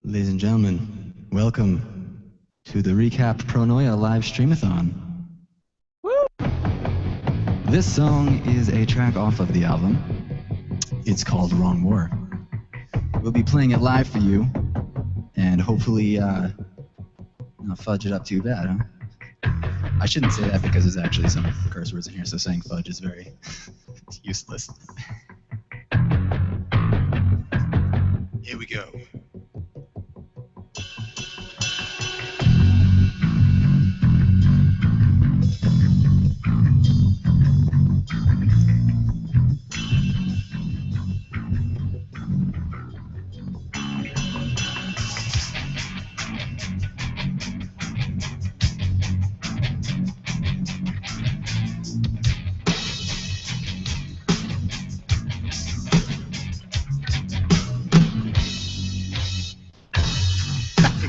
Ladies and gentlemen, welcome to the Recap Pronoia live Stream-A-Thon. Woo! This song is a track off of the album. It's called Wrong War. We'll be playing it live for you, and hopefully not fudge it up too bad, huh? I shouldn't say that because there's actually some curse words in here, so saying fudge is very useless. Here we go.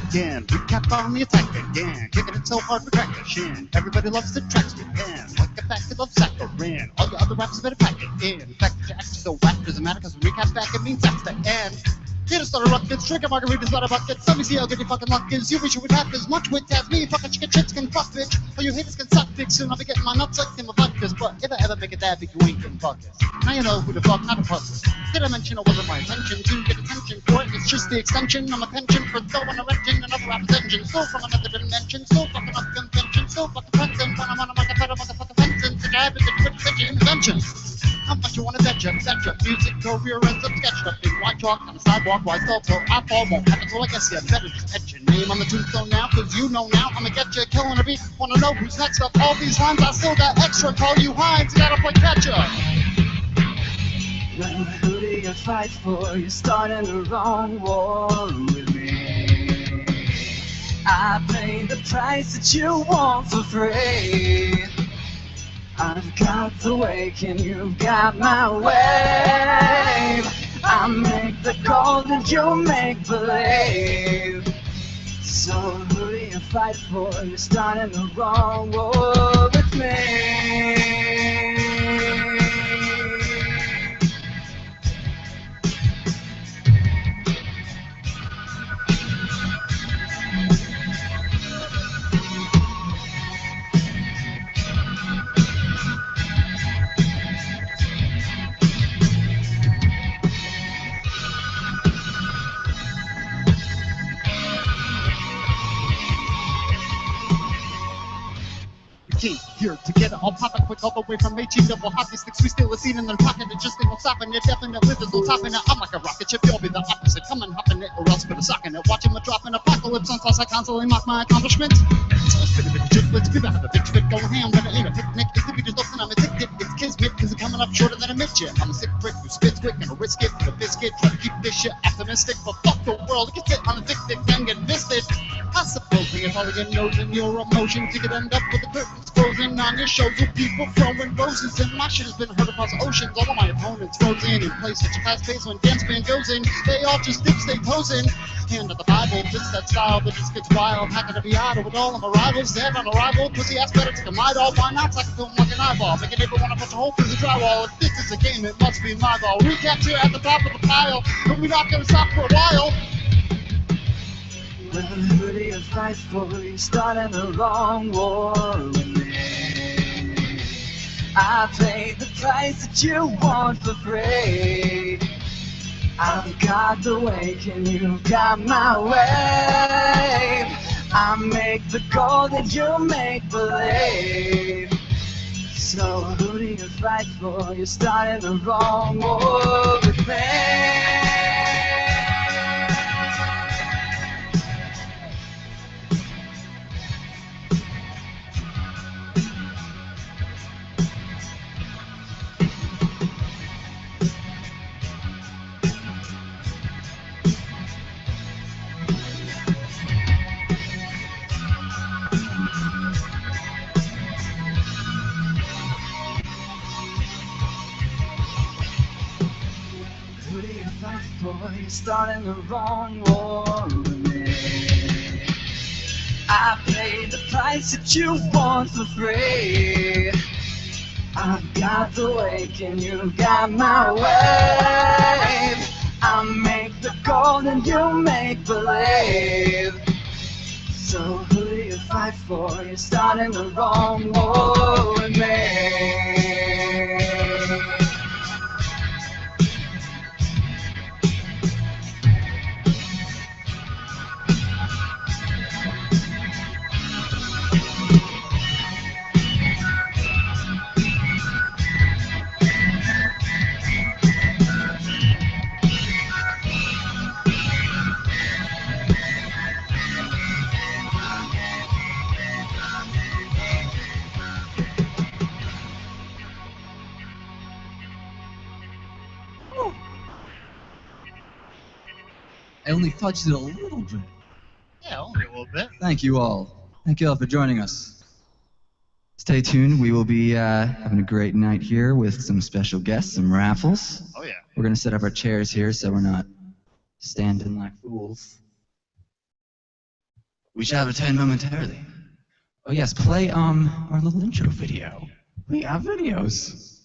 Again, recap on the attack again. Kicking it so hard we crack the shin. Everybody loves the tracks we can. Like a packet of saccharin. All your other raps better pack it in. The fact that your act is so whack doesn't matter because we recap back, it means that's the end. Here to start a ruckus, drinking margaritas out of buckets. Let me see how good your fucking luck is. You wish you would have as much wit as me. Fucking chicken shits can fuck, bitch. All you haters can suck dick. Soon I'll be getting my nuts sucked in my vodkas. But if I ever make it that big, you ain't gonna fuck us. Now you know who the fuck, not a puzzle. Did I mention it wasn't my intention to get attention for it? It's just the extension of my pension for throwing a wrench in another rapper's engine. So from another dimension, so fucking up convention, so fucking fencing. When I'm on a motherfucking fencing, such a habit that quit such an invention. How much you wanna bet ya? Music career ends up sketched up in white chalk on the sidewalk, why so I fall won't happen, so I guess you better just etch your name on the tombstone now, cause you know now I'ma get you killing a beat. Wanna know who's next up? All these lines I still got extra. Call you Hines, gotta play catch up. Well, who do you fight for? You're starting the wrong war with me. I pay the price that you want for free. I've got the wake and you've got my wave. I make the gold and you make believe. So who do you fight for? You're starting the wrong war with me. Here to get it all poppin' quick all the way from HE double hockey sticks. We steal a scene in their pocket, it just ain't no stopping it. Definitely there's no topping it. I'm like a rocket ship, you'll be the opposite. Come and hopping it or else put a sock in it. Watching me drop an apocalypse on toss, I constantly mock my accomplishments. So it's been a bit of shit, let's be back at the bitch fit going ham, but it ain't a picnic. It's the beat looks and I'm addicted. It's kismet, cause it's coming up shorter than a midget. I'm a sick prick who spits quick and a risk it for the biscuit. Try to keep this shit optimistic, but fuck the world. Get it on a dick and get misted. I suppose you're probably getting nose in your emotions. You could end up with the curtains closing on your shows with people throwing roses. And my shit has been heard across oceans. All of my opponents frozen in place. Such a fast pace when dance band goes in. They all just dip, stay posing. Hand of the Bible, it's that style that just gets wild. How can I be idle with all of my rivals? Dead on arrival, pussy ass better take a might all. Why not? I can film like an eyeball. Making everyone wanna put a hole through the drywall. If this is a game, it must be my ball. Recapture at the top of the pile, but we're not gonna stop for a while. Well, who do you fight for? You're starting the wrong war with me. I paid the price that you want for free. I've got the wake and you've got my wave. I make the gold and you make believe. So who do you fight for? You're starting the wrong war with me. You're starting the wrong war with me. I paid the price that you want for free. I've got the wake and you've got my wave. I make the gold and you make believe. So who do you fight for? You're starting the wrong war with me. I only fudged it a little bit. Yeah, only a little bit. Thank you all. Thank you all for joining us. Stay tuned. We will be having a great night here with some special guests, some raffles. Oh yeah. We're going to set up our chairs here so we're not standing like fools. We shall return momentarily. Oh yes, play our little intro video. We have videos.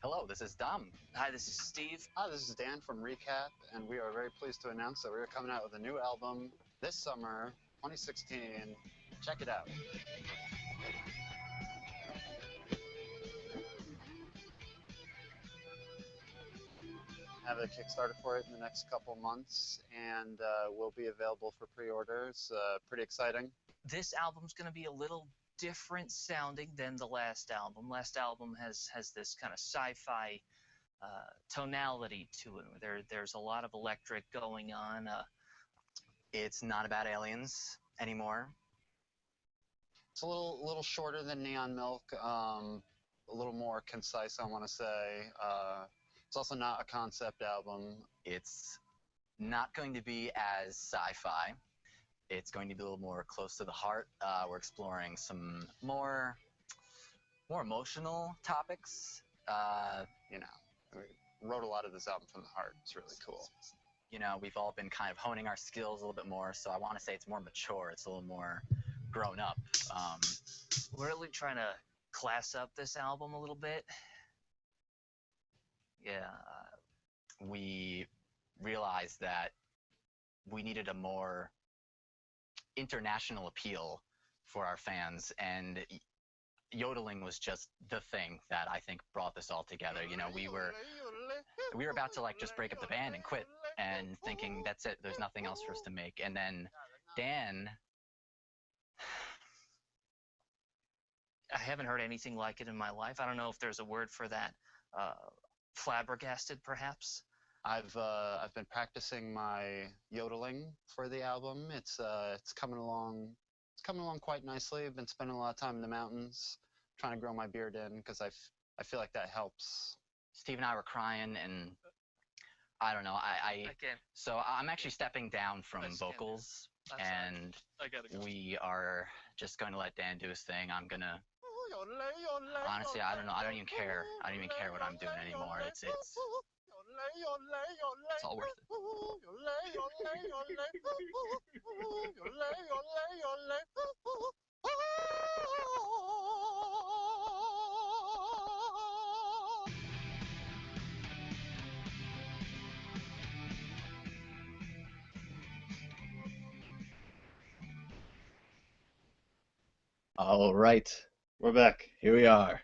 Hello, this is Dom. Hi, this is Steve. Hi, this is Dan from Recap, and we are very pleased to announce that we are coming out with a new album this summer, 2016. Check it out. Have a Kickstarter for it in the next couple months, and will be available for pre-orders. Pretty exciting. This album's going to be a little different sounding than the last album. Last album has this kind of sci-fi tonality to it. There's a lot of electric going on. It's not about aliens anymore. It's a little shorter than Neon Milk, a little more concise, I want to say. It's also not a concept album. It's not going to be as sci-fi. It's going to be a little more close to the heart. We're exploring some more emotional topics. You know, we wrote a lot of this album from the heart. It's really cool. You know, we've all been kind of honing our skills a little bit more, so I want to say it's more mature. It's a little more grown up. We're really trying to class up this album a little bit. Yeah. We realized that we needed a more international appeal for our fans, and yodeling was just the thing that I think brought this all together. You know, we were about to like just break up the band and quit, and thinking that's it, there's nothing else for us to make. And then Dan, I haven't heard anything like it in my life. I don't know if there's a word for that. Flabbergasted, perhaps? I've been practicing my yodeling for the album. It's coming along. It's coming along quite nicely. I've been spending a lot of time in the mountains, trying to grow my beard in, because I feel like that helps. Steve and I were crying, and I don't know. So I'm actually stepping down from vocals, and we are just going to let Dan do his thing. I'm gonna. Honestly, I don't know. I don't even care. I don't even care what I'm doing anymore. It's all worth it. All right, we're back. Here we are.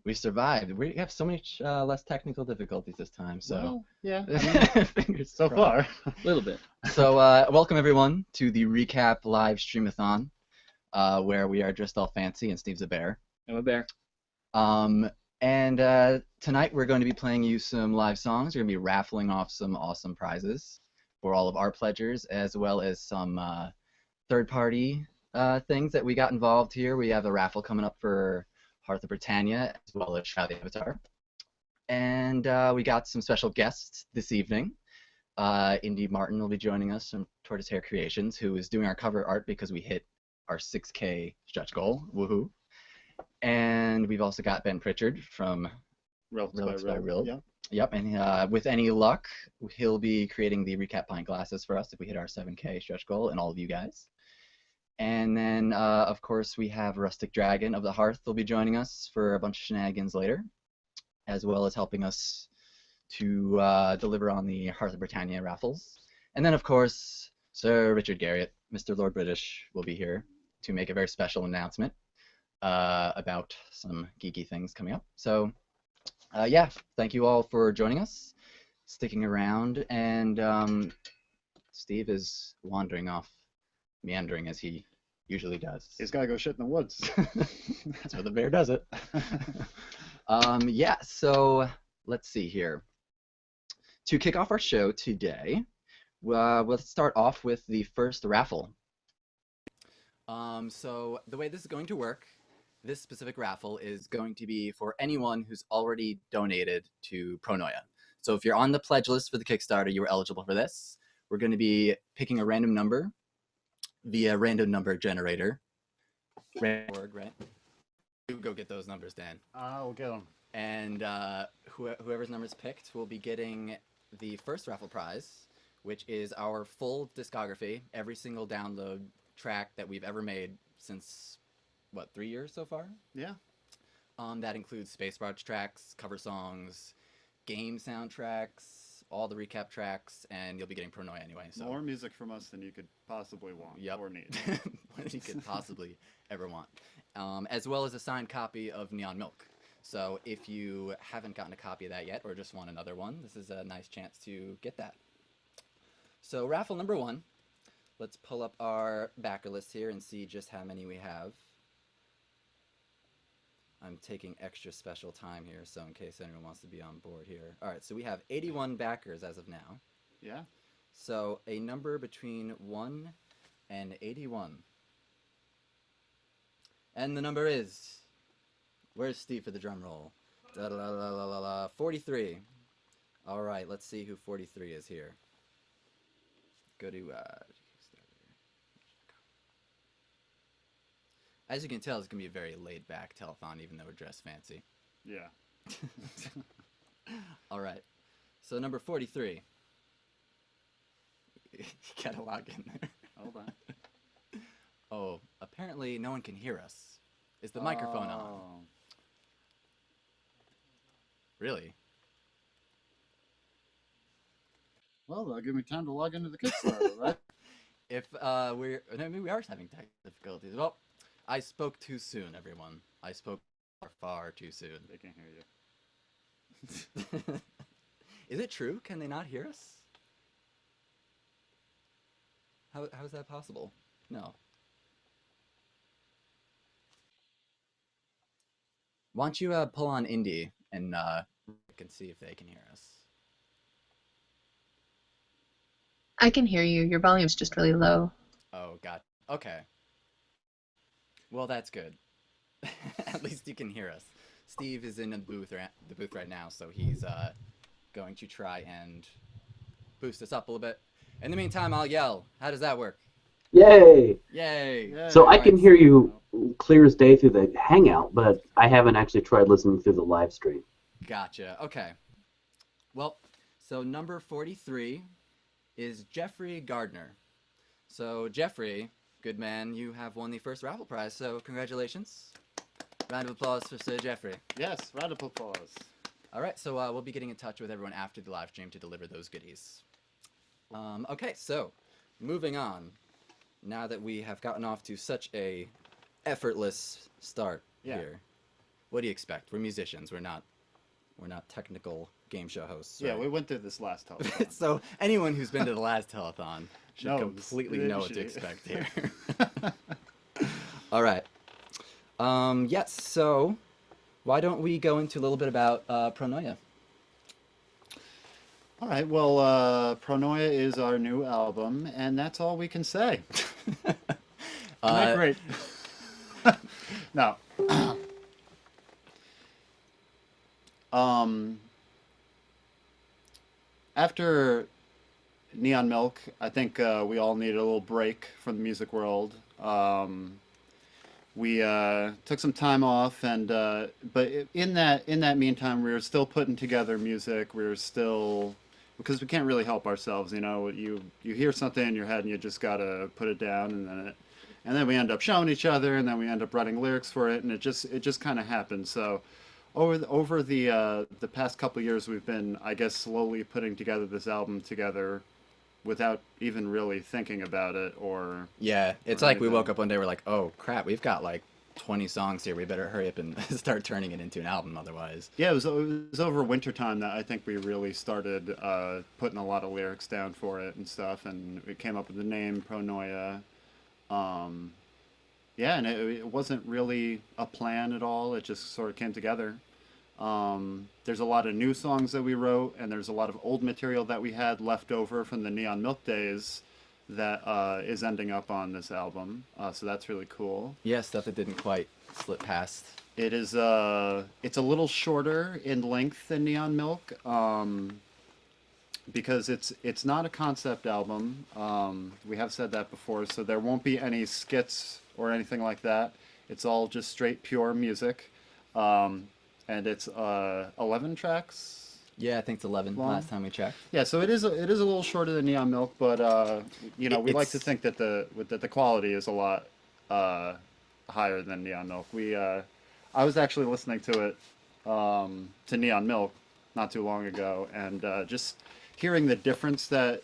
We survived. We have so much less technical difficulties this time. So Well, yeah, fingers so crossed. far. A little bit. So welcome everyone to the Recap live Stream-A-Thon, where we are dressed all fancy and Steve's a bear. I'm a bear. And tonight we're going to be playing you some live songs. We're going to be raffling off some awesome prizes for all of our pledgers, as well as some third-party things that we got involved here. We have a raffle coming up for Hearth of Britannia, as well as Shroud of The Avatar. And we got some special guests this evening. Indy Martin will be joining us from Tortoise Hair Creations, who is doing our cover art because we hit our 6K stretch goal. Woohoo! And we've also got Ben Pritchard from Relics by Rill. Yeah. Yep, and with any luck, he'll be creating the Recap pint glasses for us if we hit our 7K stretch goal, and all of you guys. And then, of course, we have Rustic Dragon of the Hearth will be joining us for a bunch of shenanigans later, as well as helping us to deliver on the Hearth of Britannia raffles. And then, of course, Sir Richard Garriott, Mr. Lord British, will be here to make a very special announcement about some geeky things coming up. So, yeah, thank you all for joining us, sticking around, and Steve is wandering off, meandering as he usually does. He's got to go shit in the woods. That's where the bear does it. Yeah, so let's see here. To kick off our show today, we'll start off with the first raffle. So the way this is going to work, this specific raffle is going to be for anyone who's already donated to Pronoia. So if you're on the pledge list for the Kickstarter, you are eligible for this. We're going to be picking a random number via random number generator. Random.org, right? You go get those numbers, Dan. I'll get them. And whoever's number is picked will be getting the first raffle prize, which is our full discography, every single download track that we've ever made since, what, 3 years so far? Yeah. That includes Space Barge tracks, cover songs, game soundtracks, all the recap tracks, and you'll be getting Pronoia anyway. So. More music from us than you could possibly want or need. More than you could possibly ever want. As well as a signed copy of Neon Milk. So if you haven't gotten a copy of that yet or just want another one, this is a nice chance to get that. So raffle number 1. Let's pull up our backer list here and see just how many we have. I'm taking extra special time here, so in case anyone wants to be on board here. All right, so we have 81 backers as of now. Yeah. So a number between 1 and 81. And the number is... Where's Steve for the drum roll? 43. All right, let's see who 43 is here. Go to as you can tell, it's going to be a very laid-back telethon, even though we're dressed fancy. Yeah. All right. So number 43. You gotta log in there. Hold on. Oh, apparently no one can hear us. Is the microphone on? Really? Well, that'll give me time to log into the Kickstarter, right? If we are having tech difficulties. Well, I spoke too soon, everyone. I spoke far too soon. They can hear you. Is it true? Can they not hear us? How is that possible? No. Why don't you pull on Indie and can see if they can hear us. I can hear you. Your volume's just really low. Oh, got it. Okay. Well, that's good. At least you can hear us. Steve is in the booth right now, so he's going to try and boost us up a little bit. In the meantime, I'll yell. How does that work? Yay! Yay! Yay. So I can hear you clear as day through the Hangout, but I haven't actually tried listening through the live stream. Gotcha. Okay. Well, so number 43 is Jeffrey Gardner. So Jeffrey, good man, you have won the first raffle prize, so congratulations. Round of applause for Sir Jeffrey. Yes, round of applause. All right, so we'll be getting in touch with everyone after the live stream to deliver those goodies. Okay, so moving on. Now that we have gotten off to such a effortless start here, what do you expect? We're musicians. We're not technical game show hosts. Right? Yeah, we went through this last telethon. So anyone who's been to the last telethon should completely know what to expect here. All right. Yes. So why don't we go into a little bit about Pronoia? All right. Well, Pronoia is our new album, and that's all we can say. Isn't that great? No. After Neon Milk, I think we all needed a little break from the music world. We took some time off, and but in that meantime, we were still putting together music. We were still because we can't really help ourselves. You know, you hear something in your head and you just gotta put it down, and then we end up showing each other, and then we end up writing lyrics for it, and it just kind of happens. So over the past couple years, we've been, I guess, slowly putting together this album together without even really thinking about it or Yeah, it's or like we anything. woke up one day, we're like, oh crap, we've got like 20 songs here. We better hurry up and start turning it into an album, otherwise. Yeah, it was over winter time that I think we really started putting a lot of lyrics down for it and stuff, and we came up with the name Pronoia. Um, yeah, and it wasn't really a plan at all. It just sort of came together. There's a lot of new songs that we wrote, and there's a lot of old material that we had left over from the Neon Milk days that is ending up on this album. So that's really cool. Yeah, stuff that didn't quite slip past. It is it's a little shorter in length than Neon Milk, because it's not a concept album. We have said that before, so there won't be any skits or anything like that. It's all just straight pure music, and it's 11 tracks. Yeah, I think it's 11 Long. last time we checked. Yeah, so it is a little shorter than Neon Milk, but you know, we like to It's- think that the quality is a lot higher than Neon Milk. I was actually listening to it to Neon Milk not too long ago, and just hearing the difference that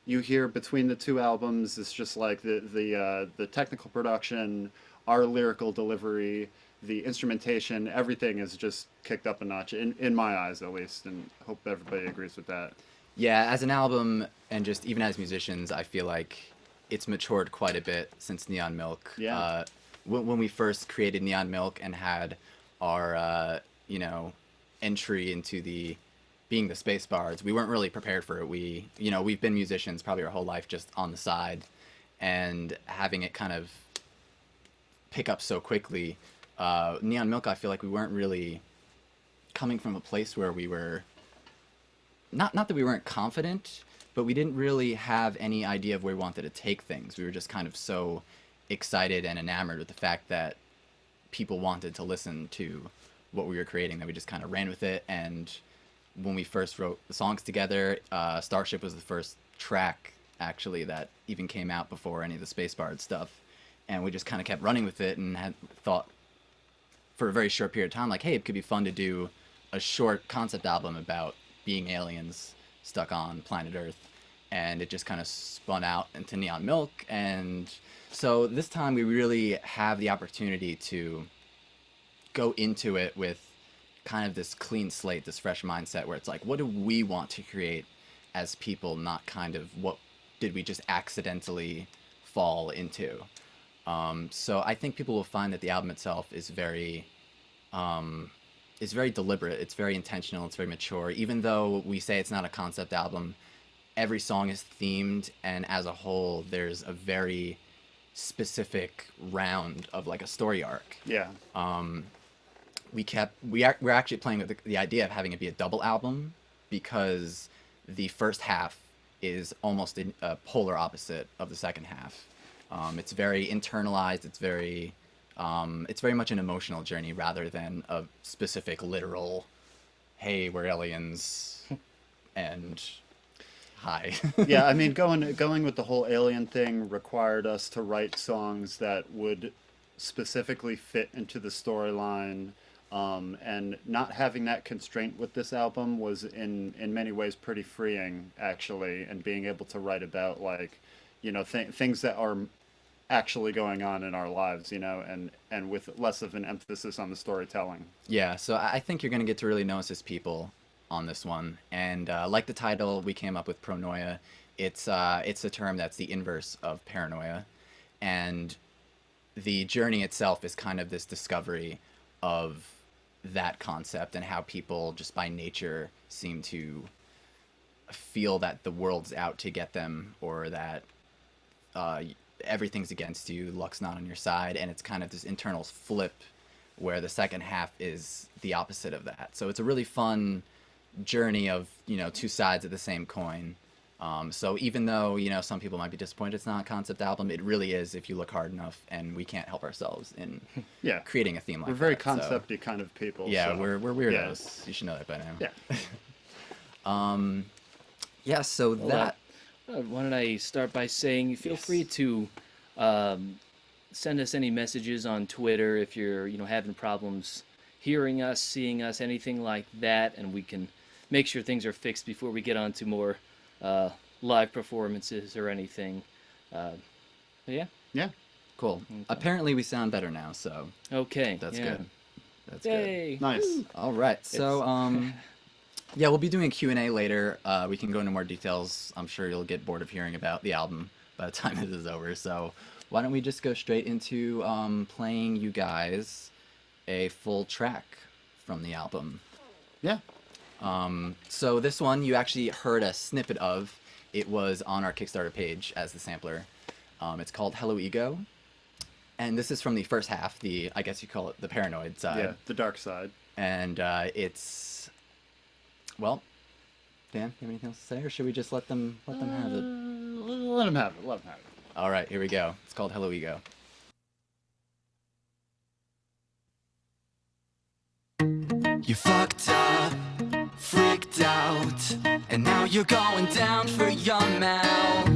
you hear between the two albums is just like the technical production, our lyrical delivery, the instrumentation, everything is just kicked up a notch in my eyes at least, and hope everybody agrees with that. Yeah, as an album and just even as musicians, I feel like it's matured quite a bit since Neon Milk. Yeah. When we first created Neon Milk and had our, entry into being the Space Bards, we weren't really prepared for it. We've been musicians probably our whole life just on the side, and having it kind of pick up so quickly. Neon Milk, I feel like we weren't really coming from a place where we were not that we weren't confident, but we didn't really have any idea of where we wanted to take things. We were just kind of so excited and enamored with the fact that people wanted to listen to what we were creating that we just kind of ran with it. And when we first wrote the songs together, Starship was the first track actually that even came out before any of the Space Bard stuff, and we just kind of kept running with it and had thought for a very short period of time, like, hey, it could be fun to do a short concept album about being aliens stuck on planet Earth. And it just kind of spun out into Neon Milk. And so this time we really have the opportunity to go into it with kind of this clean slate, this fresh mindset where it's like, what do we want to create as people, not kind of what did we just accidentally fall into. So I think people will find that the album itself is very deliberate. It's very intentional. It's very mature. Even though we say it's not a concept album, every song is themed, and as a whole, there's a very specific round of like a story arc. Yeah. We're actually playing with the idea of having it be a double album, because the first half is almost a polar opposite of the second half. It's very internalized. It's very much an emotional journey rather than a specific literal, hey, we're aliens, and hi. Yeah, I mean, going with the whole alien thing required us to write songs that would specifically fit into the storyline, and not having that constraint with this album was in many ways pretty freeing, actually, and being able to write about, like, things that are actually going on in our lives, and with less of an emphasis on the storytelling. Yeah, so I think you're going to get to really know us as people on this one. And like the title, we came up with Pronoia. It's a term that's the inverse of paranoia. And the journey itself is kind of this discovery of that concept and how people just by nature seem to feel that the world's out to get them, or that everything's against you, luck's not on your side, and it's kind of this internal flip where the second half is the opposite of that. So it's a really fun journey of, two sides of the same coin. So even though, some people might be disappointed it's not a concept album, it really is if you look hard enough, and we can't help ourselves in Yeah. creating a theme like We're very that. So, concept-y kind of people. yeah, so, we're weirdos. You should know that by now. Yeah. Yeah, so that... Why don't I start by saying feel free to send us any messages on Twitter if you're having problems hearing us, seeing us, anything like that, and we can make sure things are fixed before we get on to more live performances or anything. Yeah. Yeah. Cool. Okay. Apparently we sound better now, so okay. That's good. That's Yay. good. Nice. All right. So yeah, we'll be doing a Q&A later. We can go into more details. I'm sure you'll get bored of hearing about the album by the time this is over. So why don't we just go straight into playing you guys a full track from the album. Yeah. So this one you actually heard a snippet of. It was on our Kickstarter page as the sampler. It's called Hello Ego. And this is from the first half, I guess you call it the paranoid side. Yeah, the dark side. And it's, well, Dan, you have anything else to say, or should we just let them have it? Let them have it. Let them have it. All right, here we go. It's called Hello Ego. You fucked up, freaked out, and now you're going down for your mal.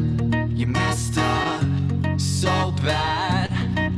You messed up so bad,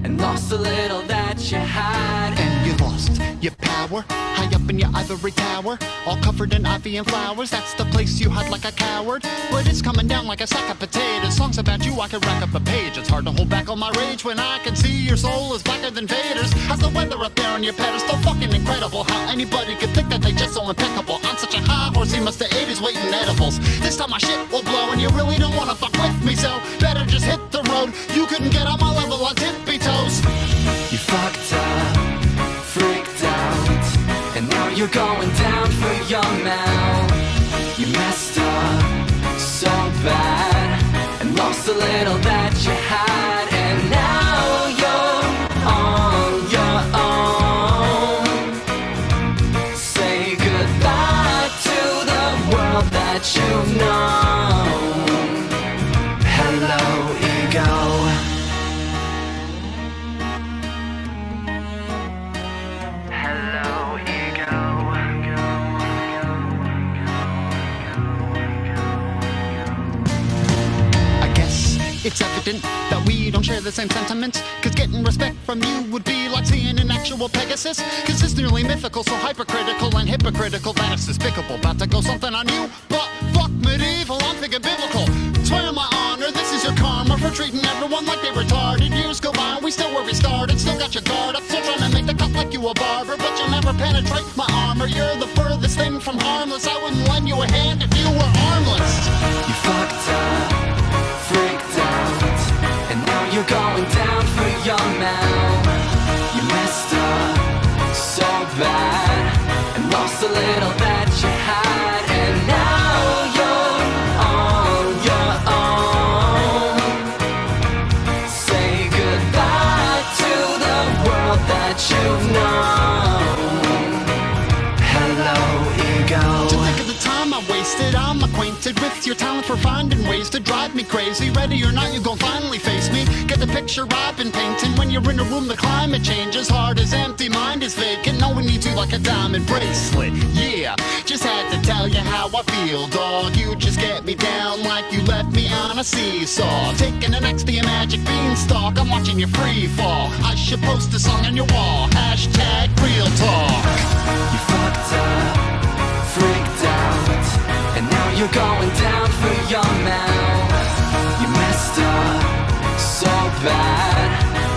and lost a little that you had. And you lost your power, high up in your ivory tower, all covered in ivy and flowers. That's the place you hide like a coward, but it's coming down like a sack of potatoes. Songs about you, I could rack up a page. It's hard to hold back all my rage when I can see your soul is blacker than Vader's. How's the weather up there on your pedestal? Fucking incredible how anybody could think that they just so impeccable. I'm such a high horse, he must have ate his weight in edibles. This time my shit will blow and you really don't wanna fuck with me, so better just hit the road. You couldn't get on my level on tippy toes. You fucked up, freaked out, and now you're going down for your mal. You messed up so bad, and lost a little that you had, and now you're on your own. Say goodbye to the world that you've known. Hello, ego. It's evident that we don't share the same sentiments, cause getting respect from you would be like seeing an actual Pegasus. Cause it's nearly mythical, so hypercritical and hypocritical that it's despicable. About to go something on you, but fuck medieval, I'm thinking biblical. Swear on my honor, this is your karma for treating everyone like they retarded. Years go by, we still where we started, still got your guard up, still trying to make the cut like you a barber, but you'll never penetrate my armor. You're the furthest thing from harmless, I wouldn't lend you a hand if you were armless. You fucked up, freaked out, and now you're going down for your mal. You messed up so bad, and lost a little that you had, and now you're on your own. Say goodbye to the world that you've known. Hello, ego. To think of the time I wasted, I'm acquainted with your talent for finding ways to drive me crazy. Ready or not, you gon' finally face me. Get the picture I've been painting. When you're in a room, the climate changes. Heart is empty, mind is vacant. No one needs you like a diamond bracelet. Yeah, just had to tell you how I feel, dog. You just get me down like you left me on a seesaw. Taking an X to your magic beanstalk. I'm watching you free fall. I should post a song on your wall. Hashtag real talk. You fucked up, freaked out, and now you're going down for your mal. You messed up so bad,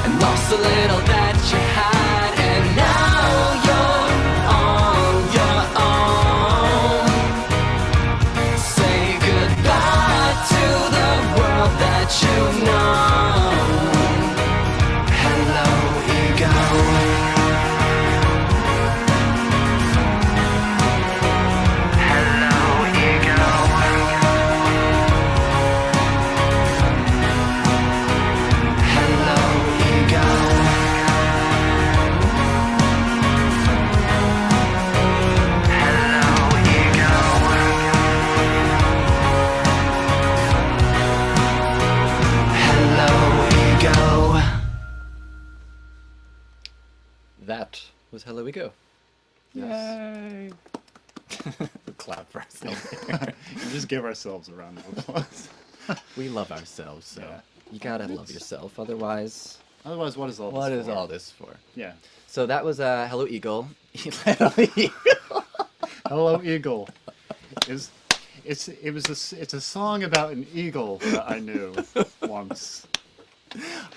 and lost a little that you had, and now you're on your own. Say goodbye to the world that you've known. Hello, ego. That was Hello Ego. Yay! clap for ourselves. Just give ourselves a round of applause. We love ourselves, so Yeah. you gotta love yourself. Otherwise, Otherwise, what is all this what for? is all this for? Yeah. So that was Hello Eagle. Hello Eagle. Hello, Eagle. It's a song about an eagle that I knew once.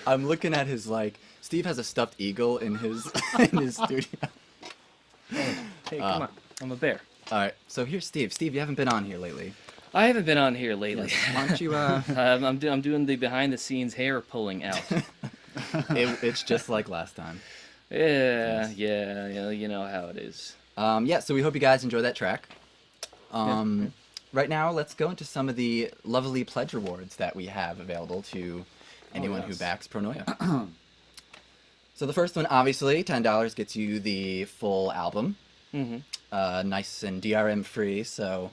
I'm looking at his Steve has a stuffed eagle in his in his studio. Hey, come on. I'm a bear. All right, so here's Steve. Steve, you haven't been on here lately. I haven't been on here lately. Why don't you? I'm doing the behind the scenes hair pulling out. It's just like last time. Yeah, you know how it is. Yeah, so we hope you guys enjoy that track. Right now, let's go into some of the lovely pledge rewards that we have available to anyone who backs Pronoia. So the first one, obviously, $10 gets you the full album. Nice and DRM free, so,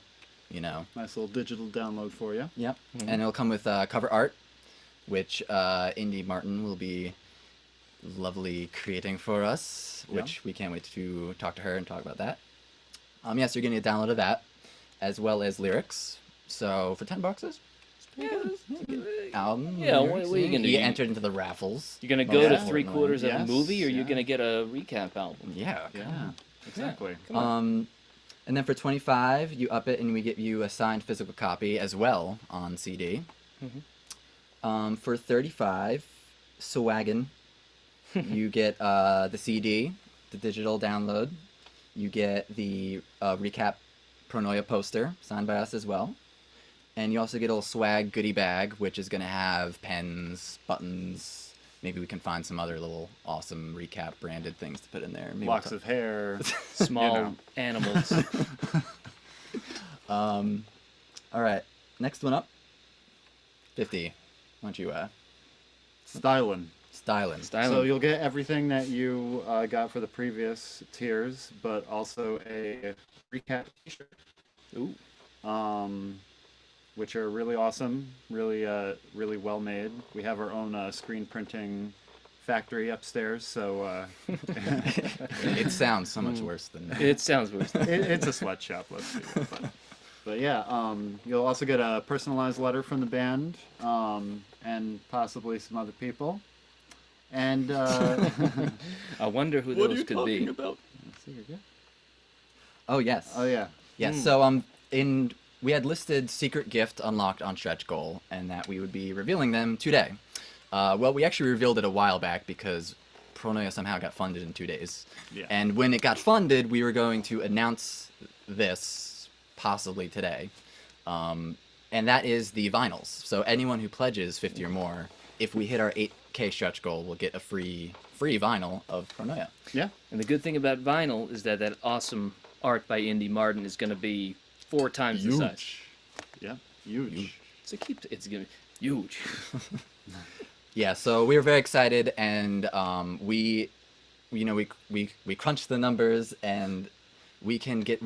you know. Nice little digital download for you. Yep. And it'll come with cover art, which Indy Martin will be lovely creating for us, which we can't wait to talk to her and talk about that. Yes, you're getting a download of that, as well as lyrics. So for $10, it's pretty good. Album. Yeah, lyrics, what are you gonna do? You entered into the raffles. You're gonna go to importantly. 3/4 of Yes, the movie, or you're yeah. gonna get a recap album? Yeah. Yeah, exactly. And then for $25, you up it, and we get you a signed physical copy as well on CD. For $35, swaggin', you get the CD, the digital download. You get the recap Pronoia poster signed by us as well. And you also get a little swag goodie bag, which is going to have pens, buttons. Maybe we can find some other little awesome recap branded things to put in there. Maybe Locks of hair. Small animals. All right, next one up. 50. Why don't you Stylin'. stylin'? So you'll get everything that you got for the previous tiers, but also a recap t-shirt. Ooh. Which are really awesome, really well made. We have our own screen printing factory upstairs, so It sounds so much worse than that. It sounds worse. it's a sweatshop, let's see. But yeah, you'll also get a personalized letter from the band, and possibly some other people. And I wonder who those could be. About? Oh yes. Oh yeah. Yes. So we had listed secret gift unlocked on stretch goal, and that we would be revealing them today. Well, we actually revealed it a while back because Pronoia somehow got funded in 2 days. Yeah. And when it got funded, we were going to announce this possibly today. And that is the vinyls. So anyone who pledges 50 or more, if we hit our 8K stretch goal, will get a free vinyl of Pronoia. Yeah. And the good thing about vinyl is that awesome art by Indy Martin is going to be 4 times the size. Yeah. Huge. It's going to be huge. Yeah, so we were very excited, and we crunched the numbers, and we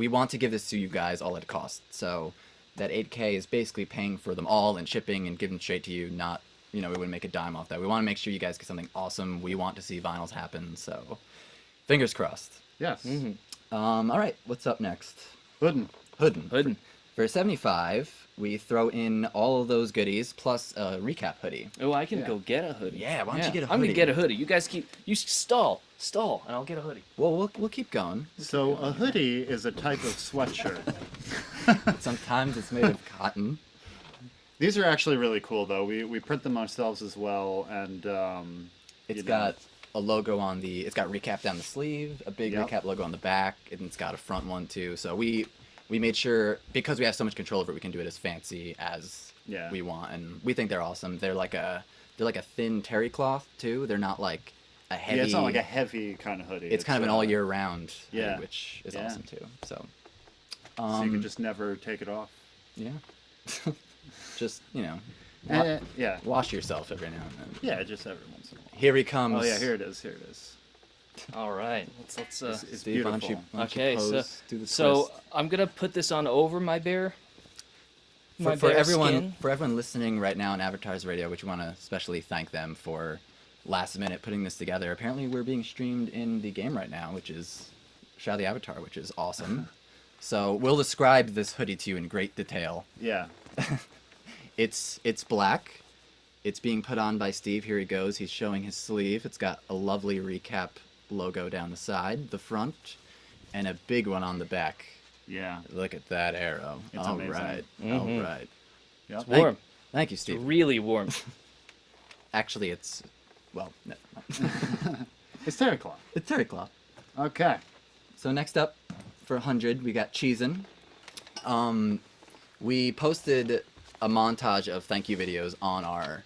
want to give this to you guys all at cost. So that 8K is basically paying for them all and shipping and giving straight to you. Not, we wouldn't make a dime off that. We want to make sure you guys get something awesome. We want to see vinyls happen. So fingers crossed. Yes. All right, what's up next? Hoodin'. Hoodin'. For $75, we throw in all of those goodies plus a recap hoodie. Oh, I can go get a hoodie. Yeah, why don't you get a I'm hoodie? gonna get a hoodie. You guys stall, and I'll get a hoodie. Well, we'll keep going. So a hoodie is a type of sweatshirt. Sometimes it's made of cotton. These are actually really cool, though. We print them ourselves as well, and It's got a logo on it's got recap down the sleeve, a big recap logo on the back, and it's got a front one too. So we made sure, because we have so much control over it, we can do it as fancy as we want, and we think they're awesome. They're like a thin terry cloth too. They're not like a heavy. Yeah, it's not like a heavy kind of hoodie. It's kind of an all year round hoodie, yeah. which is awesome too. So you can just never take it off. Yeah. Just Yeah. wash yourself every now and then. Yeah, just every once in a while. Here he comes. Oh yeah, here it is. All right, let's. It's Steve, why beautiful. don't you Okay, pose, do the so twist. I'm gonna put this on over my bear. My For bear everyone skin. for everyone listening right now on Avatar's Radio, which we want to especially thank them for last minute putting this together. Apparently we're being streamed in the game right now, which is Shroud of the Avatar, which is awesome. So we'll describe this hoodie to you in great detail. Yeah. It's black. It's being put on by Steve. Here he goes. He's showing his sleeve. It's got a lovely recap logo down the side, the front, and a big one on the back. Yeah. Look at that arrow. It's All amazing. right. Mhm. All right. Yep. It's warm. Thank you, It's Steve. really warm. Actually, it's, well, never mind. It's terry cloth. It's terry cloth. Okay. So next up, for 100, we got Cheesin'. We posted a montage of thank you videos on our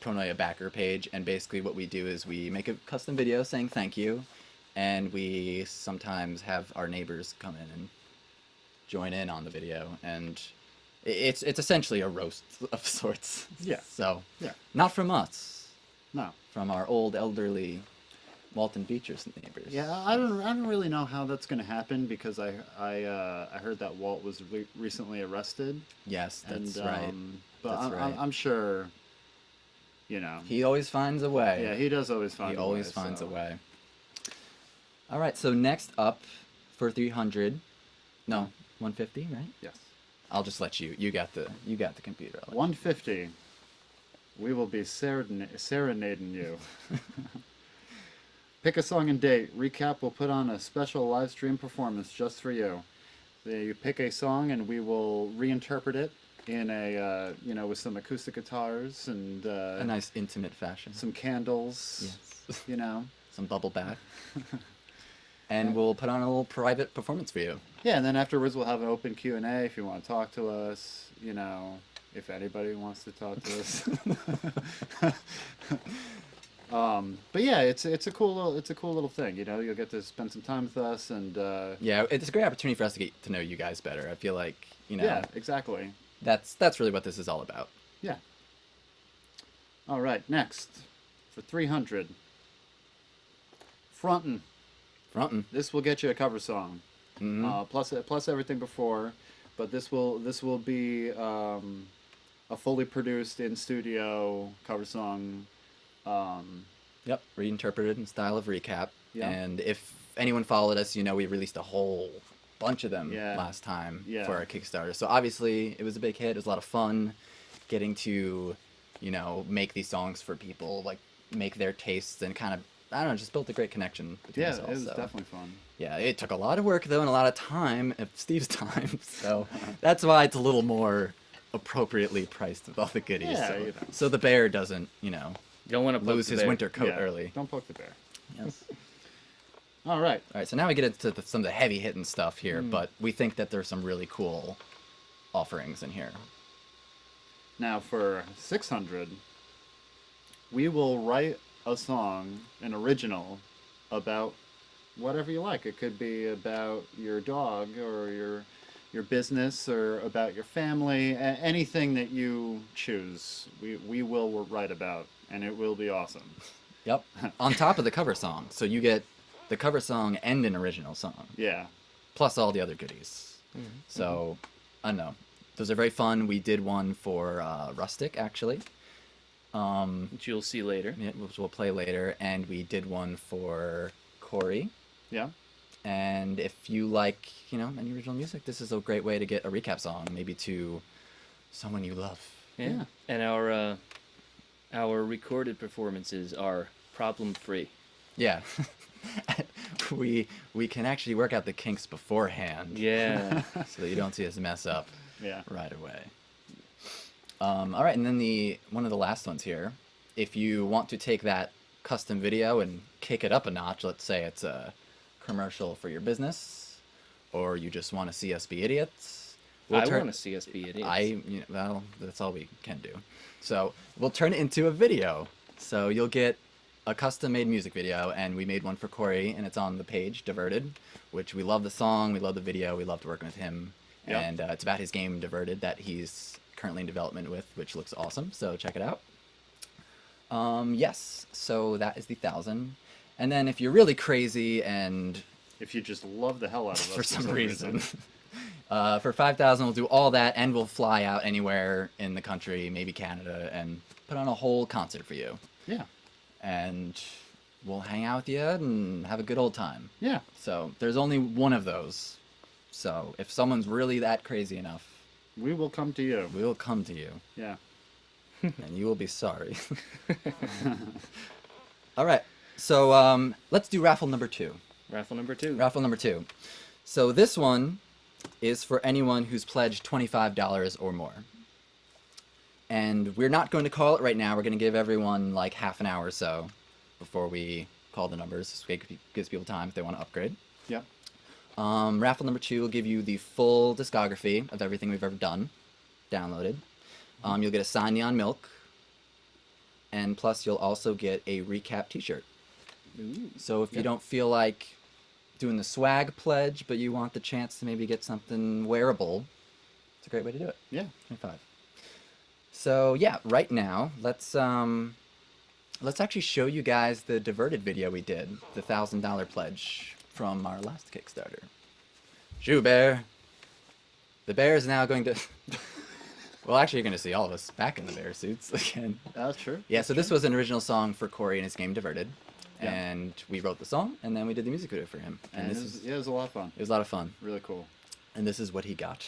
Pronoia backer page, and basically what we do is we make a custom video saying thank you, and we sometimes have our neighbors come in and join in on the video, and it's essentially a roast of sorts. Yeah. So, Yeah. not from us, No. from our old elderly Walton Beachers neighbors. Yeah, I don't really know how that's going to happen because I heard that Walt was recently arrested. Yes, that's And, right. But That's right. I'm sure, you know. He always finds a way. Yeah, he does always find He a way. always finds so. a way. All right, so next up for 300, no, 150, right? Yes. I'll just let you. You got the computer. I'll let 150. We will be serenading you. Pick a song and date. Recap will put on a special live stream performance just for you. You pick a song and we will reinterpret it in a with some acoustic guitars and a nice intimate fashion. some candles. Yes. You know. Some bubble bath. And we'll put on a little private performance for you. Yeah, and then afterwards we'll have an open Q&A if you want to talk to us, you know, if anybody wants to talk to us. But yeah, it's a cool little thing, you know. You'll get to spend some time with us and Yeah, it's a great opportunity for us to get to know you guys better. I feel like, you know, yeah, exactly. that's really what this is all about. Yeah. All right, next for 300. Frontin'. This will get you a cover song. Mhm. Plus everything before, but this will be a fully produced in studio cover song. Yep, reinterpreted in style of recap. Yeah. And if anyone followed us, you know we released a whole bunch of them Yeah. last time Yeah. for our Kickstarter. So obviously it was a big hit. It was a lot of fun getting to, you know, make these songs for people, like make their tastes and kind of, I don't know, just built a great connection between Yeah, us all. it was so. definitely fun. Yeah, it took a lot of work though and a lot of time, Steve's time. So that's why it's a little more appropriately priced with all the goodies. Yeah, so, you know. so the bear doesn't, you know, You don't want to lose his winter coat Yeah, early. Don't poke the bear. Yes. All right. All right, so now we get into some of the heavy hitting stuff here, but we think that there's some really cool offerings in here. Now for 600, we will write a song, an original, about whatever you like. It could be about your dog or your business or about your family, anything that you choose. We will write about, and it will be awesome. Yep. On top of the cover song, so you get the cover song and an original song, Yeah. plus all the other goodies. So, I don't know. Those are very fun. We did one for Rustic, actually. Which you'll see later. Yeah, which we'll play later. And we did one for Corey. Yeah. And if you like, you know, any original music, this is a great way to get a recap song, maybe to someone you love. Yeah. And our recorded performances are problem free. Yeah. we can actually work out the kinks beforehand. Yeah. So that you don't see us mess up Yeah. right away. All right, and then one of the last ones here. If you want to take that custom video and kick it up a notch, let's say it's a commercial for your business, or you just want to see us be idiots. I want to see us be idiots. Well, that's all we can do. So we'll turn it into a video. So you'll get a custom-made music video, and we made one for Corey, and it's on the page, Diverted, which we love the song, we love the video, we loved working with him. Yep. And it's about his game Diverted that he's currently in development with, which looks awesome, so check it out. Yes, so that is the 1,000. And then if you're really crazy and If you just love the hell out of us for some reason, for 5,000 we'll do all that, and we'll fly out anywhere in the country, maybe Canada, and put on a whole concert for you. Yeah. And we'll hang out with you and have a good old time. Yeah. So there's only one of those So if someone's really that crazy enough, We will come to you. we will come to you, Yeah. and you will be sorry. All right. So let's do raffle number 2. Raffle number 2. Raffle number 2. So this one is for anyone who's pledged $25 or more. And we're not going to call it right now. We're going to give everyone like half an hour or so before we call the numbers. So it gives people time if they want to upgrade. Yep. Raffle number 2 will give you the full discography of everything we've ever done, downloaded. You'll get a signed Neon Milk, and plus you'll also get a recap T-shirt. So if you don't feel like doing the swag pledge, but you want the chance to maybe get something wearable, it's a great way to do it. Yeah. 25. So yeah, right now let's actually show you guys the Diverted video we did, the $1,000 pledge from our last Kickstarter. Shoe Bear. The bear is now going to. Well, actually, you're going to see all of us back in the bear suits again. That's true. Yeah. So this was an original song for Corey in his game Diverted, Yeah. and we wrote the song, and then we did the music video for him. And this it was a lot of fun. it was a lot of fun, Really cool. and this is what he got.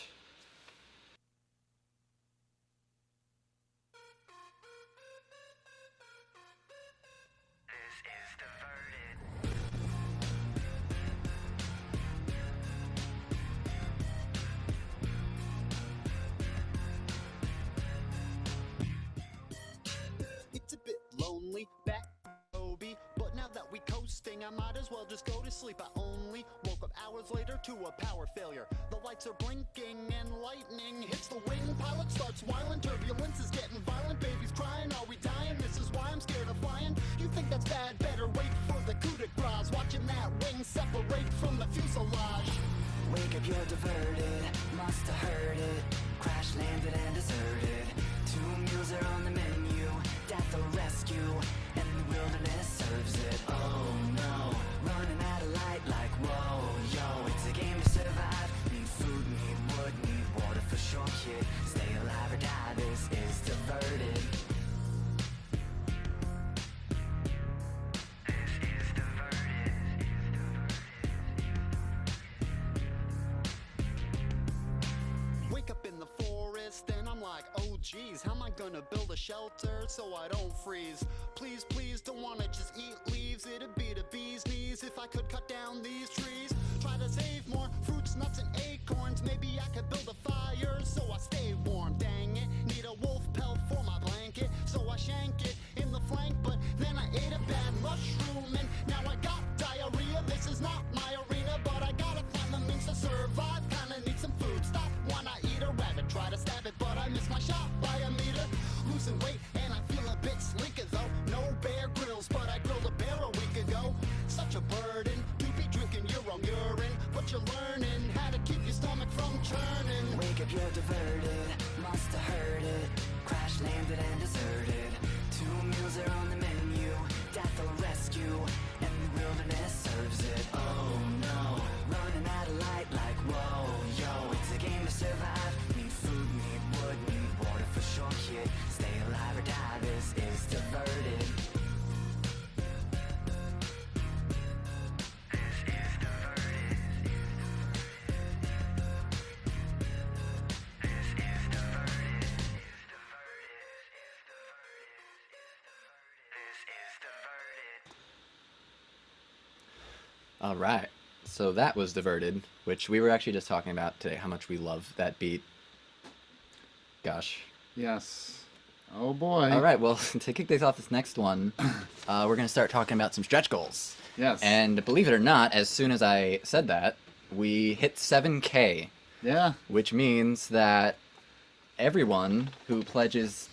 It's a bit lonely back Obi, but now that we coasting, I might as well just go to sleep. I only woke up hours later to a power failure. The lights are blinking and lightning hits the wing. Pilot starts whiling, turbulence is getting violent. Baby's crying, are we dying? This is why I'm scared of flying. You think that's bad? Better wait for the coup de grace. Watching that wing separate from the fuselage. Wake up, you're diverted, must have heard it. Crash landed and deserted. 2 meals are on the menu, death or rescue, and the wilderness serves it. Oh no, running out of light like whoa, yo, it's a game to survive. Need food, need wood, need water for sure, kid. Stay alive or die, this is Diverted. Wake up in the forest and I'm like, oh geez, how am I gonna build a shelter so I don't freeze? Please, please, don't wanna just eat leaves. It'd be the bee's knees if I could cut down these trees. Try to save more fruits, nuts, and acorns. Maybe I could build a fire so I stay warm. Dang it, need a wolf pelt for my blanket, so I shank it in the flank. But then I ate a bad mushroom and now I got diarrhea. This is not my arena, but I gotta find the means to survive. Kinda need some food. Stop when I eat a rabbit. Try to stab it, but I miss my shot by a meter. Losing weight and I feel a bit sleeker though. No Bear Grylls, but I grilled a bear a week ago. Such a burden to be drinking your own urine, but you're learning how to keep your stomach from churning. Wake up, you're diverted, must have heard it. Crash landed and deserted. 2 meals are on the menu, death or rescue, and the wilderness serves it. Oh no, running out of light like whoa, yo, it's a game to survive. Need food, need wood, need water for sure, kid. Stay alive or die, this is Diverted. All right. So that was Diverted, which we were actually just talking about today, how much we love that beat. Gosh. Yes. Oh boy. All right. Well, to kick things off this next one, we're going to start talking about some stretch goals. Yes. And believe it or not, as soon as I said that, we hit 7K, Yeah. which means that everyone who pledges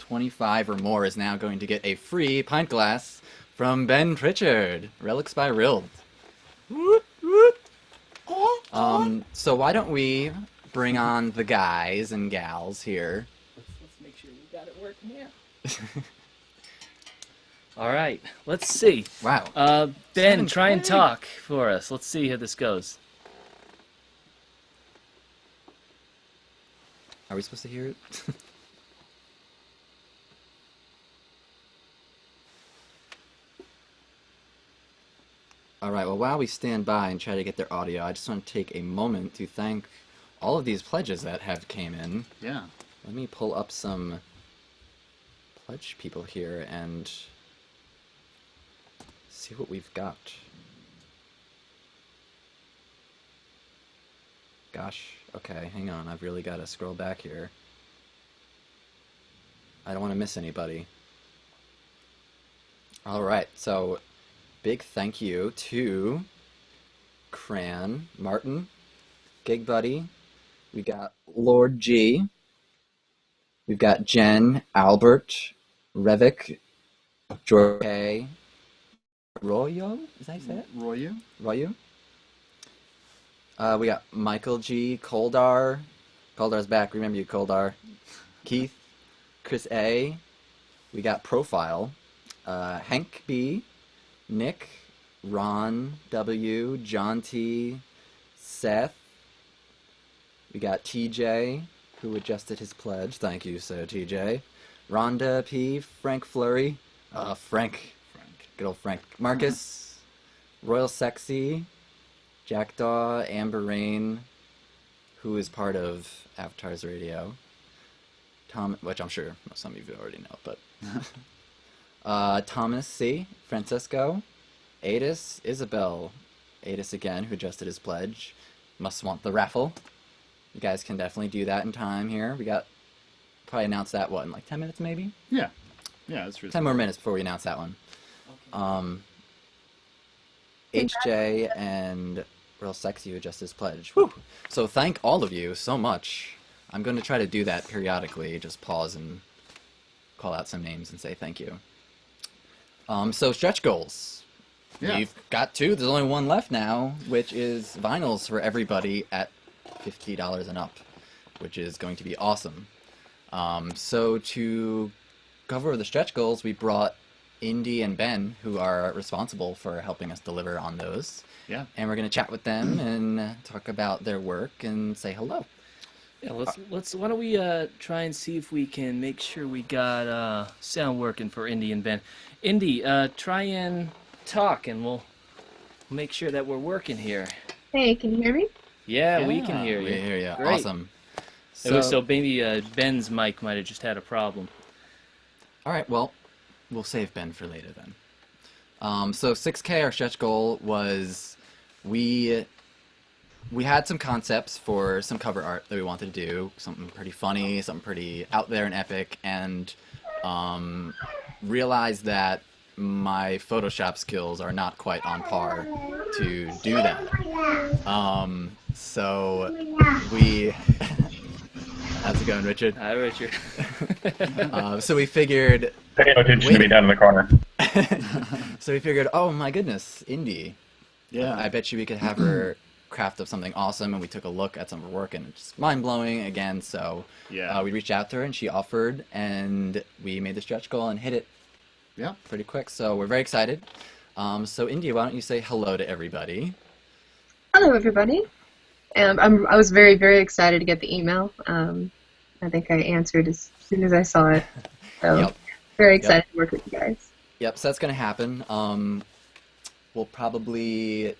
25 or more is now going to get a free pint glass from Ben Pritchard, Relics by Rild. So why don't we bring on the guys and gals here? Let's make sure we got it working here. All right, let's see. Wow. Ben, try and 7K. talk for us. Let's see how this goes. Are we supposed to hear it? All right, well, while we stand by and try to get their audio, I just want to take a moment to thank all of these pledges that have came in. Yeah. Let me pull up some pledge people here and see what we've got. Gosh, okay, hang on. I've really got to scroll back here. I don't want to miss anybody. All right, so big thank you to Cran, Martin, Gig Buddy. We got Lord G. We've got Jen, Albert, Revik, Jorge, Royo. Is that how you say it? Royu? Royu. We got Michael G, Koldar. Koldar's back. Remember you, Koldar. Keith, Chris A. We got Profile. Hank B, Nick, Ron W, John T, Seth. We got TJ, who adjusted his pledge. Thank you, sir, TJ. Rhonda P, Frank Flurry. Frank. Good old Frank. Marcus, Royal Sexy, Jackdaw, Amber Rain, who is part of Avatar's Radio. Tom, which I'm sure some of you already know, but Thomas C, Francisco, Adis, Isabel, Adis again, who adjusted his pledge. Must want the raffle. You guys can definitely do that in time here. We got probably announce that what in like 10 minutes maybe. Yeah, yeah, that's reasonable. 10 more minutes before we announce that one. HJ and Real Sexy who adjusted his pledge. Woo! So thank all of you so much. I'm going to try to do that periodically. Just pause and call out some names and say thank you. So stretch goals. Yeah. We've got two. There's only one left now, which is vinyls for everybody at $50 and up, which is going to be awesome. So to cover the stretch goals, we brought Indy and Ben, who are responsible for helping us deliver on those. Yeah. And we're going to chat with them and talk about their work and say hello. Yeah, let's. Why don't we try and see if we can make sure we got sound working for Indy and Ben. Indy, try and talk, and we'll make sure that we're working here. Hey, can you hear me? Yeah, we can hear you. We hear you. Great. Awesome. So maybe Ben's mic might have just had a problem. All right, well, we'll save Ben for later then. So 6K, our stretch goal was we had some concepts for some cover art that we wanted to do, something pretty funny, something pretty out there and epic, and realized that my Photoshop skills are not quite on par to do that. So we... How's it going, Richard? Hi, Richard. So we figured... Pay no attention to me down in the corner. So we figured, oh my goodness, Indy. Yeah. I bet you we could have her craft up something awesome, and we took a look at some of her work, and it's mind-blowing again, so Yeah. we reached out to her, and she offered, and we made the stretch goal and hit it Yeah. pretty quick, so we're very excited. So Indy, why don't you say hello to everybody? Hello, everybody. I was very, very excited to get the email. I think I answered as soon as I saw it. So Yep. very excited to work with you guys. Yep, so that's going to happen. We'll probably,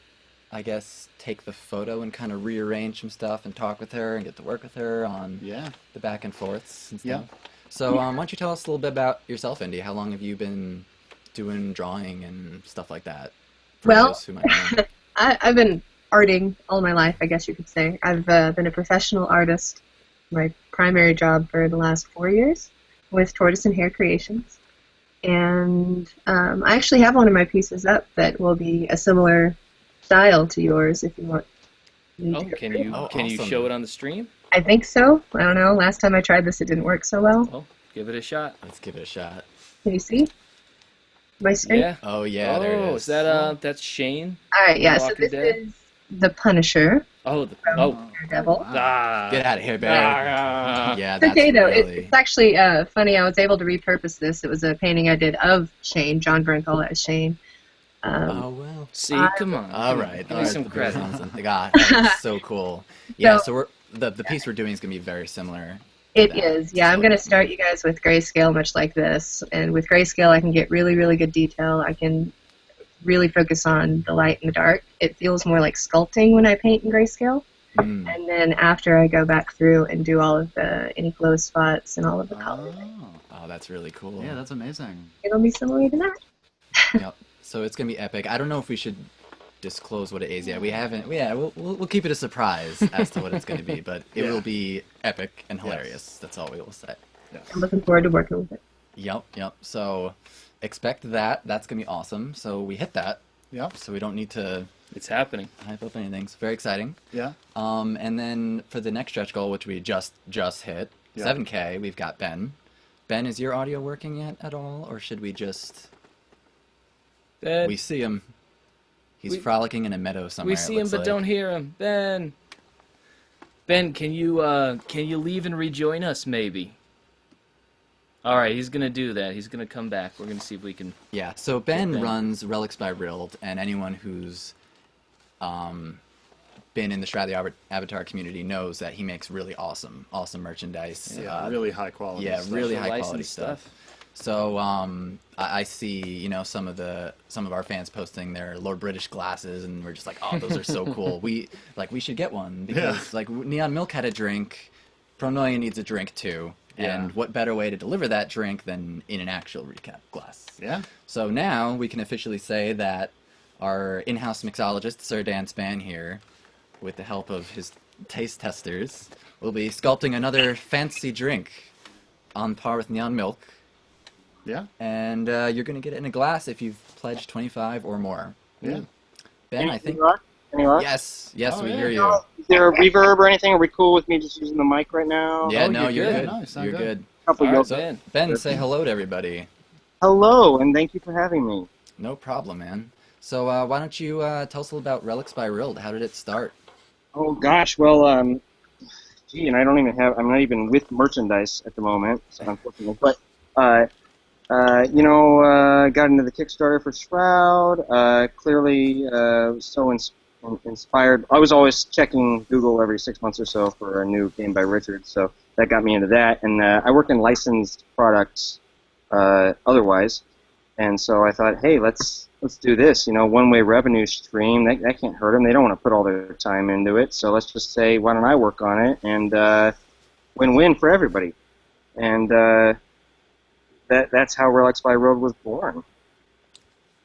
I guess, take the photo and kind of rearrange some stuff and talk with her and get to work with her on Yeah. the back and forths and Yeah. stuff. So why don't you tell us a little bit about yourself, Indy? How long have you been doing drawing and stuff like that? For Well, those who might know. I've been arting all my life, I guess you could say. I've been a professional artist, my primary job for the last 4 years with Tortoise and Hare Creations. And I actually have one of my pieces up that will be a similar style to yours if you want. Oh, can you awesome. show it on the stream? I think so. I don't know. Last time I tried this, it didn't work so well. Oh, give it a shot. Let's give it a shot. Can you see my screen? Yeah. Oh, yeah, there it is. Is that that's Shane? All right, yeah. So Walking this Dead? is the Punisher Oh, from Daredevil. Get out of here, Barry. Yeah, It's that's okay, though. really... It's actually funny. I was able to repurpose this. It was a painting I did of Shane, John Bernthal as Shane. Oh, well. See, come on. All right. Give me some credit. God, that's so cool. Yeah, so we're the piece we're doing is going to be very similar. It is, yeah. I'm going to start you guys with grayscale, much like this. And with grayscale, I can get really, really good detail. I can really focus on the light and the dark. It feels more like sculpting when I paint in grayscale. Mm. And then after I go back through and do all of any glow spots and all of the colors, Oh, that's really cool. Yeah, that's amazing. it'll be similar to that. Yep. So it's gonna be epic. I don't know if we should disclose what it is yet. We haven't. Yeah, we'll keep it a surprise as to what it's gonna be, but it will be epic and hilarious. That's all we will say. I'm looking forward to working with it. Yep. So expect that. That's gonna be awesome. So we hit that. Yep. So we don't need to It's happening. hype up anything. It's very exciting. Yeah. And then for the next stretch goal, which we just hit, 7K, we've got Ben. Ben, is your audio working yet at all, or should we just? Ben, We see him. He's We- frolicking in a meadow somewhere. we see him but don't hear him. Ben. Ben, can you leave and rejoin us maybe? All right, he's gonna do that. He's gonna come back. We're gonna see if we can. Yeah. So Ben Ben. runs Relics by Rild, and anyone who's been in the Shroud of the Avatar community knows that he makes really awesome merchandise. Yeah, really high quality. Yeah, stuff. really Special high quality licensed stuff. So I see, some of our fans posting their Lord British glasses, and we're just like, oh, those are so cool. We should get one because like Neon Milk had a drink, Pronoia needs a drink too, and what better way to deliver that drink than in an actual recap glass? Yeah. So now we can officially say that our in-house mixologist, Sir Dan Span here, with the help of his taste testers, will be sculpting another fancy drink on par with Neon Milk. Yeah. And you're going to get it in a glass if you've pledged 25 or more. Yeah. Ben, I think... Any luck? Yes, Oh, we yeah. hear you. Is there a reverb or anything? Are we cool with me just using the mic right now? Yeah, Oh, no, you're you're good. good. Nice, sound You're good. good. Couple All right, yolks. Ben. Ben, say hello to everybody. Hello, and thank you for having me. No problem, man. So why don't you tell us a little about Relics by Rild? How did it start? Oh gosh, well, gee, and I'm not even with merchandise at the moment, so unfortunately. But got into the Kickstarter for Shroud. Clearly, so inspired. I was always checking Google every 6 months or so for a new game by Richard, so that got me into that. And I work in licensed products otherwise, and so I thought, hey, let's do this. One-way revenue stream. That can't hurt them. They don't want to put all their time into it, so let's just say, why don't I work on it? And win-win for everybody. And that's how Relics by Rild was born.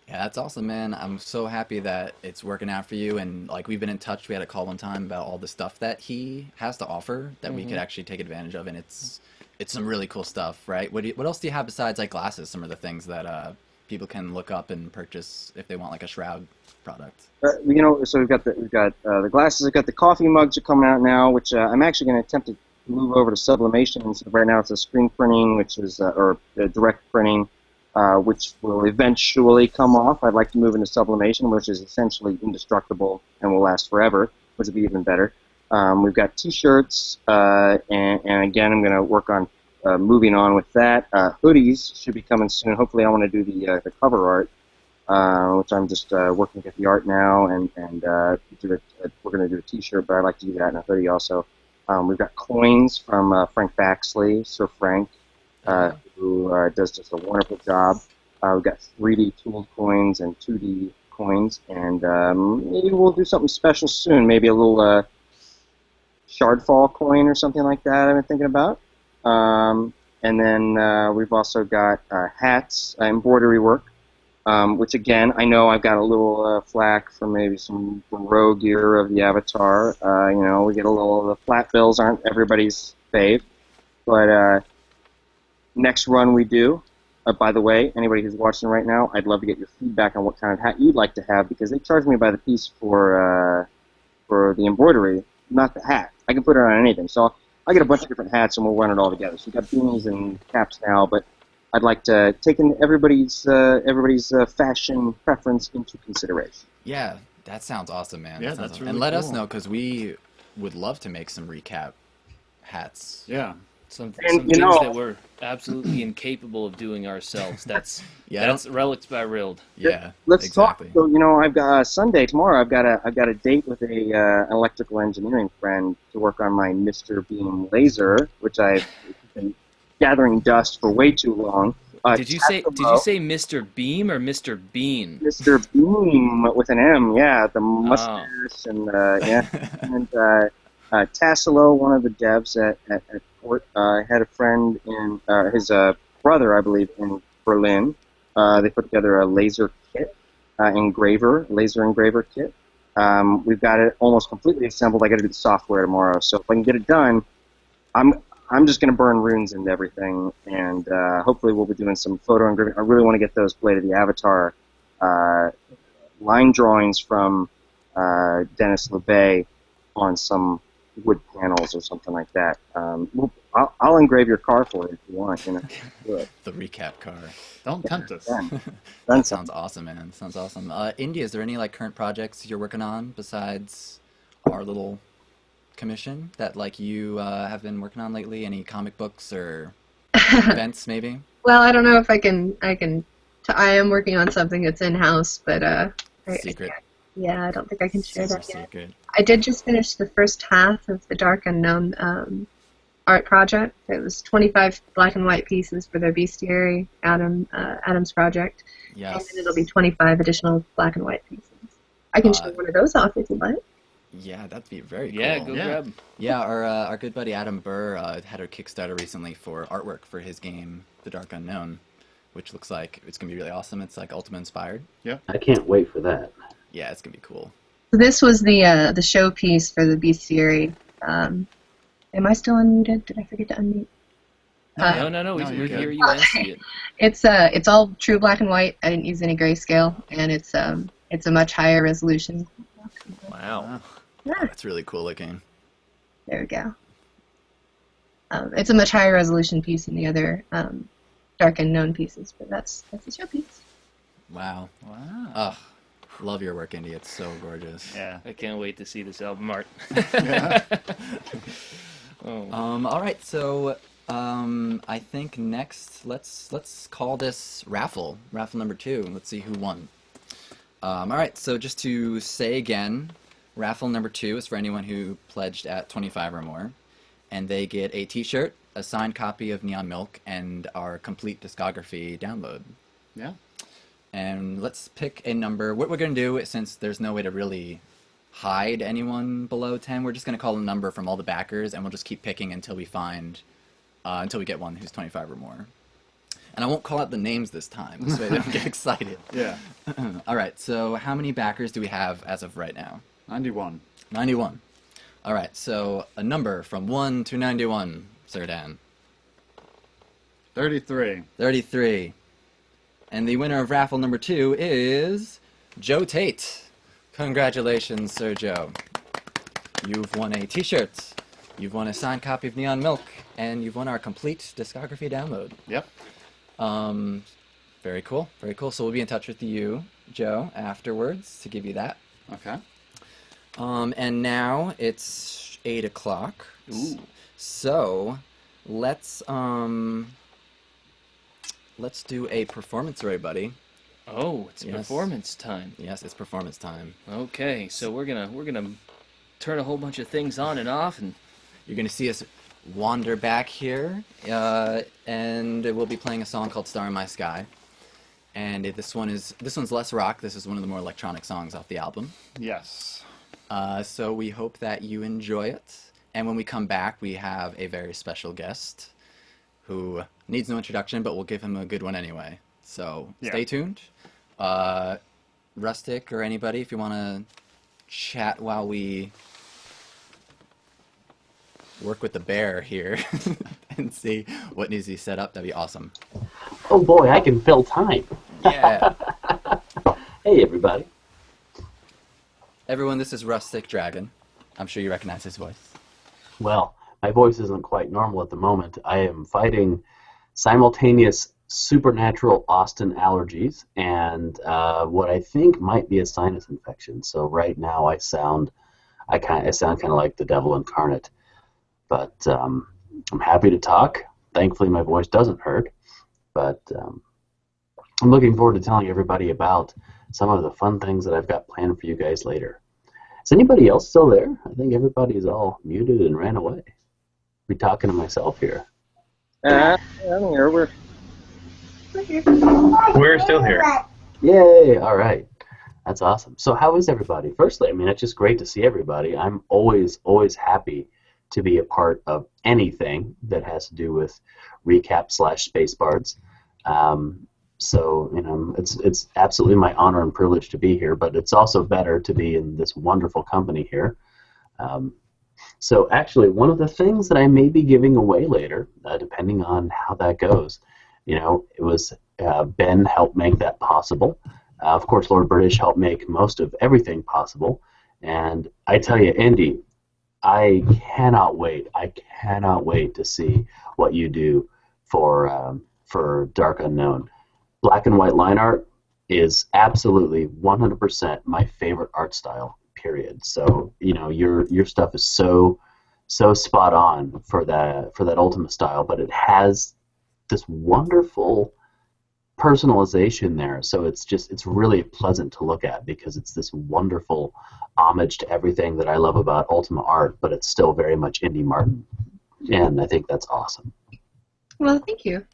Yeah, that's awesome, man. I'm so happy that it's working out for you. And like we've been in touch. We had a call one time about all the stuff that he has to offer that we could actually take advantage of, and it's some really cool stuff, right? What else do you have besides like glasses? Some of the things that people can look up and purchase if they want like a Shroud product. So we've got the glasses. I've got the coffee mugs are coming out now, which I'm actually going to attempt to move over to sublimation. So right now it's a screen printing, which is or direct printing, which will eventually come off. I'd like to move into sublimation, which is essentially indestructible and will last forever, which would be even better. We've got T-shirts, and again, I'm going to work on moving on with that. Hoodies should be coming soon. Hopefully, I want to do the cover art, which I'm just working at the art now, and we're going to do a T-shirt, but I'd like to do that in a hoodie also. We've got coins from Frank Baxley, Sir Frank, who does just a wonderful job. We've got 3D tooled coins and 2D coins, and maybe we'll do something special soon. Maybe a little Shardfall coin or something like that I've been thinking about. And then we've also got hats, embroidery work, which again, I know I've got a little flack for maybe some rogue gear of the Avatar. We get a little, the flat bills aren't everybody's fave. But next run we do, by the way, anybody who's watching right now, I'd love to get your feedback on what kind of hat you'd like to have, because they charge me by the piece for the embroidery, not the hat. I can put it on anything. So I get a bunch of different hats and we'll run it all together. So we've got beanies and caps now, but I'd like to take in everybody's fashion preference into consideration. Yeah, that sounds awesome, man. Yeah, That sounds that's awesome. really And let us cool. know, because we would love to make some recap hats. Yeah. Some And, things you know- that we're absolutely incapable of doing ourselves. That's Yeah, that's Relics by Rild. Yeah, Let's exactly. talk. So I've got Sunday tomorrow. I've got a date with an electrical engineering friend to work on my Mr. Beam laser, which I've been gathering dust for way too long. Did you say Mr. Beam or Mr. Bean? Mr. Beam with an M, yeah, the mustache and yeah, and Tassilo, one of the devs at Port, had a friend in his brother, I believe, in Berlin. They put together a laser kit, laser engraver kit. We've got it almost completely assembled. I got to do the software tomorrow, so if I can get it done, I'm just going to burn runes into everything, and hopefully we'll be doing some photo engraving. I really want to get those Blade of the Avatar line drawings from Dennis LeBay on some wood panels or something like that. I'll engrave your car for you if you want. You know, do it. The recap car. Don't tempt us. That sounds awesome, man. Sounds awesome. Indy, is there any like current projects you're working on besides our little commission that like you have been working on lately? Any comic books or events maybe? Well, I don't know if I am working on something that's in-house, but secret. I don't think I can share that yet. Secret. I did just finish the first half of the Dark Unknown art project. It was 25 black and white pieces for their bestiary Adam's project. Yes. And then it'll be 25 additional black and white pieces. I can show one of those off if you like. Yeah, that'd be very cool. Yeah, go grab. Yeah, our good buddy Adam Burr had a Kickstarter recently for artwork for his game, The Dark Unknown, which looks like it's going to be really awesome. It's like Ultima inspired. Yeah. I can't wait for that. Yeah, it's going to be cool. So this was the showpiece for the bestiary. Am I still unmuted? Did I forget to unmute? No, we hear you and see it. It's all true black and white. I didn't use any grayscale, and it's a much higher resolution. Wow. Yeah. That's really cool looking. There we go. It's a much higher resolution piece than the other Dark Unknown pieces, but that's a showpiece. Wow. Wow. Love your work, Indy. It's so gorgeous. Yeah. I can't wait to see this album art. All right, so I think next let's call this raffle number 2. Let's see who won. All right, so just to say again, raffle number 2 is for anyone who pledged at 25 or more, and they get a T-shirt, a signed copy of Neon Milk, and our complete discography download. Yeah. And let's pick a number. What we're going to do, since there's no way to really hide anyone below 10, we're just going to call a number from all the backers, and we'll just keep picking until we get one who's 25 or more. And I won't call out the names this time, this way they don't get excited. Yeah. All right, so how many backers do we have as of right now? 91. 91. All right, so a number from 1 to 91, Sir Dan. 33. 33. And the winner of raffle number 2 is Joe Tate. Congratulations, Sir Joe. You've won a T-shirt, you've won a signed copy of Neon Milk, and you've won our complete discography download. Yep. Very cool, very cool. So we'll be in touch with you, Joe, afterwards to give you that. Okay. And now it's 8 o'clock. Ooh. So let's do a performance, everybody. Oh, it's performance time. Yes, it's performance time. Okay, so we're gonna turn a whole bunch of things on and off, and you're gonna see us wander back here, and we'll be playing a song called "Star in My Sky." And this one's less rock. This is one of the more electronic songs off the album. Yes. So we hope that you enjoy it. And when we come back, we have a very special guest who needs no introduction, but we'll give him a good one anyway. So stay tuned. Rustic or anybody, if you want to chat while we work with the bear here and see what needs to be set up, that'd be awesome. Oh boy, I can fill time. Yeah. Hey everybody. Everyone, this is Rustic Dragon. I'm sure you recognize his voice. Well, my voice isn't quite normal at the moment. I am fighting simultaneous supernatural Austin allergies and what I think might be a sinus infection. So right now I sound kind of like the devil incarnate. But I'm happy to talk. Thankfully my voice doesn't hurt. But I'm looking forward to telling everybody about some of the fun things that I've got planned for you guys later. Is anybody else still there? I think everybody's all muted and ran away. Be talking to myself here. I'm here. We're still here. Yay! All right. That's awesome. So how is everybody? Firstly, I mean, it's just great to see everybody. I'm always happy to be a part of anything that has to do with recap / spacebards. So, you know, it's absolutely my honor and privilege to be here, but it's also better to be in this wonderful company here. So actually, one of the things that I may be giving away later, depending on how that goes, you know, it was Ben helped make that possible. Of course, Lord British helped make most of everything possible. And I tell you, Indy, I cannot wait. I cannot wait to see what you do for Dark Unknown. Black and white line art is absolutely 100% my favorite art style, period. So, you know, your stuff is so spot on for that Ultima style, but it has this wonderful personalization there. So it's really pleasant to look at because it's this wonderful homage to everything that I love about Ultima art, but it's still very much Indy Martin. And I think that's awesome. Well, thank you.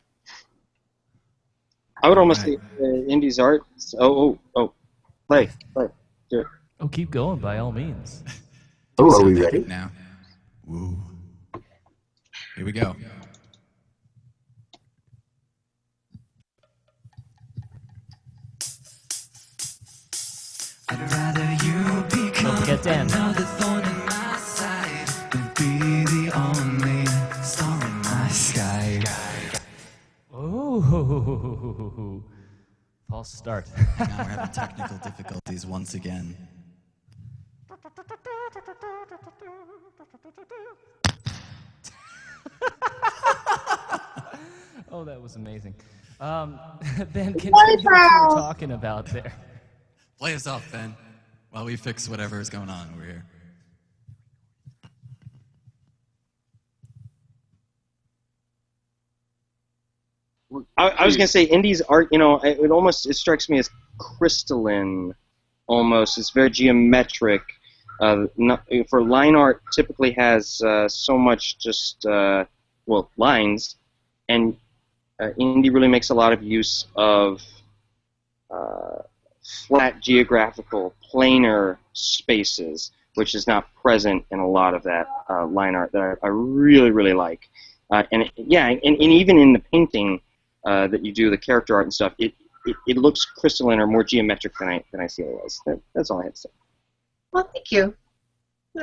I would almost say Indy's art. Play. Do it. Oh, keep going by all means. Oh, are we ready now? Woo. Here we go. I'd rather you become another thorn in my side than be the only star in my sky. Oh, false start. Now we're having technical difficulties once again. Oh, that was amazing. Ben, continue what you were talking about there. Play us off, Ben, while we fix whatever is going on over here. I was going to say, Indy's art, you know, it strikes me as crystalline, almost. It's very geometric. For line art, typically has so much just, lines, and Indy really makes a lot of use of flat geographical planar spaces, which is not present in a lot of that line art that I really like. And even in the painting that you do, the character art and stuff, it looks crystalline or more geometric than I see it was. That's all I have to say. Well, thank you.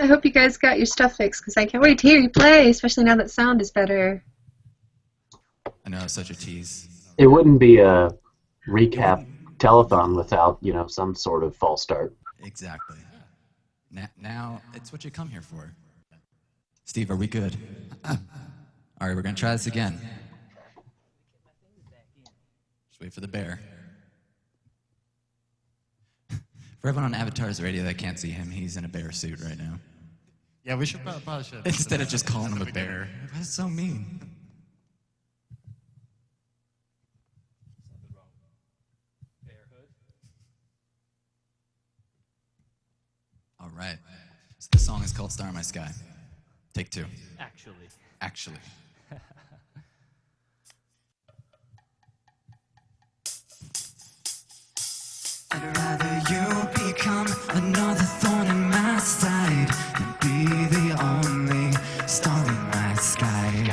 I hope you guys got your stuff fixed, because I can't wait to hear you play, especially now that sound is better. I know, such a tease. It wouldn't be a recap telethon without, you know, some sort of false start. Exactly. Now it's what you come here for. Steve, are we good? All right, we're going to try this again. Just wait for the bear. For everyone on Avatar's radio that can't see him, he's in a bear suit right now. Yeah, we should probably should. Instead of just calling him a bear. That's so mean. All right. So the song is called Star in My Sky. Take two. Actually. I'd rather you become another thorn in my side than be the only star in my sky.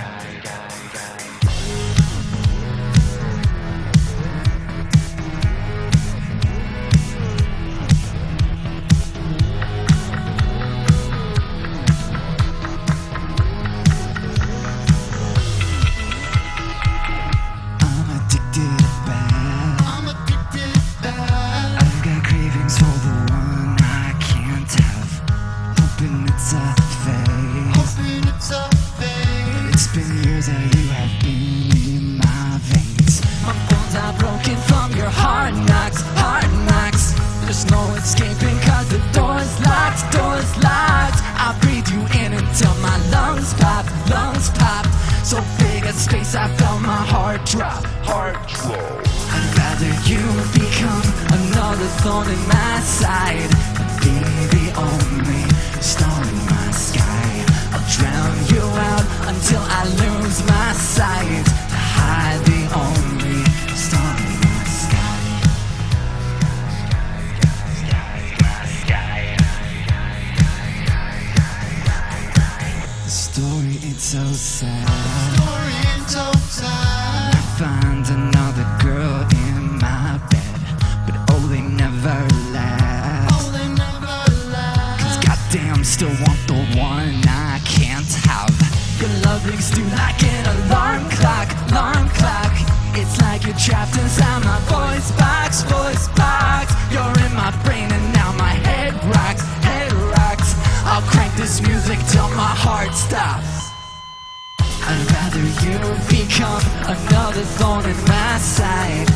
Thorn in my side, be the only star in my sky. I'll drown you out until I lose my sight. To hide the only star so sad. Story ain't so sad. I find another girl in my bed, but oh, they never last. Oh, they never last. 'Cause goddamn, still want the one I can't have. Your love rings through like an alarm clock, alarm clock. It's like you're trapped inside my voice box, voice box. You're in my brain and now my head rocks, head rocks. I'll crank this music till my heart stops. I'd rather you become another thorn in my side,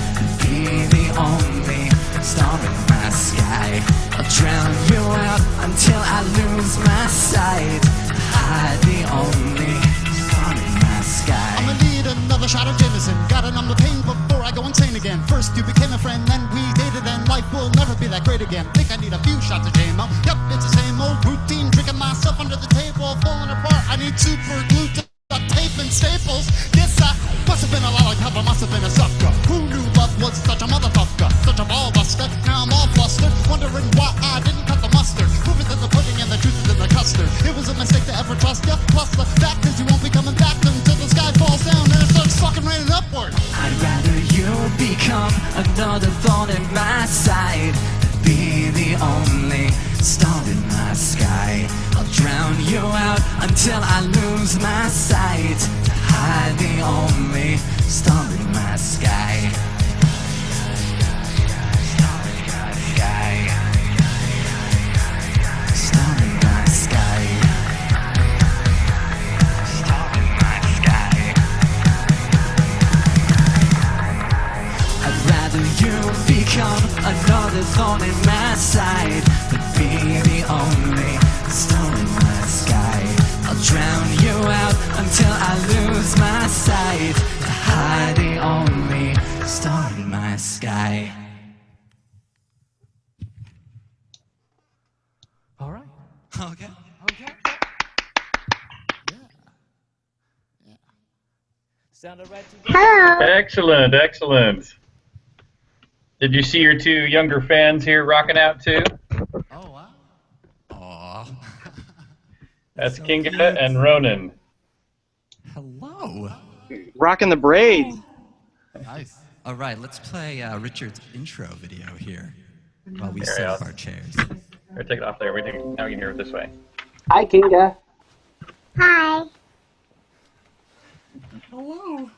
be the only star in my sky. I'll drown you out until I lose my sight. Hide the only star in my sky. I'ma need another shot of Jameson. Gotta numb the pain before I go insane again. First you became a friend, then we dated, and life will never be that great again. Think I need a few shots of JMO. Yup, it's the same old routine. Drinking myself under the table, falling apart. I need super glue to duct tape and staples. Guess I must have been a lollipop, I must have been a sucker. Who knew love was such a motherfucker? Such a ball buster. Now I'm all flustered, wondering why I didn't cut the mustard. Proof is in the pudding and the truth is in the custard. It was a mistake to ever trust ya. Plus the fact is you won't be coming back until the sky falls down and it starts fucking raining upward. I'd rather you become another thorn in my side, be the only star in my sky. I'll drown you out until I lose my sight. Hide the only star in my sky. Star in my sky. Star in my sky. Star in my sky. I'd rather you become another thorn in my side, but be the only star in my sky. I'll drown you out until I lose my sight. Hide the only star in my sky. All right. Okay. Okay. Yeah. Sounded right to you. Hello. Excellent, excellent. Did you see your two younger fans here rocking out too? Oh, wow. Aw. That's so Kinga cute. and Ronan. Hello. Rocking the braid. Nice. All right, let's play Richard's intro video here while we Here, set up Alex. our chairs. Here, take it off there. Now we can hear it this way. Hi, Kinga. Hi. Hello.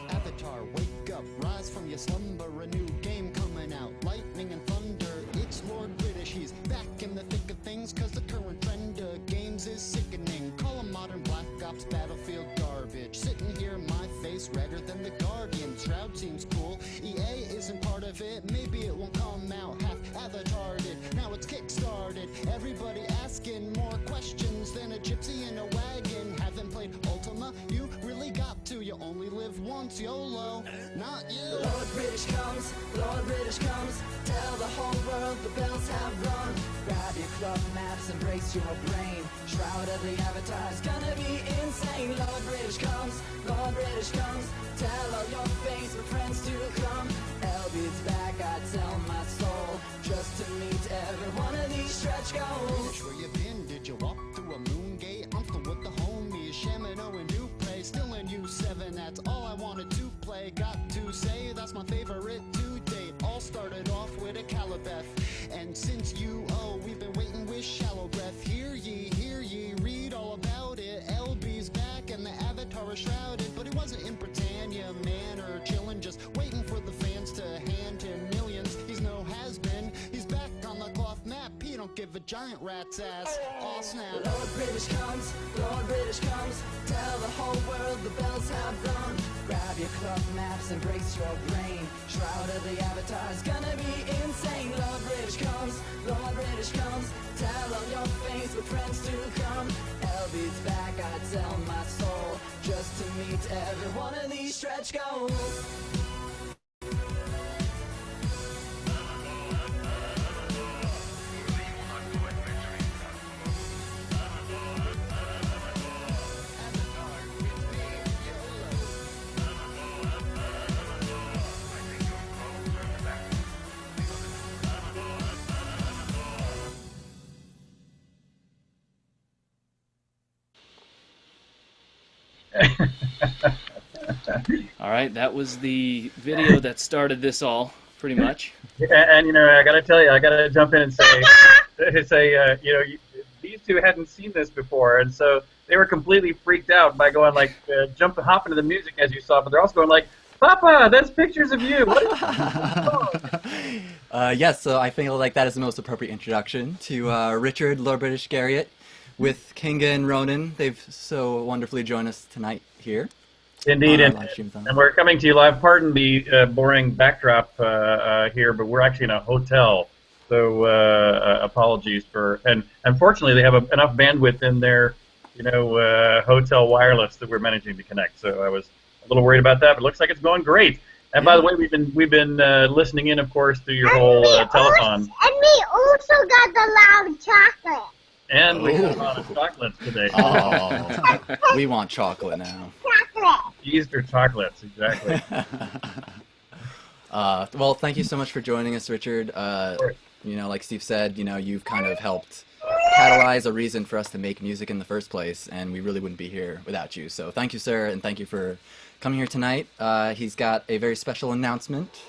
Avatar, wake up, rise from your slumber, a new game coming out, lightning and thunder, it's Lord British, he's back in the thick of things, cause the current trend of games is sickening, call 'em modern Black Ops Battlefield garbage, sitting here, my face redder than the Guardian, Shroud seems cool, EA isn't part of it, maybe it won't come out half avatarded, now it's kickstarted, everybody asking more questions than a gypsy in a wagon, haven't played Ultima, you really got to, you only live once, YOLO, not you. Lord British comes, Lord British comes, tell the whole world the bells have rung. Grab your club maps, embrace your brain. Shroud of the Avatar is gonna be insane. Lord British comes, Lord British comes, tell all your Facebook friends to come. LB's back, I tell my soul, just to meet every one of these stretch goals. Where you been? Did you walk through a moon gate? I'm still with the homies, Shamino and Dupree, still in U7, that's all I wanted to play. Got to say, that's my favorite to date. All started off with a Calibeth, and since we've been waiting with shallow breath. Hear ye, read all about it. LB's back and the Avatar is shrouded, but he wasn't in Britannia, man, or chillin', just waiting for the fans to hand him millions. He's no has-been, he's back on the cloth map, he don't give a giant rat's ass. All snap. Lord British comes, Lord British comes, tell the whole world the bells have rung. Grab your club maps, embrace your brain. Shroud of the Avatar is gonna be insane. Lord British comes, Lord British comes, tell all your Facebook friends to come. LB's back, I tell my soul, just to meet every one of these stretch goals. All right, that was the video that started this all, pretty much. And you know, I gotta tell you, I gotta jump in and say, these two hadn't seen this before, and so they were completely freaked out by going like, hop into the music as you saw, but they're also going like, Papa, that's pictures of you. What is Yes, so I feel like that is the most appropriate introduction to Richard, Lord British Garriott, with Kinga and Ronan. They've so wonderfully joined us tonight here. Indeed, on our live stream. and we're coming to you live. Pardon the boring backdrop here, but we're actually in a hotel, so apologies for. And unfortunately, they have enough bandwidth in their, hotel wireless that we're managing to connect. So I was a little worried about that, but it looks like it's going great. And by the way, we've been listening in, of course, through your whole telethon. And we also got the loud chocolate. And we got a lot of chocolates today. Oh, we want chocolate now. Chocolate. Easter chocolates, exactly. Well, thank you so much for joining us, Richard. Like Steve said, you've kind of helped catalyze a reason for us to make music in the first place, and we really wouldn't be here without you. So thank you, sir, and thank you for coming here tonight. He's got a very special announcement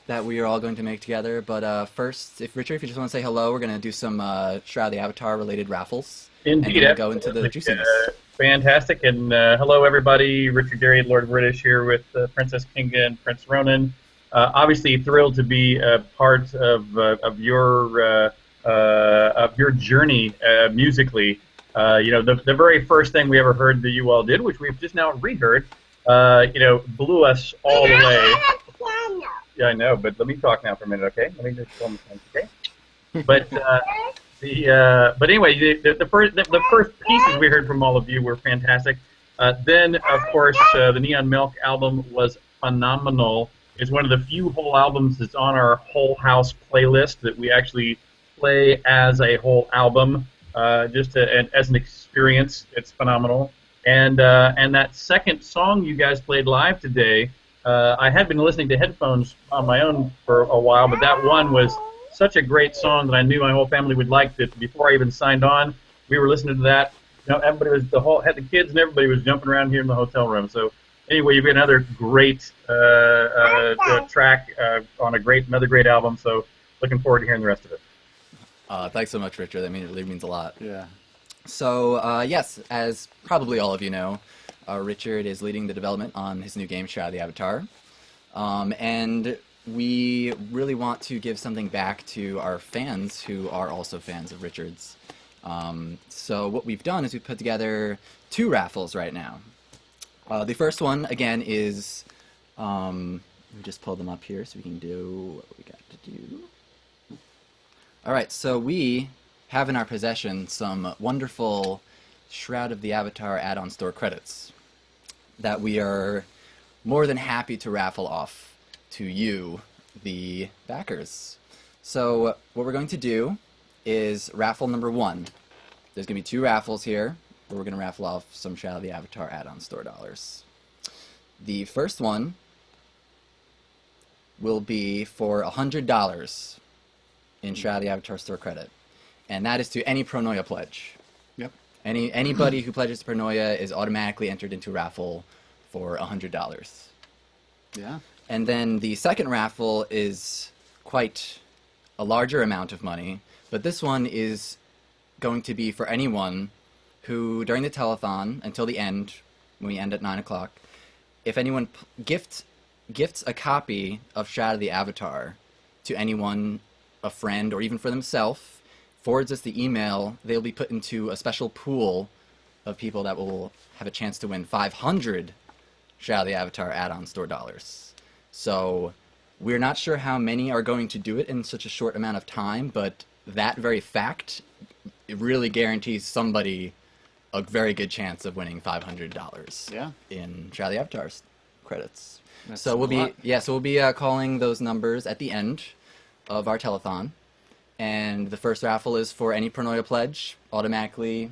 that we are all going to make together. But first, Richard, if you just want to say hello, we're going to do some Shroud of the Avatar related raffles. Indeed, and then go into the juiciness. Fantastic, and hello everybody. Richard Garriott, Lord British, here with Princess Kinga and Prince Ronan. Obviously thrilled to be a part of your journey musically. The very first thing we ever heard that you all did, which we've just now reheard, blew us all away. Yeah, I know, but let me talk now for a minute, okay? Let me just show them something, okay? But anyway, the first pieces we heard from all of you were fantastic. Then, of course, the Neon Milk album was phenomenal. It's one of the few whole albums that's on our whole house playlist that we actually play as a whole album, as an experience. It's phenomenal. And that second song you guys played live today, I had been listening to headphones on my own for a while, but that one was such a great song that I knew my whole family would like. That before I even signed on, we were listening to that. Everybody was had the kids and everybody was jumping around here in the hotel room. So anyway, you've got another great track on another great album. So looking forward to hearing the rest of it. Thanks so much, Richard. That really means a lot. Yeah. So yes, as probably all of you know, Richard is leading the development on his new game, Shroud of the Avatar. And we really want to give something back to our fans who are also fans of Richard's. So what we've done is we've put together 2 raffles right now. The first one, again, is... let me just pull them up here so we can do what we got to do. Alright, so we have in our possession some wonderful Shroud of the Avatar add-on store credits that we are more than happy to raffle off to you, the backers. So what we're going to do is raffle number 1. There's going to be 2 raffles here where we're going to raffle off some Shroud of the Avatar add-on store dollars. The first one will be for $100 in Shroud of the Avatar store credit, and that is to any Pronoia pledge. Yep. Anybody who pledges to Pronoia is automatically entered into a raffle for $100. Yeah. And then the second raffle is quite a larger amount of money, but this one is going to be for anyone who, during the telethon, until the end, when we end at 9 o'clock, if anyone gifts a copy of Shroud of the Avatar to anyone, a friend, or even for themselves, forwards us the email, they'll be put into a special pool of people that will have a chance to win 500 Shroud of the Avatar add-on store dollars. So we're not sure how many are going to do it in such a short amount of time, but that very fact, it really guarantees somebody a very good chance of winning $500 in Shroud of the Avatar's credits. So we'll be calling those numbers at the end of our telethon. And the first raffle is for any Pronoia pledge, automatically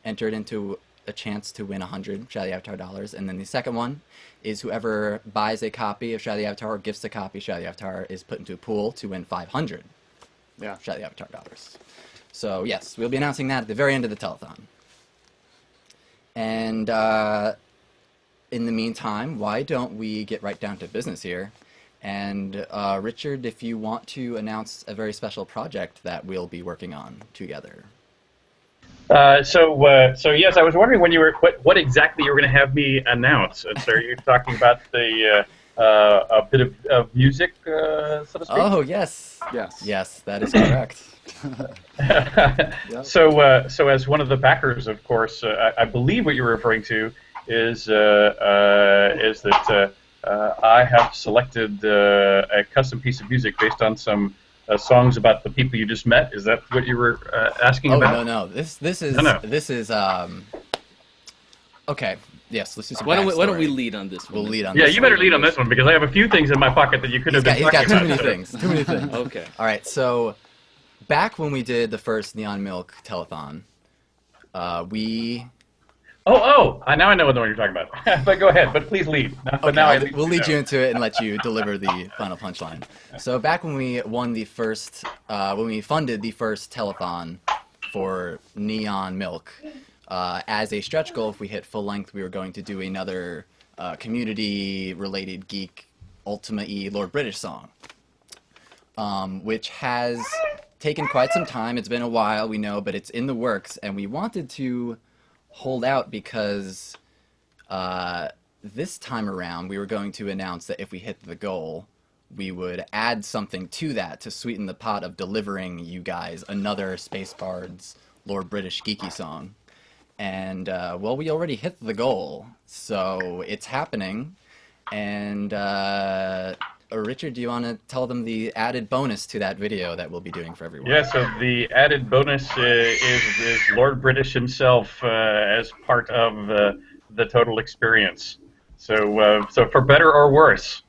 entered into a chance to win 100 Shroud of the Avatar dollars. And then the second one is whoever buys a copy of Shroud of the Avatar or gifts a copy of Shroud of the Avatar is put into a pool to win 500 Shroud of the Avatar dollars. So yes, we'll be announcing that at the very end of the telethon. And in the meantime, why don't we get right down to business here? And Richard, if you want to announce a very special project that we'll be working on together. So yes, I was wondering when you were what exactly you were going to have me announce. So you're talking about the a bit of music, so to speak. Oh yes, yes, that is correct. So as one of the backers, of course, I believe what you're referring to is that I have selected a custom piece of music based on some songs about the people you just met. Is that what you were asking about? Oh no. This is okay. Yes, let's do some why don't we lead on this one? We'll lead on. Yeah, you better lead on this one because I have a few things in my pocket that you could have been talking about. He's got too many things. Too many things. Okay. All right. So, back when we did the first Neon Milk telethon, we. Now I know what you're talking about. But go ahead. But please lead. We'll lead you into it and let you deliver the final punchline. So back when we won the first, when we funded the first telethon for Neon Milk, as a stretch goal, if we hit full length, we were going to do another community-related geek Ultima E Lord British song, which has taken quite some time. It's been a while, we know, but it's in the works, and we wanted to hold out because this time around we were going to announce that if we hit the goal, we would add something to that to sweeten the pot of delivering you guys another Space Bards Lord British geeky song. And well, we already hit the goal, so it's happening. And Richard, do you want to tell them the added bonus to that video that we'll be doing for everyone? Yeah, so the added bonus is Lord British himself as part of the total experience. So for better or worse.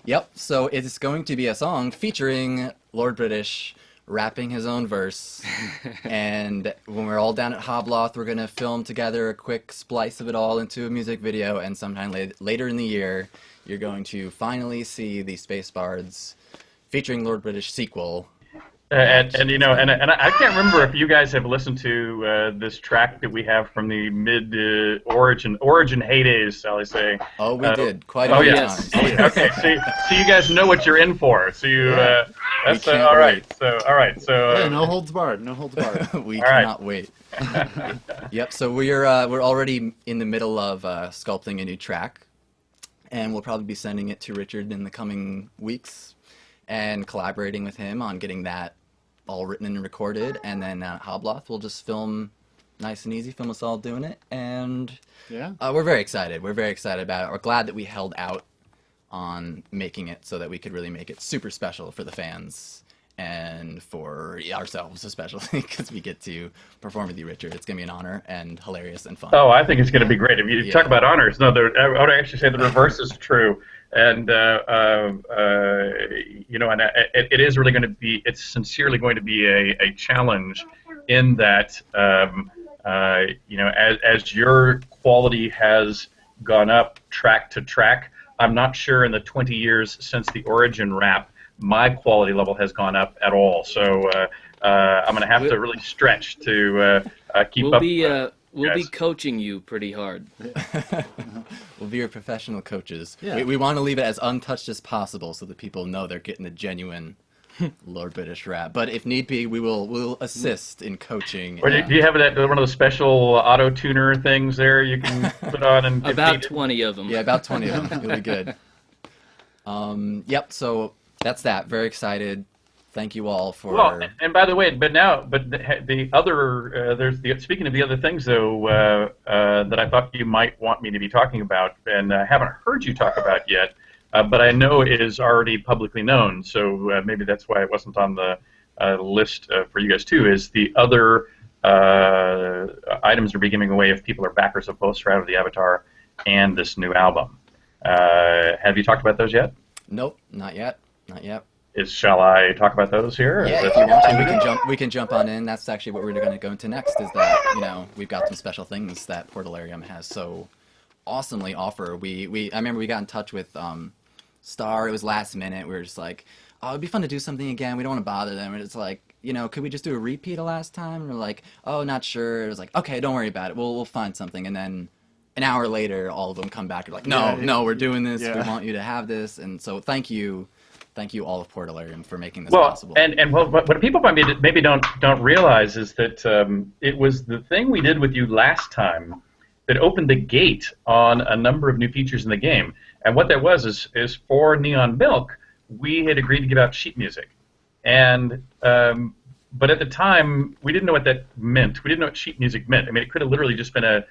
Yep, so it's going to be a song featuring Lord British rapping his own verse, and when we're all down at Hobloth, we're going to film together a quick splice of it all into a music video, and sometime later in the year, you're going to finally see the Space Bards featuring Lord British sequel. And I can't remember if you guys have listened to this track that we have from the mid origin heydays, shall I say? Oh, we did quite a few times. Oh, yeah. Okay, so you guys know what you're in for. So you that's all right. So yeah, no holds barred. No holds barred. We cannot wait. Yep. So we're already in the middle of sculpting a new track, and we'll probably be sending it to Richard in the coming weeks, and collaborating with him on getting that all written and recorded, and then Hobloth will just film nice and easy, film us all doing it, and yeah, we're very excited. We're very excited about it. We're glad that we held out on making it so that we could really make it super special for the fans and for ourselves especially, because we get to perform with you, Richard. It's going to be an honor and hilarious and fun. Oh, I think it's going to be great. If you talk about honors, no, I would actually say the reverse is true. And it is really going to be. It's sincerely going to be a challenge, in that as your quality has gone up track to track, I'm not sure in the 20 years since the Origin rap, my quality level has gone up at all. So I'm going to have to really stretch to keep up. We'll be coaching you pretty hard. We'll be your professional coaches. Yeah. We want to leave it as untouched as possible so that people know they're getting the genuine Lord British rap. But if need be, we'll assist in coaching. Or do you have one of those special auto-tuner things there you can put on? And about 20 of them. Yeah, about 20 of them. You'll be good. Yep, so that's that. Very excited. Thank you all for. Well, and by the way, the other speaking of the other things though that I thought you might want me to be talking about, and I haven't heard you talk about yet, but I know it is already publicly known. So maybe that's why it wasn't on the list for you guys too. Is the other items we'll be giving away if people are backers of both Shroud of the Avatar and this new album. Have you talked about those yet? Nope, not yet. Not yet. Shall I talk about those here? Yeah, if you want to, we can jump on in. That's actually what we're going to go into next. Is that we've got some special things that Portalarium has so awesomely offer. I remember we got in touch with Star. It was last minute. We were just like, oh, it'd be fun to do something again. We don't want to bother them. And it's like, could we just do a repeat of last time? And we're like, oh, not sure. It was like, okay, don't worry about it. We'll find something. And then an hour later, all of them come back and like, no, we're doing this. We want you to have this. And so thank you all of Portalarium for making this possible. And what people maybe don't realize is that it was the thing we did with you last time that opened the gate on a number of new features in the game. And what that was is for Neon Milk, we had agreed to give out sheet music. And but at the time, we didn't know what that meant. We didn't know what sheet music meant. I mean, it could have literally just been a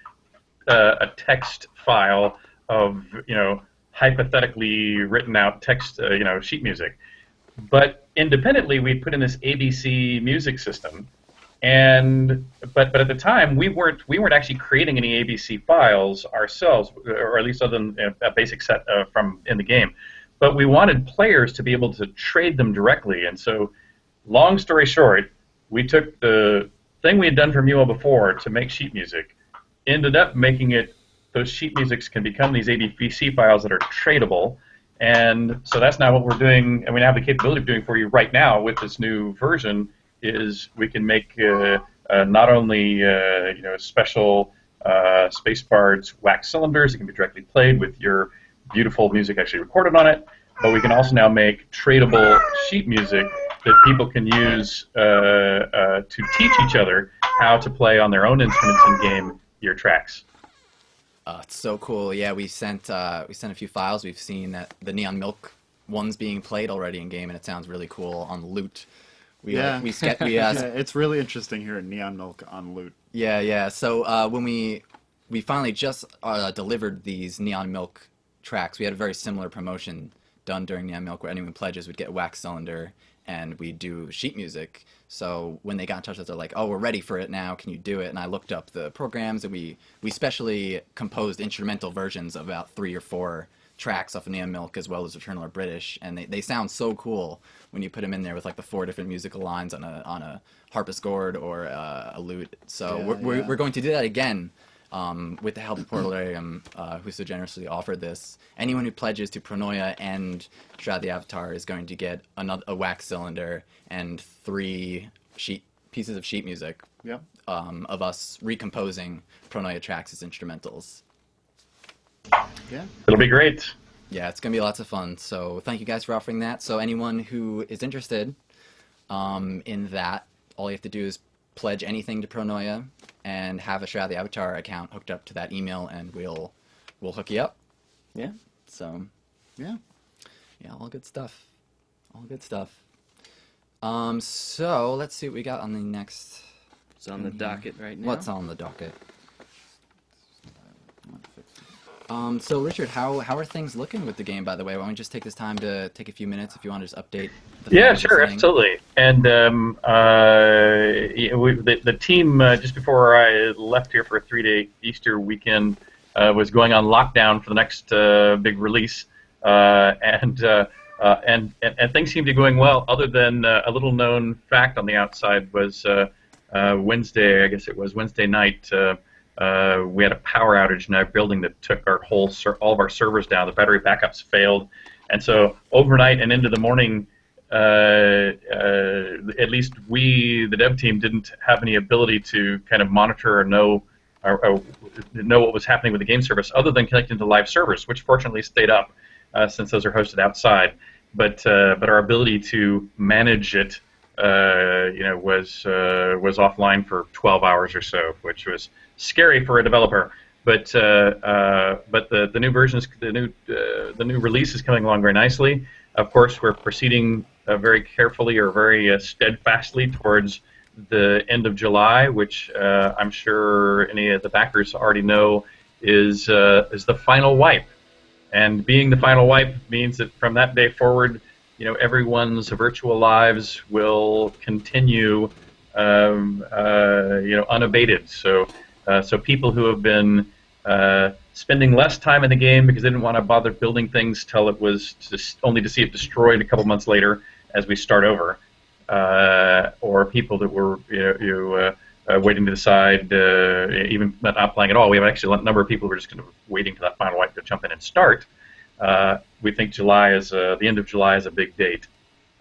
text file of, hypothetically written out text, sheet music. But independently, we put in this ABC music system, but at the time we weren't actually creating any ABC files ourselves, or at least other than a basic set from in the game. But we wanted players to be able to trade them directly, and so, long story short, we took the thing we had done from UL before to make sheet music, ended up making it. Those sheet musics can become these ABC files that are tradable, and so that's now what we're doing, and we now have the capability of doing for you right now with this new version. Is we can make not only special space bards wax cylinders that can be directly played with your beautiful music actually recorded on it, but we can also now make tradable sheet music that people can use to teach each other how to play on their own instruments in game your tracks. It's so cool. Yeah, we sent a few files. We've seen that the Neon Milk one's being played already in game, and it sounds really cool on Loot. It's really interesting here in Neon Milk on Loot. Yeah. So when we finally just delivered these Neon Milk tracks, we had a very similar promotion done during Neon Milk where anyone pledges would get a wax cylinder and we do sheet music. So when they got in touch with us, they're like, oh, we're ready for it now, can you do it? And I looked up the programs, and we specially composed instrumental versions of about 3 or 4 tracks off of Neon Milk as well as Eternal or British, and they sound so cool when you put them in there with like the 4 different musical lines on a harpsichord or a lute. So we're going to do that again with the help of Portalarium, who so generously offered this. Anyone who pledges to Pronoia and Shroud of the Avatar is going to get a wax cylinder and 3 pieces of sheet music of us recomposing Pronoia tracks as instrumentals. Yeah, it'll be great. Yeah, it's going to be lots of fun. So thank you guys for offering that. So anyone who is interested in that, all you have to do is pledge anything to Pronoia and have a Shroud of the Avatar account hooked up to that email, and we'll hook you up. Yeah. So yeah, all good stuff. All good stuff. So let's see what we got on the next. It's on the docket right now. What's on the docket? So Richard, how are things looking with the game, by the way? Why don't we just take this time to take a few minutes if you want to just update the Yeah, sure, absolutely. And the team, just before I left here for a 3-day Easter weekend, was going on lockdown for the next big release, and things seem to be going well, other than a little known fact on the outside was Wednesday, I guess it was Wednesday night, we had a power outage in our building that took our all of our servers down. The battery backups failed, and so overnight and into the morning, at least we, the dev team, didn't have any ability to kind of monitor or know what was happening with the game service, other than connecting to live servers, which fortunately stayed up since those are hosted outside. But our ability to manage it, was offline for 12 hours or so, which was scary for a developer, but the new version, the new release is coming along very nicely. Of course, we're proceeding very carefully or very steadfastly towards the end of July, which I'm sure any of the backers already know is the final wipe. And being the final wipe means that from that day forward, everyone's virtual lives will continue, unabated. So people who have been spending less time in the game because they didn't want to bother building things till it was only to see it destroyed a couple months later as we start over, or people that were waiting to decide, even not playing at all. We have actually a number of people who are just kind of waiting for that final wipe to jump in and start. We think July is the end of July is a big date.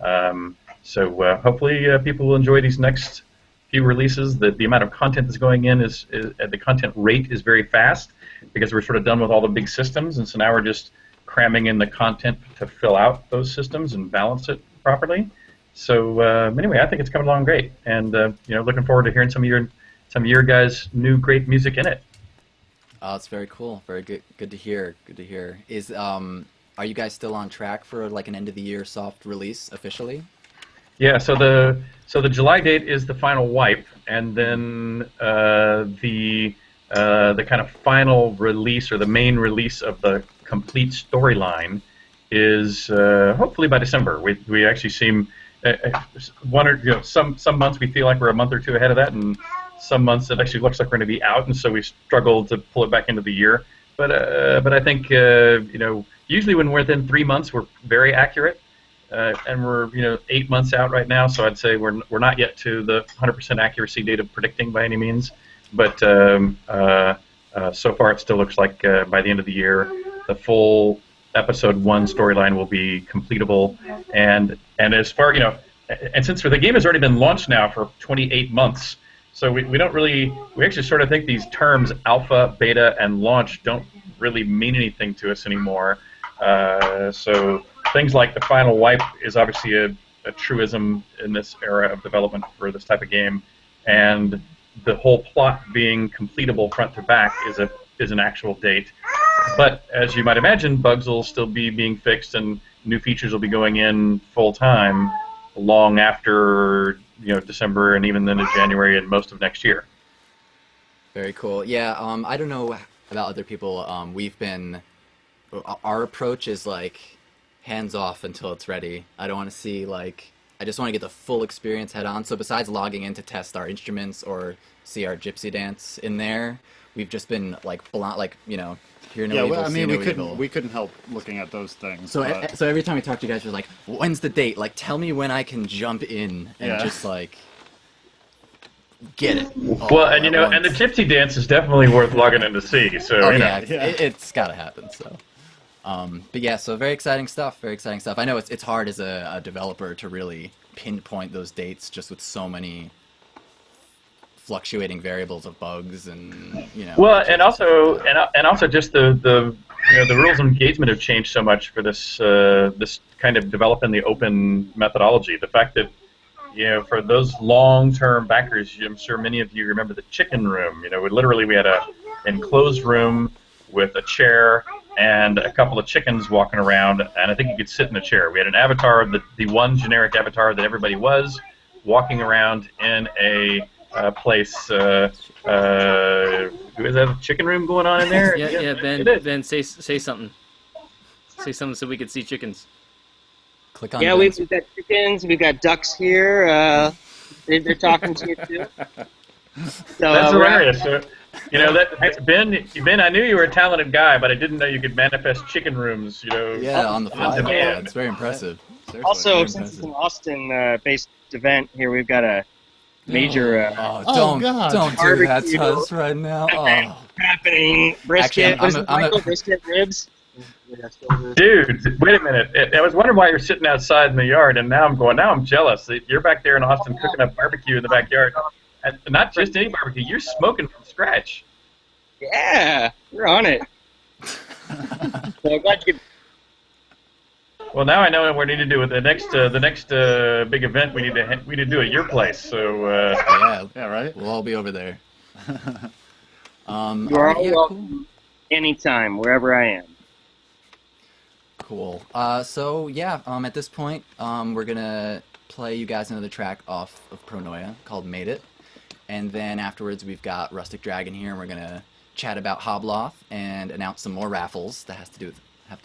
So hopefully people will enjoy these next few releases. The amount of content that's going in is the content rate is very fast, because we're sort of done with all the big systems, and so now we're just cramming in the content to fill out those systems and balance it properly. So anyway, I think it's coming along great, and looking forward to hearing some of your guys' new great music in it. Oh, it's very cool. Very good. Good to hear. Good to hear. Are you guys still on track for like an end of the year soft release officially? Yeah. So the July date is the final wipe, and then the kind of final release or the main release of the complete storyline is hopefully by December. We actually seem some months we feel like we're a month or two ahead of that, and some months it actually looks like we're going to be out, and so we struggle to pull it back into the year. But I think usually when we're within 3 months, we're very accurate, and we're 8 months out right now. So I'd say we're not yet to the 100% accuracy date of predicting by any means. But so far it still looks like by the end of the year, the full episode 1 storyline will be completable. And as far and since the game has already been launched now for 28 months. So we actually sort of think these terms alpha, beta, and launch don't really mean anything to us anymore. So things like the final wipe is obviously a truism in this era of development for this type of game, and the whole plot being completable front to back is an actual date. But as you might imagine, bugs will still be being fixed, and new features will be going in full time long after December and even then in January and most of next year. Very cool. Yeah, I don't know about other people. Our approach is like hands off until it's ready. I don't want to see I just want to get the full experience head on. So besides logging in to test our instruments or see our gypsy dance in there, we've just been hear no evil, see no evil. We couldn't help looking at those things. So every time we talk to you guys, we're like, when's the date? Like, tell me when I can jump in and just get it. Well, and and the gypsy dance is definitely worth logging in to see. So it's got to happen. So, but yeah, so very exciting stuff. Very exciting stuff. I know it's hard as a developer to really pinpoint those dates just with so many fluctuating variables of bugs and Well, and also just the rules of engagement have changed so much for this this kind of developing the open methodology. The fact that for those long-term backers, I'm sure many of you remember the chicken room. We had a enclosed room with a chair and a couple of chickens walking around, and I think you could sit in a chair. We had an avatar of the one generic avatar that everybody was walking around in a place. Do we have a chicken room going on in there? Yeah, Ben, say something. Say something so we could see chickens. Click on. Yeah, we've got chickens. We've got ducks here. They're talking to you too. So, that's hilarious. Ben, I knew you were a talented guy, but I didn't know you could manifest chicken rooms. On the fly. Yeah, it's very impressive. Seriously, also, since it's an Austin-based event here, we've got a major. Don't do that to us right now. Happening. Brisket. Actually, brisket ribs. Dude, wait a minute. I was wondering why you're sitting outside in the yard, and now I'm jealous. You're back there in Austin cooking up barbecue in the backyard. And not just any barbecue, you're smoking from scratch. Yeah, we're on it. So I'm glad you could... Well, now I know what we need to do with the next big event. We need to do at your place. So yeah, right. We'll all be over there. You're all welcome anytime, wherever I am. Cool. So yeah, at this point, we're gonna play you guys another track off of Pronoia called "Made It," and then afterwards we've got Rustic Dragon here, and we're gonna chat about Hobloth and announce some more raffles that have to do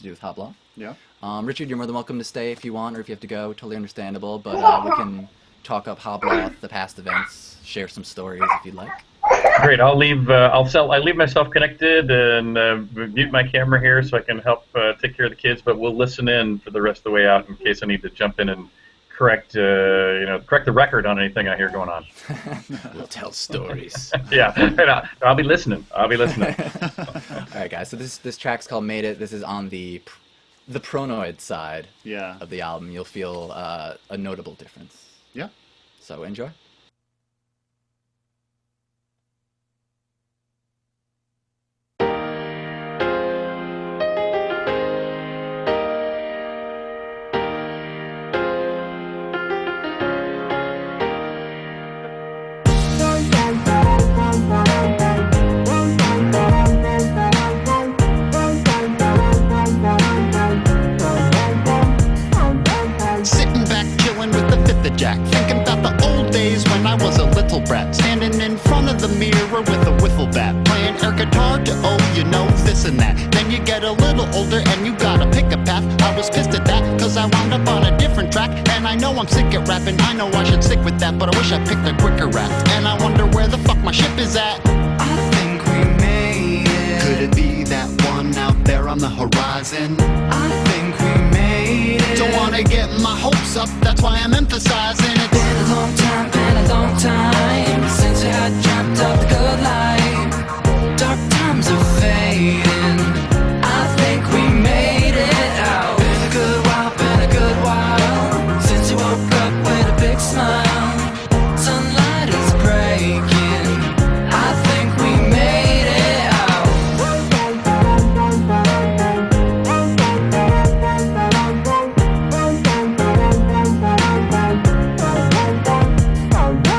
with Hobloth. Yeah. Richard, you're more than welcome to stay if you want, or if you have to go, totally understandable. But we can talk up Hobloth, the past events, share some stories if you'd like. Great. I'll leave. I leave myself connected and mute my camera here so I can help take care of the kids. But we'll listen in for the rest of the way out in case I need to jump in and correct the record on anything I hear going on. We'll tell stories. Yeah. I'll be listening. All right, guys. So this track's called "Made It." This is on the Pronoid side of the album. You'll feel a notable difference. Yeah. So enjoy. you know this and that. Then you get a little older and you gotta pick a path. I was pissed at that, cause I wound up on a different track. And I know I'm sick at rapping, I know I should stick with that, but I wish I picked a quicker rap. And I wonder where the fuck my ship is at. I think we made it. Could it be that one out there on the horizon? I think we made it. Don't wanna get my hopes up, that's why I'm emphasizing it. Been a long time since we had dreamt of the good life. Dark times are fading. I think we made it out. Been a good while since you woke up with a big smile. Sunlight is breaking. I think we made it out.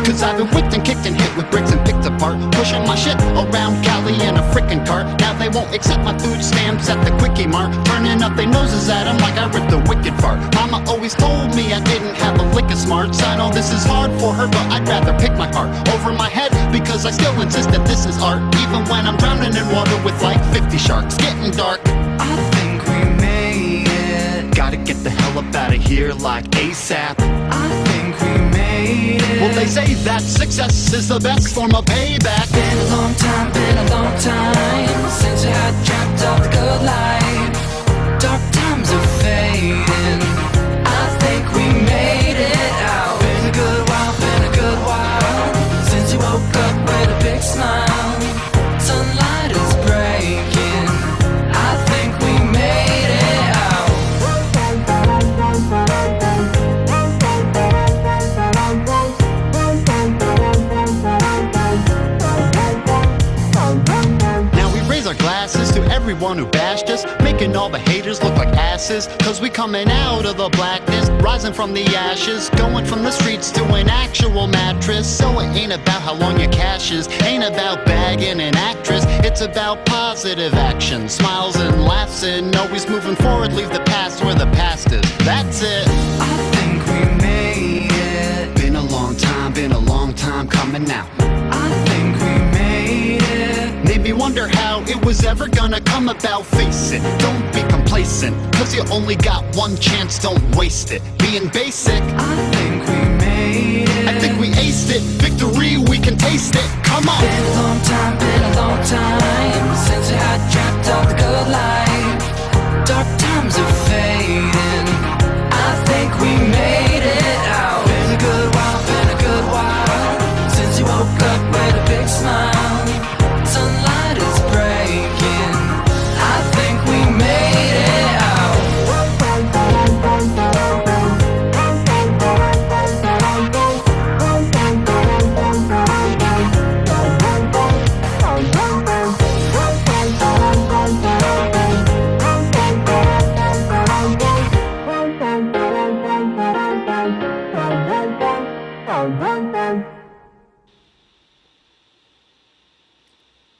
Cause I've been whipped and kicked and hit with bricks and picked apart, pushing my shit around Cali in a frickin' cart. Now they won't accept my food stamps at the quickie mart, turning up their noses at them like I ripped a wicked fart. Mama always told me I didn't have a lick of smarts. I know this is hard for her, but I'd rather pick my heart over my head, because I still insist that this is art, even when I'm drowning in water with like 50 sharks. Getting dark. I think we made it. Gotta get the hell up out of here like ASAP. I think we made it. Well, they say that success is the best form of payback. Been a long time since we had dreamt of the good life. Dark times are fading. I think we made it out. Been a good while since you woke up with a big smile. Sunlight is breaking. I think we made it out. Now we raise our glasses to everyone who bashed us, making all the haters look like asses. Cause we coming out of the blackness, rising from the ashes, going from the streets to an actual mattress. So it ain't about how long your cash is, ain't about bagging an actress. It's about positive action, smiles and laughs, and always moving forward, leave the past where the past is. That's it. I think we made it. Been a long time coming out. I think we made it. Made me wonder how it was ever gonna come about. Face it, don't be complacent, cause you only got one chance, don't waste it being basic. I think we made it. I think we aced it, victory, we can taste it, come on. Been a long time since we had dreamt of the good life. Dark times are fading. I think we made it out. Been a good while since you woke up with a big smile. Sunlight is breaking. I think we made it out.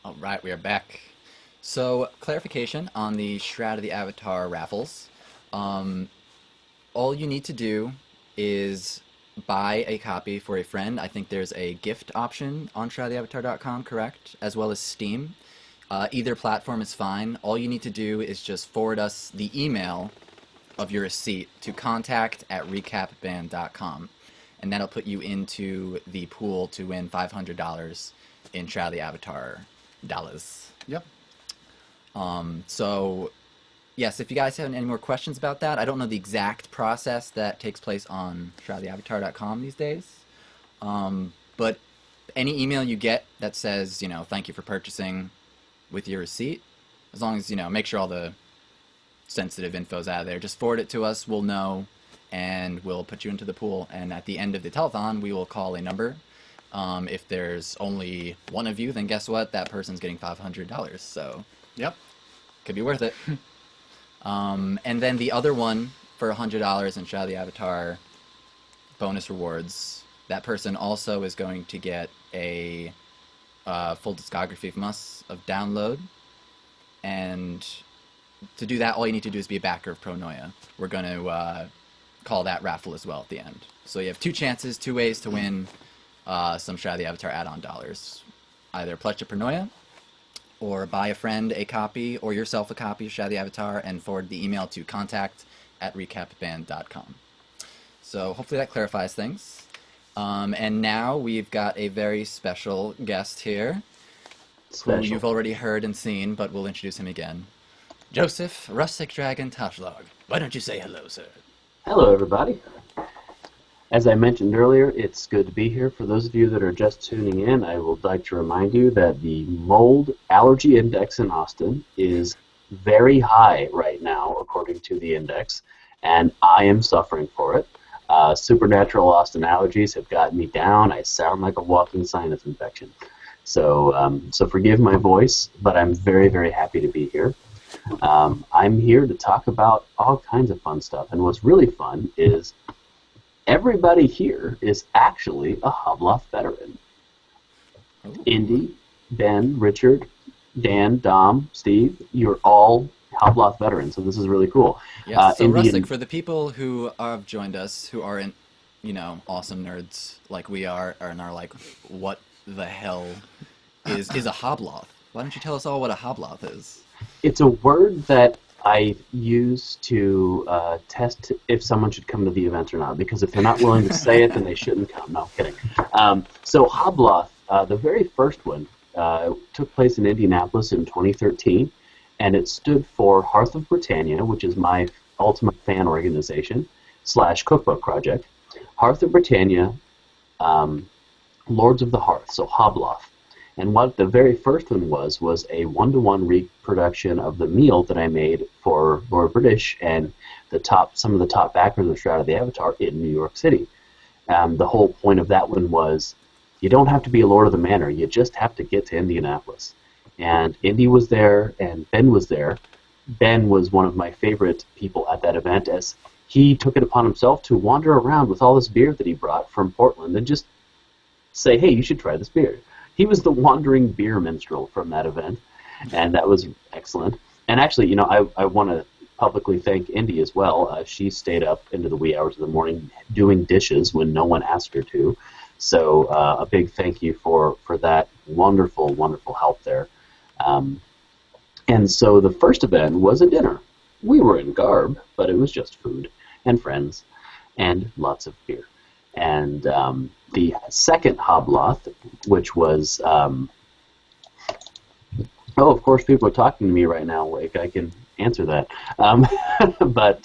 All right, we are back. So, clarification on the Shroud of the Avatar raffles. All you need to do is buy a copy for a friend. I think there's a gift option on shroudoftheavatar.com, correct? As well as Steam. Either platform is fine. All you need to do is just forward us the email of your receipt to contact@recapband.com. And that'll put you into the pool to win $500 in Shroud of the Avatar dollars. Yep. So, yes, if you guys have any more questions about that, I don't know the exact process that takes place on shroudoftheavatar.com these days. But any email you get that says, you know, thank you for purchasing with your receipt, as long as, you know, make sure all the sensitive info's out of there, just forward it to us, we'll know, and we'll put you into the pool. And at the end of the telethon, we will call a number. If there's only one of you, then guess what? That person's getting $500. So, yep, could be worth it. And then the other one for $100 in Shroud of the Avatar bonus rewards. That person also is going to get a full discography from us of download. And to do that, all you need to do is be a backer of Pronoia. We're going to call that raffle as well at the end. So you have two chances, two ways to win some Shroud of the Avatar add-on dollars. Either pledge to Pronoia or buy a friend a copy or yourself a copy of Shroud of the Avatar and forward the email to contact@recapband.com. So hopefully that clarifies things. And now we've got a very special guest here who you've already heard and seen, but we'll introduce him again. Joseph, Rustic Dragon Tashlog. Why don't you say hello, sir? Hello, everybody. As I mentioned earlier, it's good to be here. For those of you that are just tuning in, I would like to remind you that the mold allergy index in Austin is very high right now, according to the index, and I am suffering for it. Supernatural Austin allergies have gotten me down. I sound like a walking sinus infection. So, so forgive my voice, but I'm very, very happy to be here. I'm here to talk about all kinds of fun stuff, and what's really fun is everybody here is actually a Hobloth veteran. Ooh. Indy, Ben, Richard, Dan, Dom, Steve, you're all Hobloth veterans, so this is really cool. Yes, so Indy Rustic, for the people who have joined us, who aren't, you know, awesome nerds like we are, and are like, what the hell is a Hobloth? Why don't you tell us all what a Hobloth is? It's a word that I use to test if someone should come to the event or not, because if they're not willing to say it, then they shouldn't come. No, kidding. So Hobloth, the very first one, took place in Indianapolis in 2013, and it stood for Hearth of Britannia, which is my ultimate fan organization / cookbook project. Hearth of Britannia, Lords of the Hearth, so Hobloth. And what the very first one was a one-to-one reproduction of the meal that I made for Lord British and some of the top backers of Shroud of the Avatar in New York City. The whole point of that one was you don't have to be a Lord of the Manor, you just have to get to Indianapolis. And Indy was there, and Ben was there. Ben was one of my favorite people at that event, as he took it upon himself to wander around with all this beer that he brought from Portland and just say, hey, you should try this beer. He was the wandering beer minstrel from that event, and that was excellent. And actually, you know, I want to publicly thank Indy as well. She stayed up into the wee hours of the morning doing dishes when no one asked her to. So a big thank you for that wonderful, wonderful help there. And so the first event was a dinner. We were in garb, but it was just food and friends and lots of beer. And the second Hobloth, which was, oh, of course, people are talking to me right now. Like, I can answer that. But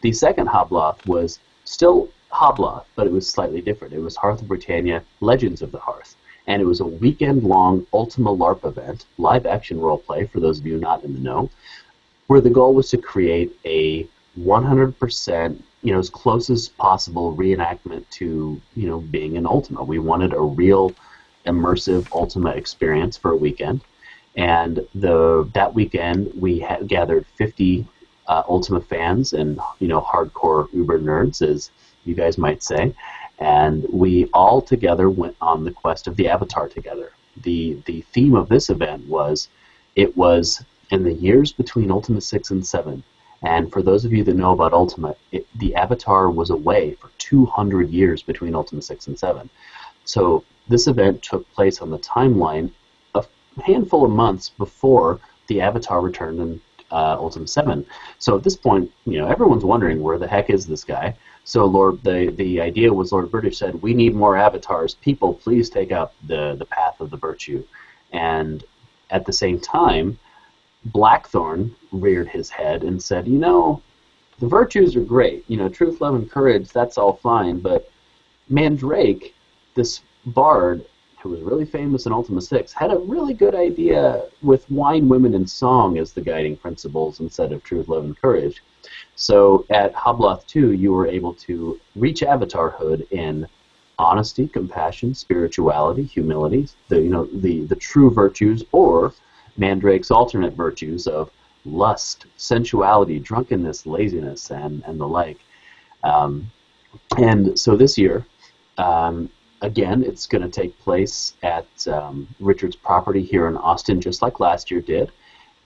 the second Hobloth was still Hobloth, but it was slightly different. It was Hearth of Britannia, Legends of the Hearth. And it was a weekend-long Ultima LARP event, live-action roleplay, for those of you not in the know, where the goal was to create a 100%, you know, as close as possible reenactment to, you know, being an Ultima. We wanted a real immersive Ultima experience for a weekend, and that weekend we had gathered 50 Ultima fans and, you know, hardcore uber nerds, as you guys might say, and we all together went on the quest of the Avatar together. The theme of this event was, it was in the years between Ultima 6 and 7. And for those of you that know about Ultima, the Avatar was away for 200 years between Ultima 6 and 7. So this event took place on the timeline a handful of months before the Avatar returned in Ultima 7. So at this point, you know, everyone's wondering, where the heck is this guy? So the idea was, Lord British said, we need more Avatars. People, please take up the path of the virtue. And at the same time, Blackthorn reared his head and said, you know, the virtues are great. You know, truth, love, and courage, that's all fine. But Mandrake, this bard who was really famous in Ultima 6, had a really good idea with wine, women, and song as the guiding principles instead of truth, love, and courage. So at Hobloth 2, you were able to reach avatarhood in honesty, compassion, spirituality, humility, the true virtues, or Mandrake's alternate virtues of lust, sensuality, drunkenness, laziness, and the like. And so this year, again, it's going to take place at Richard's property here in Austin, just like last year did.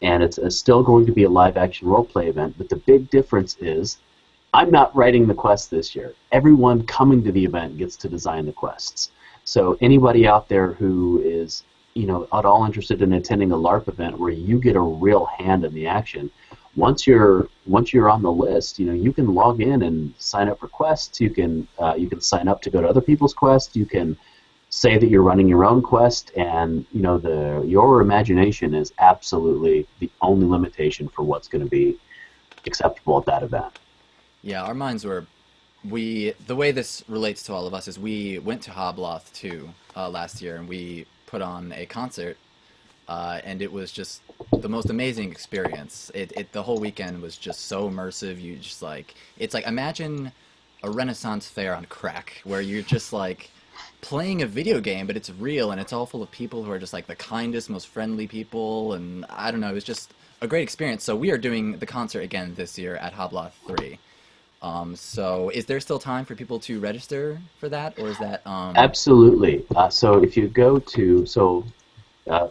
And it's still going to be a live-action role-play event, but the big difference is I'm not writing the quests this year. Everyone coming to the event gets to design the quests. So anybody out there who is at all interested in attending a LARP event where you get a real hand in the action, once you're on the list, you can log in and sign up for quests. You can sign up to go to other people's quests. You can say that you're running your own quest, and your imagination is absolutely the only limitation for what's going to be acceptable at that event. Yeah, our minds were. The way this relates to all of us is we went to Hobloth 2 last year, and we put on a concert, and it was just the most amazing experience. The whole weekend was just so immersive. You just it's like imagine a Renaissance fair on crack, where you're just like playing a video game, but it's real, and it's all full of people who are just like the kindest, most friendly people, and I don't know, it was just a great experience. So we are doing the concert again this year at Hobloth 3. So is there still time for people to register for that, or is that... Absolutely. So if you go to...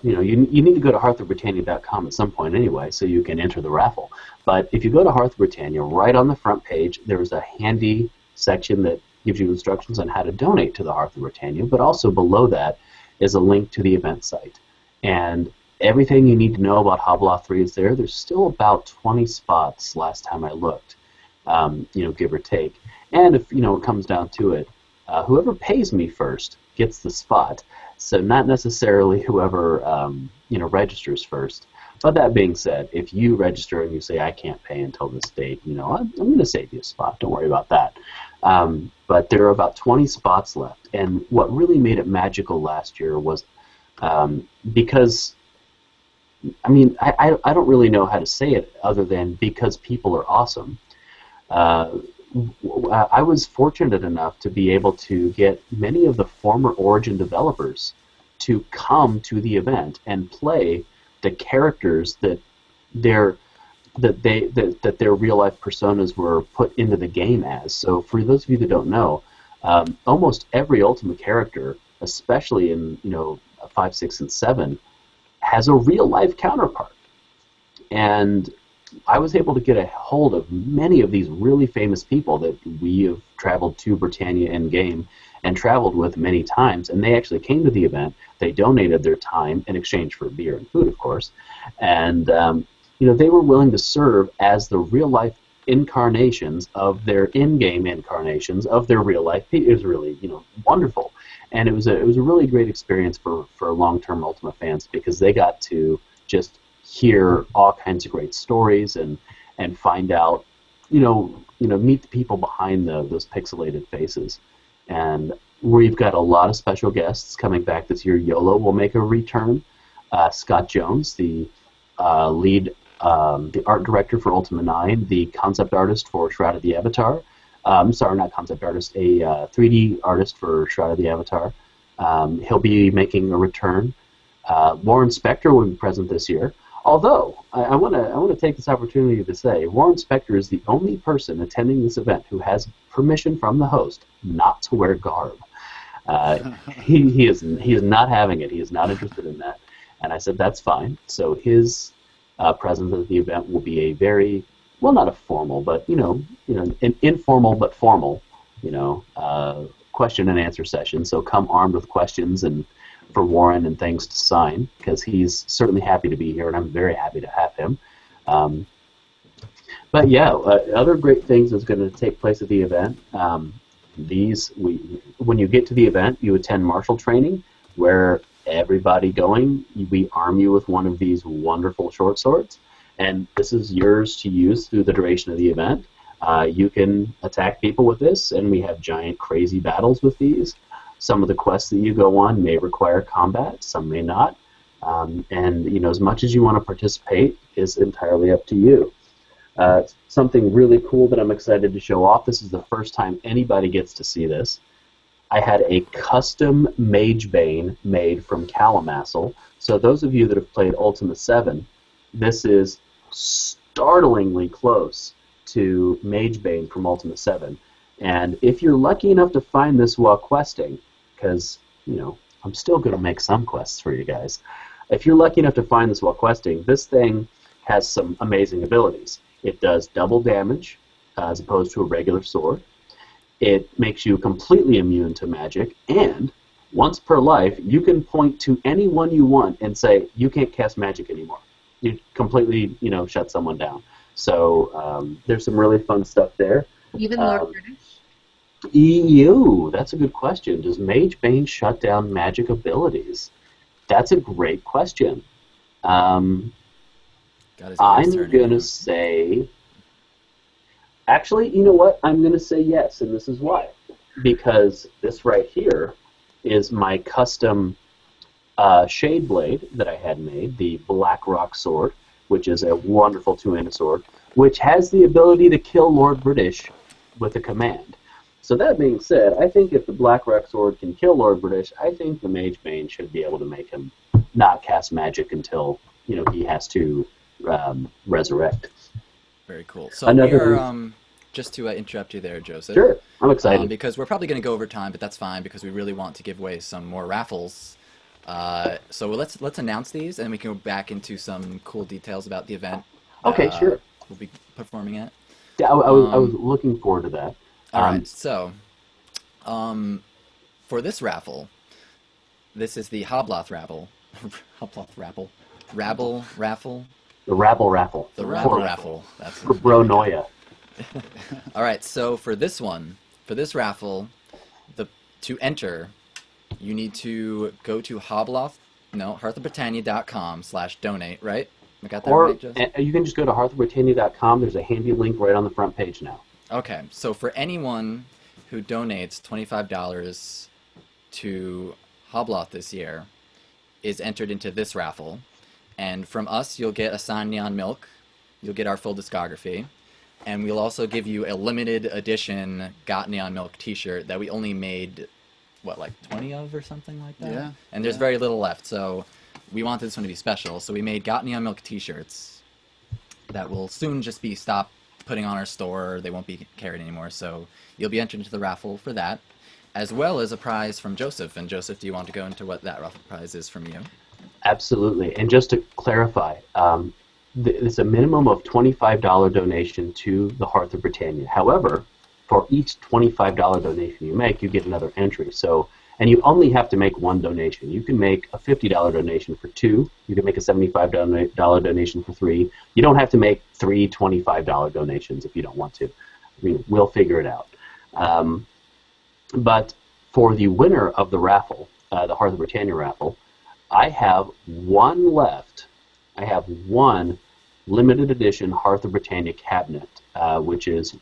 you need to go to hearthofbritannia.com at some point anyway, so you can enter the raffle. But if you go to Hearth of Britannia, right on the front page, there's a handy section that gives you instructions on how to donate to the Hearth of Britannia, but also below that is a link to the event site. And everything you need to know about Hobloth 3 is there. There's still about 20 spots last time I looked, give or take. And if, it comes down to it, whoever pays me first gets the spot. So not necessarily whoever, registers first. But that being said, if you register and you say, I can't pay until this date, I'm going to save you a spot. Don't worry about that. But there are about 20 spots left. And what really made it magical last year was because, I don't really know how to say it other than because people are awesome. I was fortunate enough to be able to get many of the former Origin developers to come to the event and play the characters that their real life personas were put into the game as. So for those of you that don't know, almost every Ultima character, especially in 5, 6, and 7, has a real life counterpart. And I was able to get a hold of many of these really famous people that we have traveled to Britannia in game and traveled with many times, and they actually came to the event. They donated their time in exchange for beer and food, of course, and they were willing to serve as the real life incarnations of their in-game incarnations of their real life. It was really wonderful, and it was a really great experience for long-term Ultima fans because they got to just hear all kinds of great stories and find out, meet the people behind those pixelated faces. And we've got a lot of special guests coming back this year. YOLO will make a return. Scott Jones, the lead, the art director for Ultima 9, the concept artist for Shroud of the Avatar. Sorry, not concept artist, a 3D artist for Shroud of the Avatar. He'll be making a return. Warren Spector will be present this year. Although, I want to take this opportunity to say, Warren Spector is the only person attending this event who has permission from the host not to wear garb. He is not having it. He is not interested in that. And I said, that's fine. So his presence at the event will be a very, well, not a formal, but, an informal but formal, question and answer session. So come armed with questions and for Warren and things to sign, because he's certainly happy to be here, and I'm very happy to have him. But yeah, other great things is going to take place at the event. When you get to the event, you attend martial training, where everybody going, we arm you with one of these wonderful short swords, and this is yours to use through the duration of the event. You can attack people with this, and we have giant crazy battles with these. Some of the quests that you go on may require combat, some may not. And as much as you want to participate is entirely up to you. Something really cool that I'm excited to show off. This is the first time anybody gets to see this. I had a custom Mage Bane made from Calamassel. So those of you that have played Ultima 7, this is startlingly close to Mage Bane from Ultima 7. And if you're lucky enough to find this while questing, because, I'm still going to make some quests for you guys. If you're lucky enough to find this while questing, this thing has some amazing abilities. It does double damage as opposed to a regular sword. It makes you completely immune to magic, and once per life, you can point to anyone you want and say, you can't cast magic anymore. You completely, shut someone down. So there's some really fun stuff there. Even Lord British? EU, that's a good question. Does Mage Bane shut down magic abilities? That's a great question. I'm going to say... Actually, you know what? I'm going to say yes, and this is why. Because this right here is my custom Shade Blade that I had made, the Black Rock Sword, which is a wonderful 2-mana sword, which has the ability to kill Lord British with a command. So that being said, I think if the Black Rock Sword can kill Lord British, I think the Mage Bane should be able to make him not cast magic until he has to resurrect. Very cool. So we're, just to interrupt you there, Joseph. Sure, I'm excited. Because we're probably going to go over time, but that's fine because we really want to give away some more raffles. So let's announce these, and we can go back into some cool details about the event. Okay, sure. We'll be performing at. Yeah, I was looking forward to that. All right, so for this raffle, this is the Hobloth Raffle. Hobloth Raffle. Raffle. The Rabble Raffle. The Rabble Raffle. That's for Pronoia. All right, so for this raffle, to enter, you need to go to hearthofbritannia.com/donate, right? I got that right, Joseph? You can just go to hearthofbritannia.com. There's a handy link right on the front page now. Okay, so for anyone who donates $25 to Hobloth this year is entered into this raffle. And from us, you'll get a signed Neon Milk. You'll get our full discography. And we'll also give you a limited edition Got Neon Milk t-shirt that we only made, like 20 of or something like that? Yeah. And there's very little left, so we wanted this one to be special. So we made Got Neon Milk t-shirts that will soon just be stopped putting on our store. They won't be carried anymore. So you'll be entered into the raffle for that, as well as a prize from Joseph. And Joseph, do you want to go into what that raffle prize is from you? Absolutely. And just to clarify, it's a minimum of $25 donation to the Hearth of Britannia. However, for each $25 donation you make, you get another entry. So, and you only have to make one donation. You can make a $50 donation for 2. You can make a $75 donation for 3. You don't have to make 3 $25 donations if you don't want to. I mean, we'll figure it out. But for the winner of the raffle, the Hearth of Britannia raffle, I have one left. I have one limited edition Hearth of Britannia cabinet, which is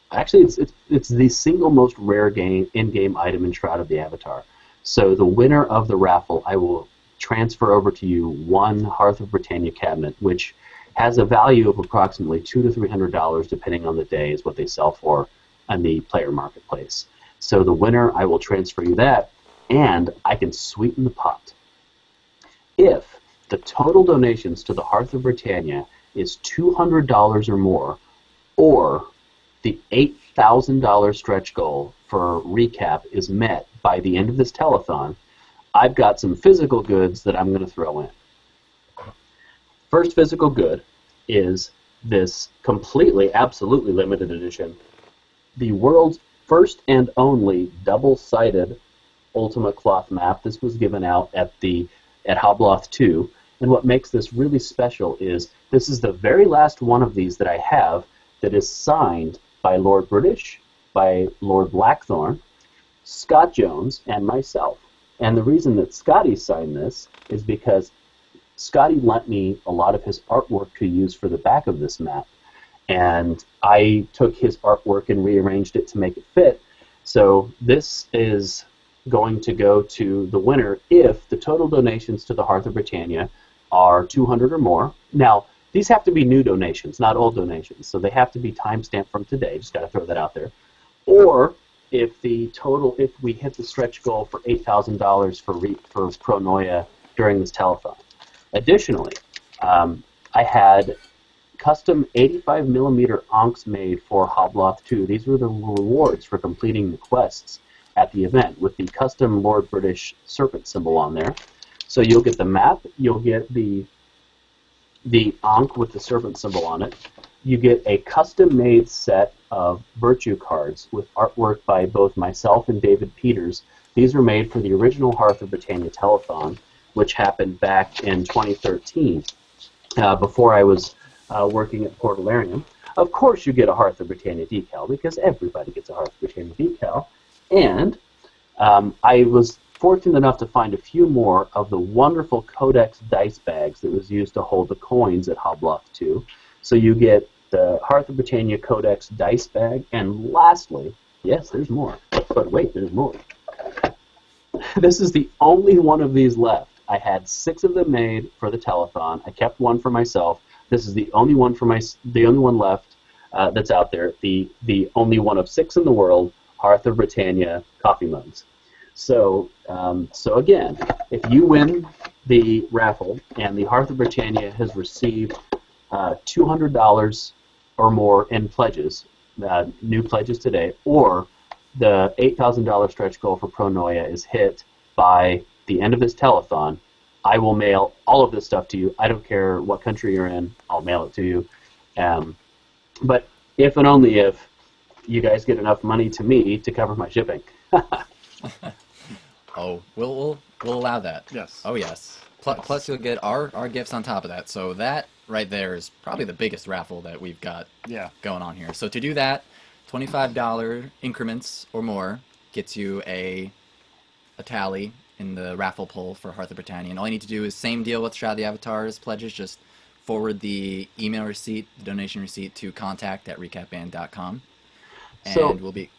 it's the single most rare in-game item in Shroud of the Avatar. So the winner of the raffle, I will transfer over to you one Hearth of Britannia cabinet, which has a value of approximately $200 to $300, depending on the day, is what they sell for on the player marketplace. So the winner, I will transfer you that, and I can sweeten the pot. If the total donations to the Hearth of Britannia is $200 or more, or the $8,000 stretch goal for recap is met by the end of this telethon, I've got some physical goods that I'm going to throw in. First physical good is this completely, absolutely limited edition, the world's first and only double-sided Ultima cloth map. This was given out at Hobloth 2, and what makes this really special is this is the very last one of these that I have that is signed by Lord British, by Lord Blackthorn, Scott Jones, and myself. And the reason that Scotty signed this is because Scotty lent me a lot of his artwork to use for the back of this map, and I took his artwork and rearranged it to make it fit. So this is going to go to the winner if the total donations to the Hearth of Britannia are 200 or more. Now, these have to be new donations, not old donations, so they have to be timestamped from today. Just got to throw that out there. Or if we hit the stretch goal for $8,000 for Pronoia during this telethon. Additionally, I had custom 85mm onks made for Hobloth 2. These were the rewards for completing the quests at the event, with the custom Lord British serpent symbol on there. So you'll get the map, you'll get the onk with the serpent symbol on it. You get a custom-made set of virtue cards with artwork by both myself and David Peters These were made for the original Hearth of Britannia telethon, which happened back in 2013, before I was working at Portalarium. Of course you get a Hearth of Britannia decal, because everybody gets a Hearth of Britannia decal. And I was fortunate enough to find a few more of the wonderful Codex dice bags that was used to hold the coins at Hobloth 2. So you get the Hearth of Britannia Codex dice bag, and lastly, yes, there's more, but wait, there's more. This is the only one of these left. I had 6 of them made for the telethon. I kept one for myself. This is the only one left that's out there. The only one of 6 in the world. Hearth of Britannia coffee mugs. So again, if you win the raffle and the Hearth of Britannia has received $200 or more in pledges, new pledges today, or the $8,000 stretch goal for Pronoia is hit by the end of this telethon, I will mail all of this stuff to you. I don't care what country you're in, I'll mail it to you. But if and only if you guys get enough money to me to cover my shipping. Oh, we'll allow that. Yes. Oh, yes. Plus you'll get our gifts on top of that. So that right there is probably the biggest raffle that we've got going on here. So to do that, $25 increments or more gets you a tally in the raffle poll for Hearth of Britannia. And all you need to do is same deal with Shroud of the Avatar's pledges, just forward the email receipt, the donation receipt to contact@recapband.com. And So, we'll be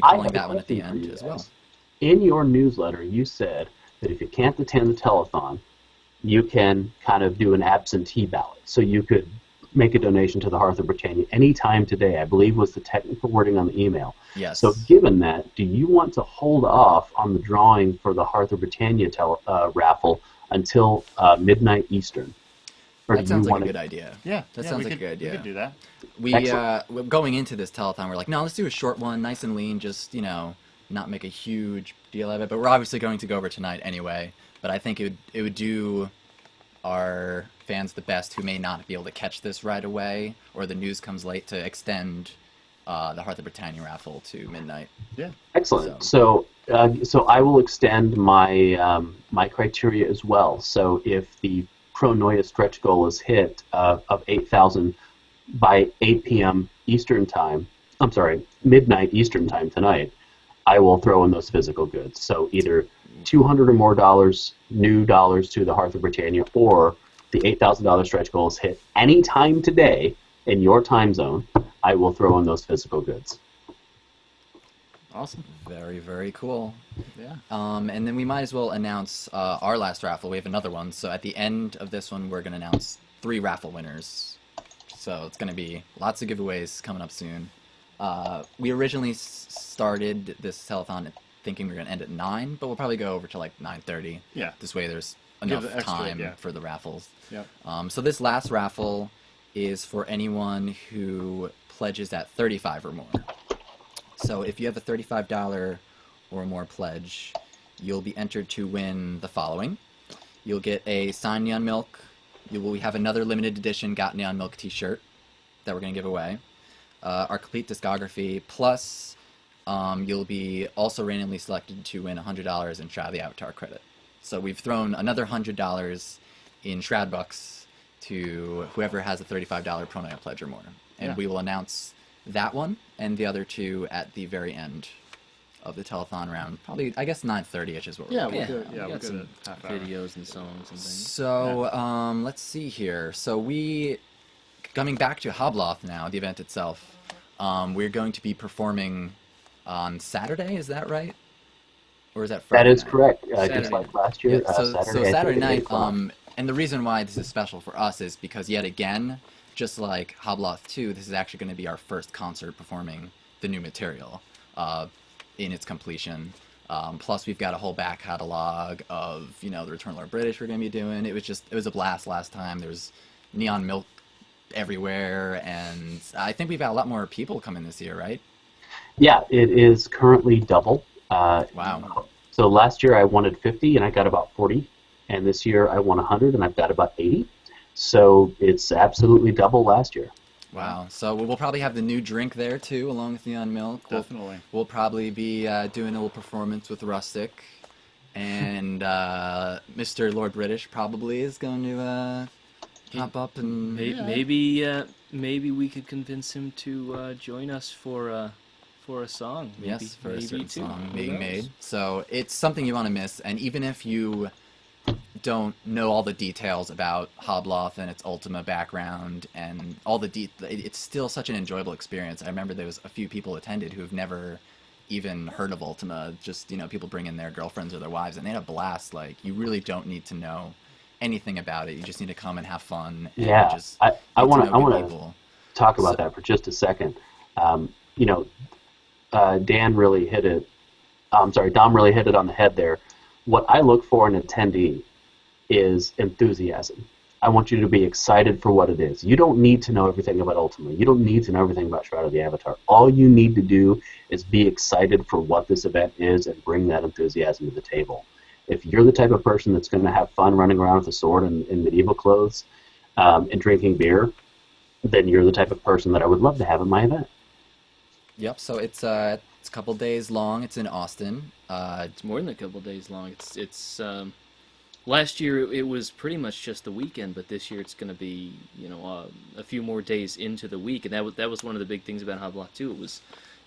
calling that one at the question for end you as well. guys. In your newsletter, you said that if you can't attend the telethon, you can kind of do an absentee ballot. So you could make a donation to the Hearth of Britannia anytime today, I believe was the technical wording on the email. Yes. So given that, do you want to hold off on the drawing for the Hearth of Britannia raffle until midnight Eastern? Or That do sounds you like a want good idea. Yeah, That yeah, sounds we like a could- good idea. We could do that. We going into this telethon, we're like, no, let's do a short one, nice and lean, just, not make a huge deal of it. But we're obviously going to go over tonight anyway. But I think it would do our fans the best who may not be able to catch this right away, or the news comes late, to extend the Hearth of Britannia raffle to midnight. Yeah. Excellent. So I will extend my my criteria as well. So if the Pronoia stretch goal is hit of 8,000 by 8 p.m. Eastern time, I'm sorry, midnight Eastern time tonight, I will throw in those physical goods. So either $200 or more new dollars to the Hearth of Britannia, or the $8,000 stretch goal is hit any time today in your time zone, I will throw in those physical goods. Awesome. Very, very cool. Yeah. And then we might as well announce our last raffle. We have another one. So at the end of this one, we're going to announce 3 raffle winners. So it's going to be lots of giveaways coming up soon. We originally started this telethon thinking we were going to end at 9, but we'll probably go over to like 9:30. Yeah. This way there's Give enough the extra, time yeah. for the raffles. Yep. So this last raffle is for anyone who pledges at 35 or more. So if you have a $35 or more pledge, you'll be entered to win the following. You'll get a signed Neon Milk. We have another limited edition Got Neon Milk t-shirt that we're going to give away. Our complete discography, plus you'll be also randomly selected to win $100 in Shroud of the Avatar credit. So we've thrown another $100 in Shroud Bucks to whoever has a $35 Pronoia pledge or more. And Yeah. we will announce that one and the other 2 at the very end of the telethon round. Probably, I guess 9:30ish is what we're Yeah, looking we'll at. do it. we Yeah, we'll got do some it half hour. videos and songs and things. So, let's see here. So coming back to Hobloth now, the event itself, we're going to be performing on Saturday, is that right? Or is that Friday That is night? correct. Saturday. Just like last year, Yeah, so Saturday Saturday at 8 night, o'clock. and the reason why this is special for us is because, yet again, just like Hobloth 2, this is actually going to be our first concert performing the new material in its completion. Plus, we've got a whole back catalog of, the Return of the Lord British we're going to be doing. It was a blast last time. There's Neon Milk everywhere, and I think we've got a lot more people coming this year, right? Yeah, it is currently double. Wow. So last year I wanted 50 and I got about 40, and this year I won 100 and I've got about 80. So it's absolutely double last year. Wow. So we'll probably have the new drink there too, along with Neon Milk. Definitely. We'll probably be doing a little performance with Rustic, and Mr. Lord British probably is going to pop up and Maybe we could convince him to join us for a song. Maybe, yes, for a maybe certain two. song Who being knows? made. So it's something you want to miss, and even if you don't know all the details about Hobloth and its Ultima background and all the it's still such an enjoyable experience. I remember there was a few people attended who've never even heard of Ultima. Just people bring in their girlfriends or their wives, and they had a blast. Like, you really don't need to know anything about it. You just need to come and have fun. And Yeah, just I want to people. talk about that for just a second. Dan really hit it. Dom really hit it on the head there. What I look for in an attendee is enthusiasm. I want you to be excited for what it is. You don't need to know everything about Ultima. You don't need to know everything about Shroud of the Avatar. All you need to do is be excited for what this event is and bring that enthusiasm to the table. If you're the type of person that's going to have fun running around with a sword in medieval clothes and drinking beer, then you're the type of person that I would love to have at my event. Yep. So it's a couple days long. It's in Austin. It's more than a couple days long. It's last year it was pretty much just the weekend, but this year it's going to be a few more days into the week, and that was one of the big things about Hoblock too.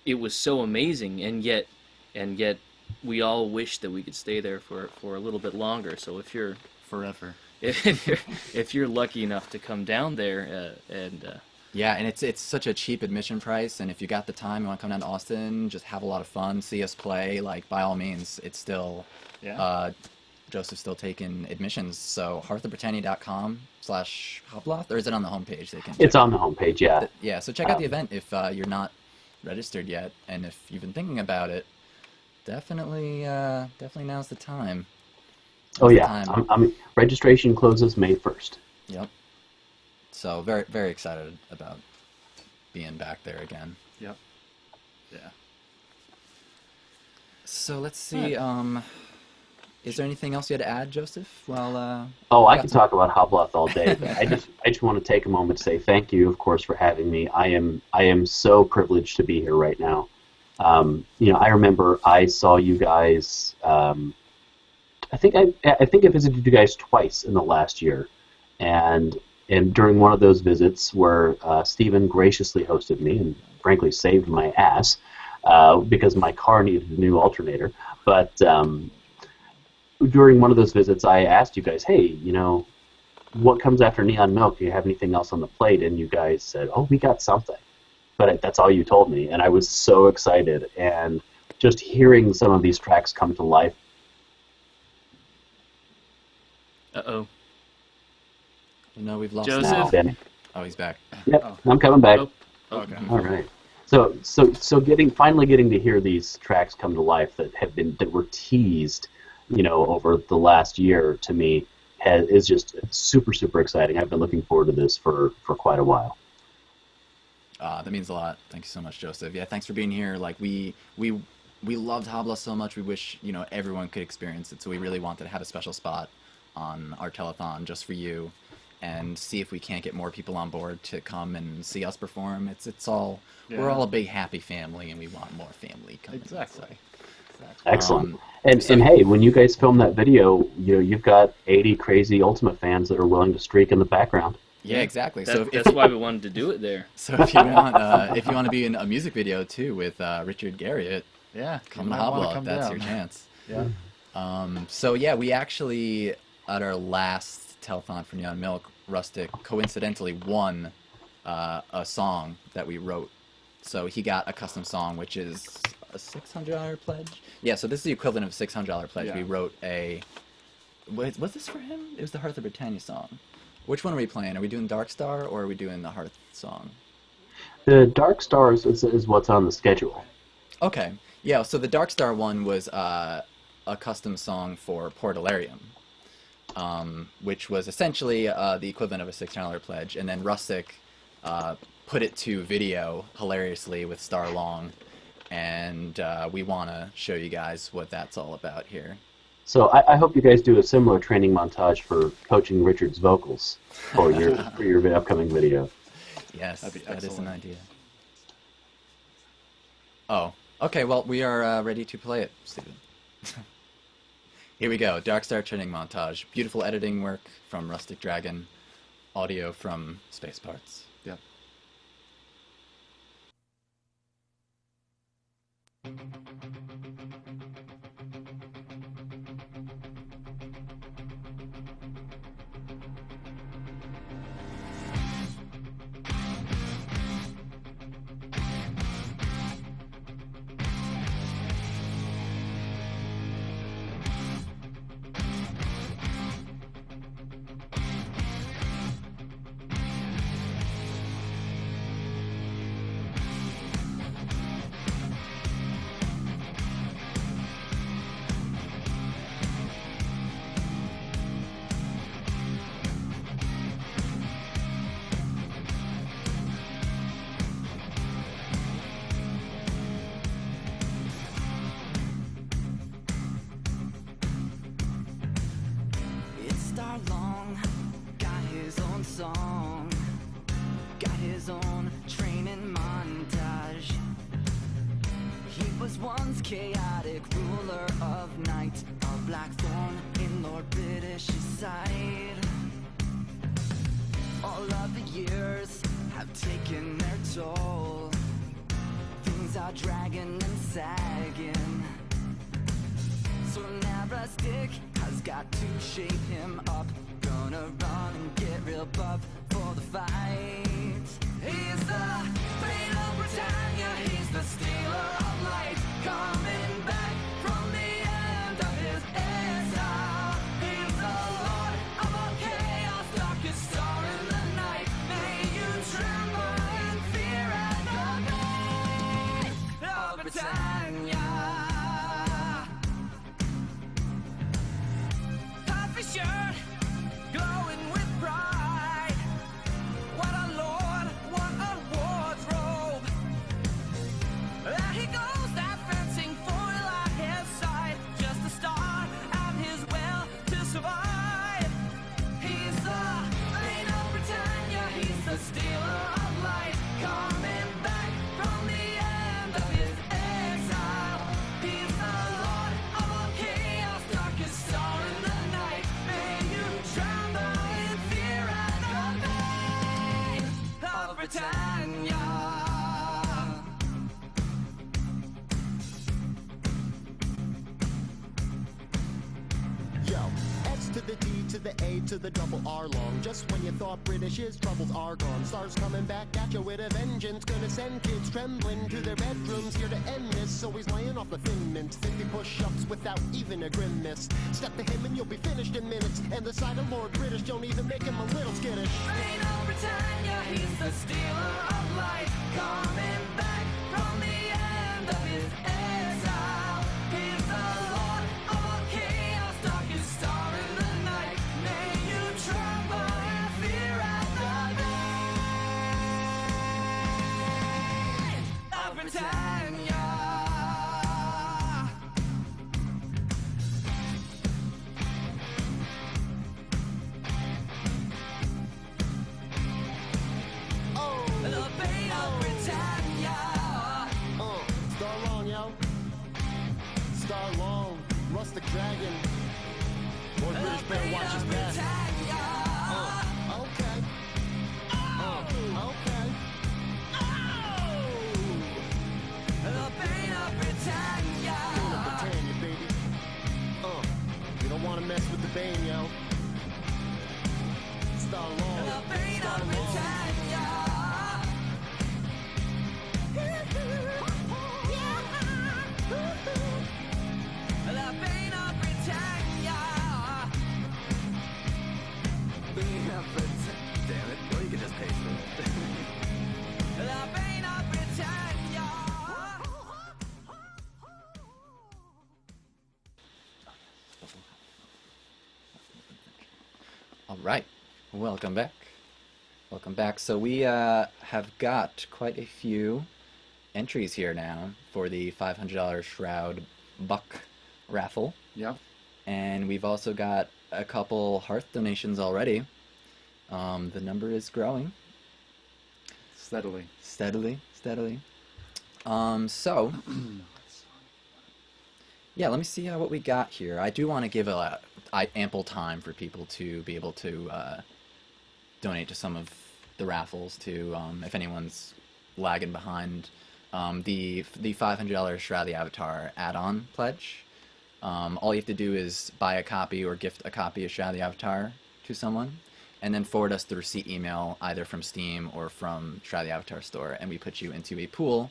It was so amazing, and yet we all wish that we could stay there for a little bit longer. So if you're forever, if you're lucky enough to come down there yeah, and it's such a cheap admission price, and if you got the time, you want to come down to Austin, just have a lot of fun, see us play, like, by all means, it's still, Joseph's still taking admissions, so hearthofbritannia.com/Hobloth, or is it on the homepage? It's on the homepage, yeah. Yeah, so check out the event if you're not registered yet, and if you've been thinking about it, definitely now's the time. Registration closes May 1st. Yep. So very, very excited about being back there again. Yep. Yeah. So let's see. Is there anything else you had to add, Joseph? Well. I can talk about Hobloth all day. But I just want to take a moment to say thank you, of course, for having me. I am so privileged to be here right now. I remember I saw you guys. I think I visited you guys twice in the last year, and during one of those visits where Stephen graciously hosted me and frankly saved my ass because my car needed a new alternator. But during one of those visits, I asked you guys, hey, what comes after Neon Milk? Do you have anything else on the plate? And you guys said, oh, we got something. But that's all you told me, and I was so excited. And just hearing some of these tracks come to life. Uh-oh. No, we've lost Joseph. Benny. Oh, he's back. Yep, I'm coming back. Oh, okay. All right. So finally getting to hear these tracks come to life that were teased, over the last year, to me is just super, super exciting. I've been looking forward to this for quite a while. That means a lot. Thank you so much, Joseph. Yeah, thanks for being here. Like, we loved Hobla so much. We wish everyone could experience it. So we really wanted to have a special spot on our telethon just for you, and see if we can't get more people on board to come and see us perform. It's all we're all a big happy family, and we want more family coming. Exactly. Excellent. And hey, when you guys film that video, you've got 80 crazy Ultima fans that are willing to streak in the background. Yeah, exactly. That's why we wanted to do it there. So if you want to be in a music video too with Richard Garriott, come to Hobla. That's your chance. Yeah. So yeah, we actually at our last telethon for Neon Milk, Rustic coincidentally won a song that we wrote. So he got a custom song, which is a $600 pledge. Yeah, so this is the equivalent of a $600 pledge. Yeah. We wrote was this for him? It was the Hearth of Britannia song. Which one are we playing? Are we doing Dark Star or are we doing the Hearth song? The Dark Star is what's on the schedule. Okay. Yeah, so the Dark Star one was a custom song for Portalarium, which was essentially the equivalent of a $600 pledge. And then Rustic put it to video hilariously with Star Long, and we want to show you guys what that's all about here. So I hope you guys do a similar training montage for coaching Richard's vocals for your upcoming video. Yes, That'd be that is an excellent. idea. Oh, okay. Well, we are ready to play it, Stephen. Here we go. Dark Star training montage. Beautiful editing work from Rustic Dragon. Audio from Space Parts. Yep. It's Star Long, got his own song, got his own training montage. He was once chaotic ruler of night, a black thorn in Lord British's side. All of the years have taken their toll. Things are dragging and sagging. So Narastic has got to shape him up. Gonna run and get real buff for the fight. He's the Bane of Britannia, he's the stealer of light. Coming back from the end of his exile. He's the lord of all chaos, darkest star in the night. May you tremble in fear at the Bane of Britannia. Puffy shirt, glowing with pride. What a lord, what a wardrobe. There he goes, that fencing foil at his side. Just a star and his will to survive. He's the Bane of Britannia, he's the stealer of light. Coming back from the end of his exile. He's the lord of all chaos, darkest star in the night. May you tremble in fear at the Bane of Britannia. Yo, S to the D to the A to the double R long. Just when you thought British's troubles are gone, stars coming back at you with a vengeance. Gonna send kids trembling to their bedrooms, here to end this. Always laying off the thin mint, 50 push-ups without even a grimace. Step to him and you'll be finished in minutes. And the sight of Lord British don't even make him a little skittish. Bane of Britannia, he's the stealer of light. Coming back from the end of his exile. He's the lord of all chaos, darkest star in the night. May you tremble in fear at the Bane of Britannia. The Bane of Britannia. Star long, yo. Star long, Rustic Dragon. Lord British better watch his back. Okay. Okay. The Bane of Britannia. Bane of Britannia, baby. You don't want to mess with the Bane, yo. Star long. The Bane Star of long. Britannia. The Bane of Britannia. Bane of Britannia. Damn it. Well, you can just paste it. The Bane of Britannia. All right. Welcome back. Welcome back. So we have got quite a few entries here now for the $500 Shroud Buck raffle. Yep. And we've also got a couple Hearth donations already. The number is growing. Steadily. Steadily. So, yeah, let me see what we got here. I do want to give ample time for people to be able to donate to some of the raffles too, if anyone's lagging behind. The $500 Shroud of the Avatar add-on pledge. All you have to do is buy a copy or gift a copy of Shroud of the Avatar to someone, and then forward us the receipt email either from Steam or from Shroud of the Avatar store, and we put you into a pool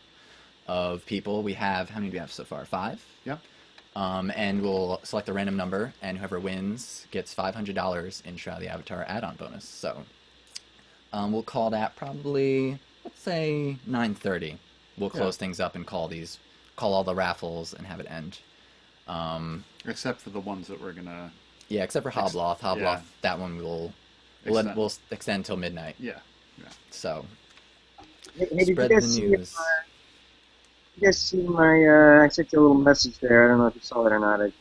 of people. We have, how many do we have so far? 5? Yep. And we'll select a random number, and whoever wins gets $500 in Shroud of the Avatar add-on bonus. So we'll call that probably, let's say 9:30. We'll close things up and call all the raffles and have it end. Except for the ones that we're gonna. Yeah, except for Hobloth. That one we'll extend until midnight. Yeah. So Hey, did spread you the guys news. you guys see my? I sent you a little message there. I don't know if you saw it or not. I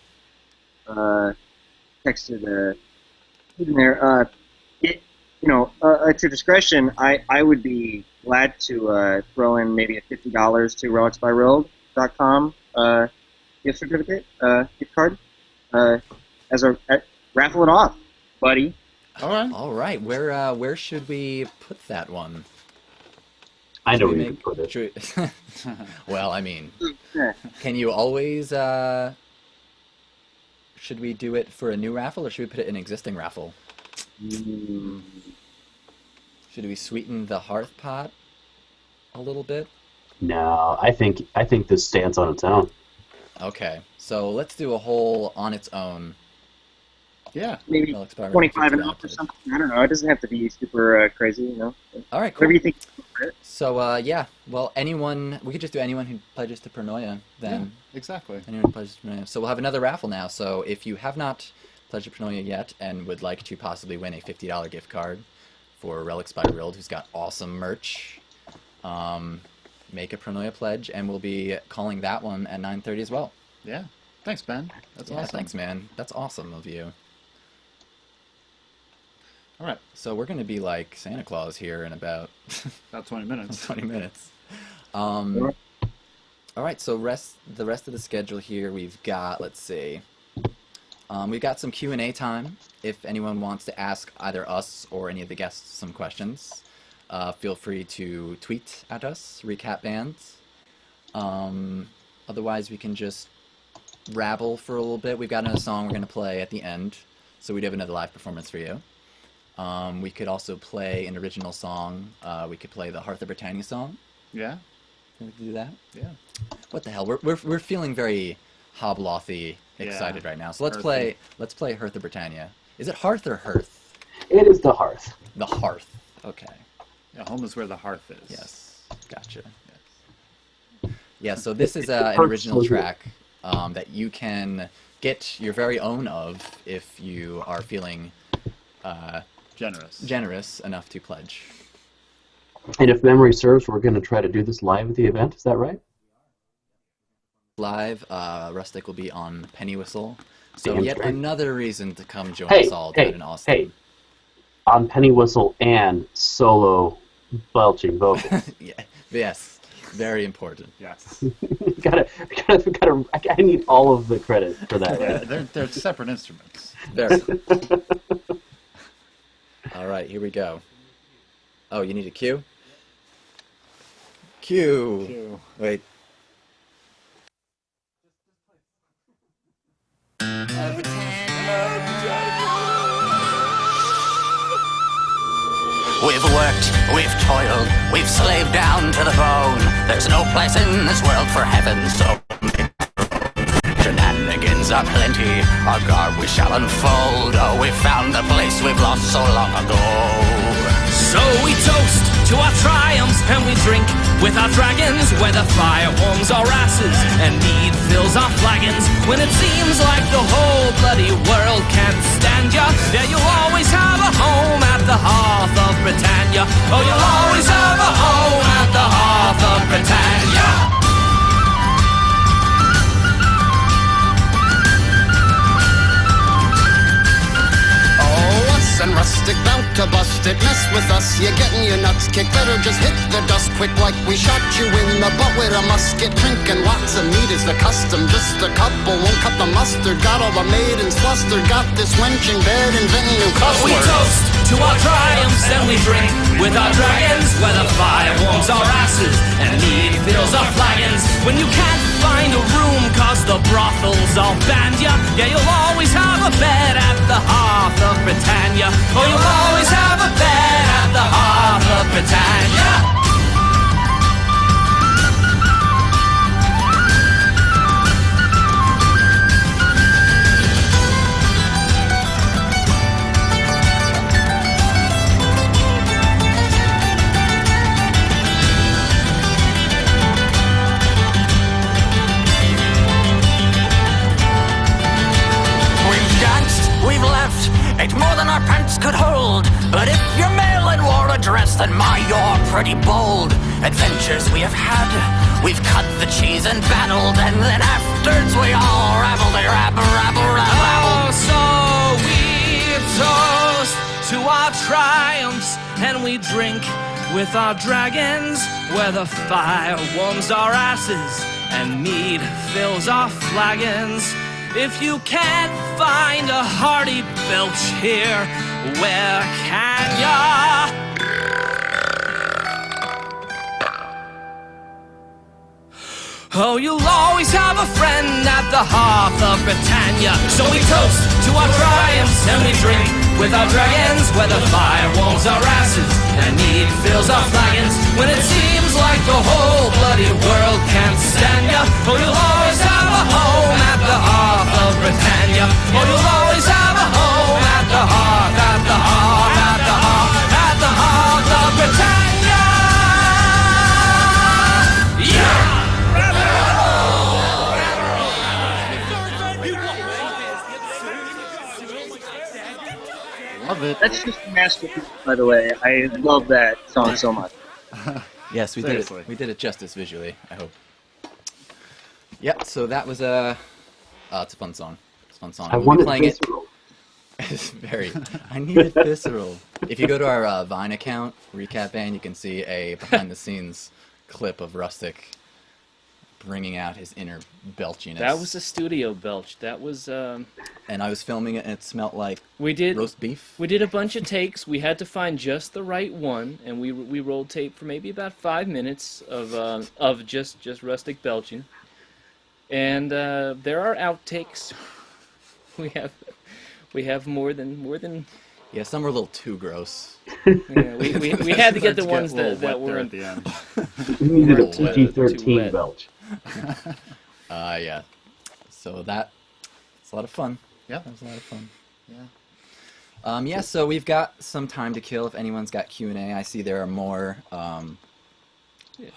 texted in there. At your discretion, I would be glad to throw in maybe a $50 to relicsbyrolled.com gift certificate, gift card, raffle it off, buddy. All right. Where should we put that one? I know where you can put it. Well, I mean, can you always? Should we do it for a new raffle, or should we put it in an existing raffle? Should we sweeten the hearth pot a little bit? No, I think this stands on its own. Okay, so let's do a whole on its own. Yeah. Maybe 25 and up or something. I don't know. It doesn't have to be super crazy, you know. All right, cool. Whatever you think. So, yeah. Well, we could just do anyone who pledges to Pronoia then. Yeah, exactly. Anyone who pledges to Pronoia. So we'll have another raffle now. So if you have not pledged to Pronoia yet and would like to possibly win a $50 gift card for Relics by Rild, who's got awesome merch, make a Pronoia pledge, and we'll be calling that one at 9:30 as well. Yeah. Thanks, Ben. That's awesome. Thanks, man. That's awesome of you. All right. So we're going to be like Santa Claus here in about 20 minutes. 20 minutes. All right. So the rest of the schedule here, we've got. Let's see. We've got some Q&A time. If anyone wants to ask either us or any of the guests some questions, feel free to tweet at us, recap bands. Otherwise, we can just rabble for a little bit. We've got another song we're going to play at the end, so we do have another live performance for you. We could also play an original song. We could play the Hearth of Britannia song. Yeah. Can we do that? Yeah. What the hell? We're feeling very Hoblothy excited right now. So let's play Hearth of Britannia. Is it Hearth or Hearth? It is the Hearth. The Hearth. Okay. Yeah, home is where the hearth is. Yes. Gotcha. Yes. Yeah. So this is an original track that you can get your very own of if you are feeling generous enough to pledge. And if memory serves, we're going to try to do this live at the event. Is that right? Live, Rustic will be on Penny Whistle. So Damn yet straight. another reason to come join us all down in Austin. Hey, on Penny Whistle and solo belching vocals. Yeah, yes, very important. Yes. I need all of the credit for that. Yeah, they're separate instruments. Very. All right, here we go. Oh, you need a cue? Cue. Wait. We've worked, we've toiled, we've slaved down to the bone. There's no place in this world for heaven, so shenanigans are plenty. Our garb we shall unfold. Oh, we found the place we've lost so long ago. So we toast to our triumphs and we drink with our dragons, where the fire warms our asses and mead fills our flagons. When it seems like the whole bloody world can't stand ya, yeah, you'll always have a home at the Hearth of Britannia. Oh, you'll always have a home at the Hearth of Britannia. Oh, us and Rustic don't to bust it. Mess with us, you're getting your nuts kicked. Better just hit the dust quick like we shot you in the butt with a musket. Drinking lots of meat is the custom. Just a couple won't cut the mustard. Got all the maidens flustered. Got this wench in bed inventing new cuss We words. toast to our triumphs and we drink with our dragons, where the fire warms our asses and mead fills our flagons. When you can't find a room cause the brothels all banned ya, yeah, you'll always have a bed at the Hearth of Britannia. Oh, you'll always have a bed at the Hearth of Britannia. It's more than our pants could hold. But if you're male and wore a dress, then my, you're pretty bold. Adventures we have had, we've cut the cheese and battled, and then afterwards we all rabbled, rabble. Oh, so we toast to our triumphs and we drink with our dragons, where the fire warms our asses and mead fills our flagons. If you can't find a hearty belch here, where can ya? Oh, you'll always have a friend at the Hearth of Britannia. So we toast to our triumphs and we drink with our dragons, where the fire warms our asses and mead fills our flagons. When it seems like the whole bloody world can't stand ya, oh, you'll always have a home at the Hearth of Britannia. Oh, you'll always have a home at the Hearth, at the Hearth, at the Hearth, at the Hearth of Britannia. Yeah! Love it. That's just a masterpiece, by the way. I love that song so much. Yes, we Seriously. did it. We did it justice visually, I hope. Yeah, so that was a... it's a fun song. It's a fun song. I We'll want be it playing visceral. It's very... I need it visceral. If you go to our Vine account, Recap Band, you can see a behind-the-scenes clip of Rustic bringing out his inner belchiness. That was a studio belch. That was. And I was filming it, and it smelled like roast beef. We did a bunch of takes. We had to find just the right one, and we rolled tape for maybe about 5 minutes of just Rustic belching. And there are outtakes. We have more than. Yeah, some were a little too gross. Yeah, we had to get the ones that weren't. At the end. You needed a PG-13 belch. Yeah. So it's a lot of fun. Yeah. That was a lot of fun. Yeah. Yeah, so we've got some time to kill if anyone's got Q&A. I see there are more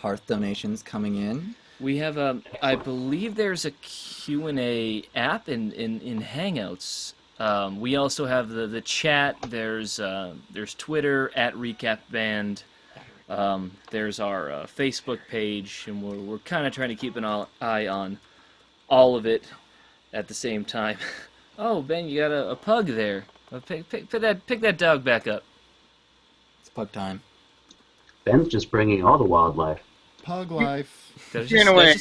Hearth donations coming in. We have I believe there's a Q&A app in Hangouts. We also have the chat. There's Twitter at Recap Band. There's our Facebook page, and we're kind of trying to keep an eye on all of it at the same time. Oh, Ben, you got a pug there. Pick that dog back up. It's pug time. Ben's just bringing all the wildlife. Pug life. In a way,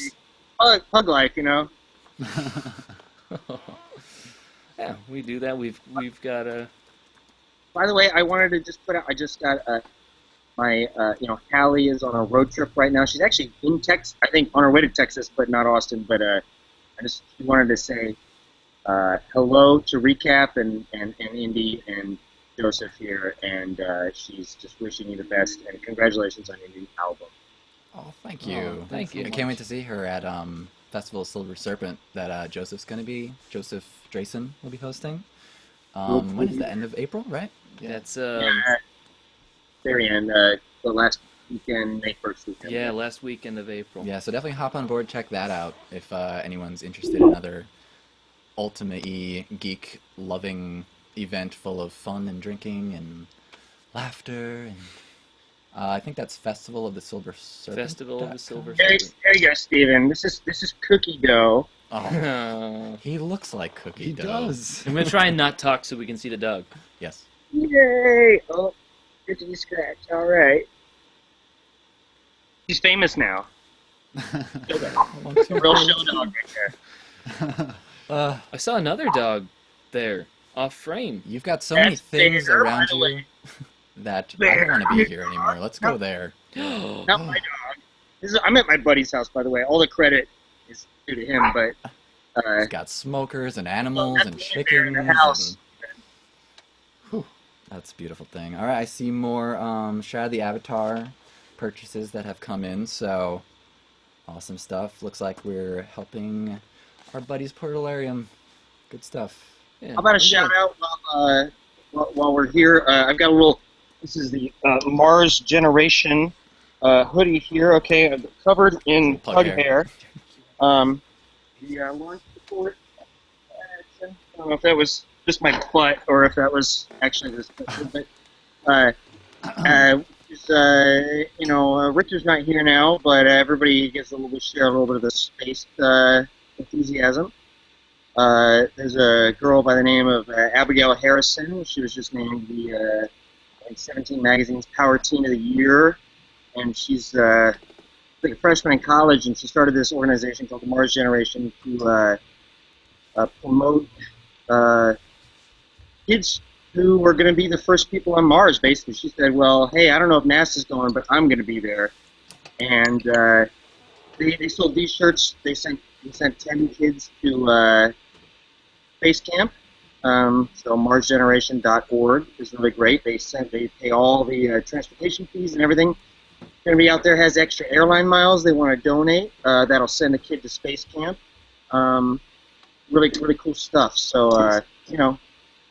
pug life, you know. Yeah, we do that. We've got a. By the way, I wanted to just put out. I just got my Hallie is on a road trip right now. She's actually in Texas. I think on her way to Texas, but not Austin. But I just wanted to say hello to Recap and Indy and Joseph here, and she's just wishing you the best and congratulations on your new album. Oh, thank you. Oh, thank you. I can't wait to see her at Festival of Silver Serpent that Joseph Drayson will be hosting. When is the end of April, right? Yeah. That's very end, the last weekend, May 1st weekend. Yeah, last weekend of April. Yeah, so definitely hop on board, check that out if anyone's interested in another ultimate-y, geek-loving event full of fun and drinking and laughter and I think that's Festival of the Silver Serpent. Festival of the Silver Serpent. There you go, Steven. This is cookie dough. Oh, he looks like cookie dough. He does. I'm gonna try and not talk so we can see the dog. Yes. Yay! Oh, good to be scratch. All right. He's famous now. Real show dog right there. I saw another dog there, off frame. You've got so many things Bear, around by the you way. that I don't want to be here anymore. Let's go there. Not my dog. I'm at my buddy's house, by the way. All the credit is due to him, but He's got smokers and animals and in chickens. the house. That's a beautiful thing. All right, I see more Shroud of the Avatar purchases that have come in, so awesome stuff. Looks like we're helping our buddies Portalarium. Good stuff. Yeah, How about a shout out while we're here? I've got a little. This is the Mars Generation hoodie here. Okay, covered in pug hair. The launch support. I don't know if that was just my butt or if that was actually this. But Richard's not here now, but everybody gets a little share a little bit of the space enthusiasm. There's a girl by the name of Abigail Harrison. She was just named the 17 Magazine's Power Teen of the Year, and she's like a freshman in college, and she started this organization called the Mars Generation to promote kids who were going to be the first people on Mars. Basically, she said, "Well, hey, I don't know if NASA's going, but I'm going to be there." And they sold these shirts. They sent 10 kids to Space Camp. So MarsGeneration.org is really great. They pay all the transportation fees and everything. Going to be out there, has extra airline miles they want to donate. That'll send a kid to Space Camp. Really cool stuff. So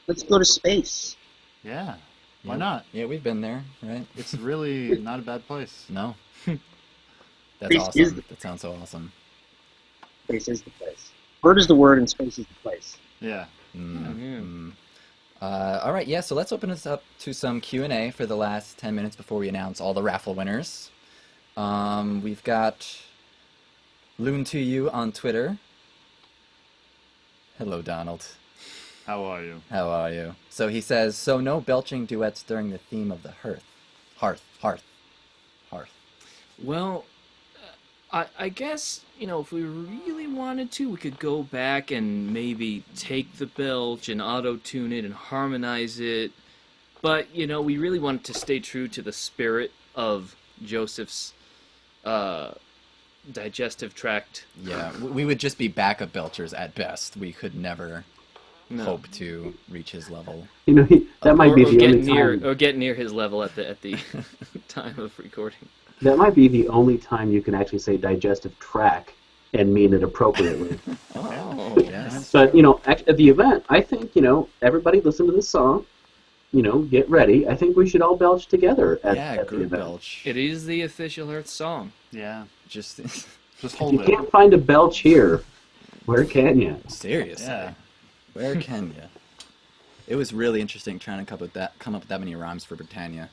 let's go to space. Yeah. Why not? Yeah, we've been there, right? It's really not a bad place. No. That's Space awesome. That sounds so awesome. Space is the place. Bird is the word, and space is the place. Yeah. All right, yeah, so let's open this up to some Q&A for the last 10 minutes before we announce all the raffle winners. We've got Loon to You on Twitter. Hello, Donald. How are you? How are you? So he says, so no belching duets during the theme of the Hearth. Well, I guess, if we really wanted to, we could go back and maybe take the belch and auto-tune it and harmonize it. But, we really wanted to stay true to the spirit of Joseph's digestive tract. Yeah, we would just be backup belchers at best. We could never hope to reach his level. That might be the only time. Or get near his level at the time of recording. That might be the only time you can actually say digestive tract and mean it appropriately. Oh, yes. But, at the event, I think, everybody listen to this song, get ready. I think we should all belch together at the group event. belch. It is the official Earth song. Yeah. Just If hold you it. can't find a belch here, where can you? Seriously. Yeah. Where can you? It was really interesting trying to come up with that many rhymes for Britannia.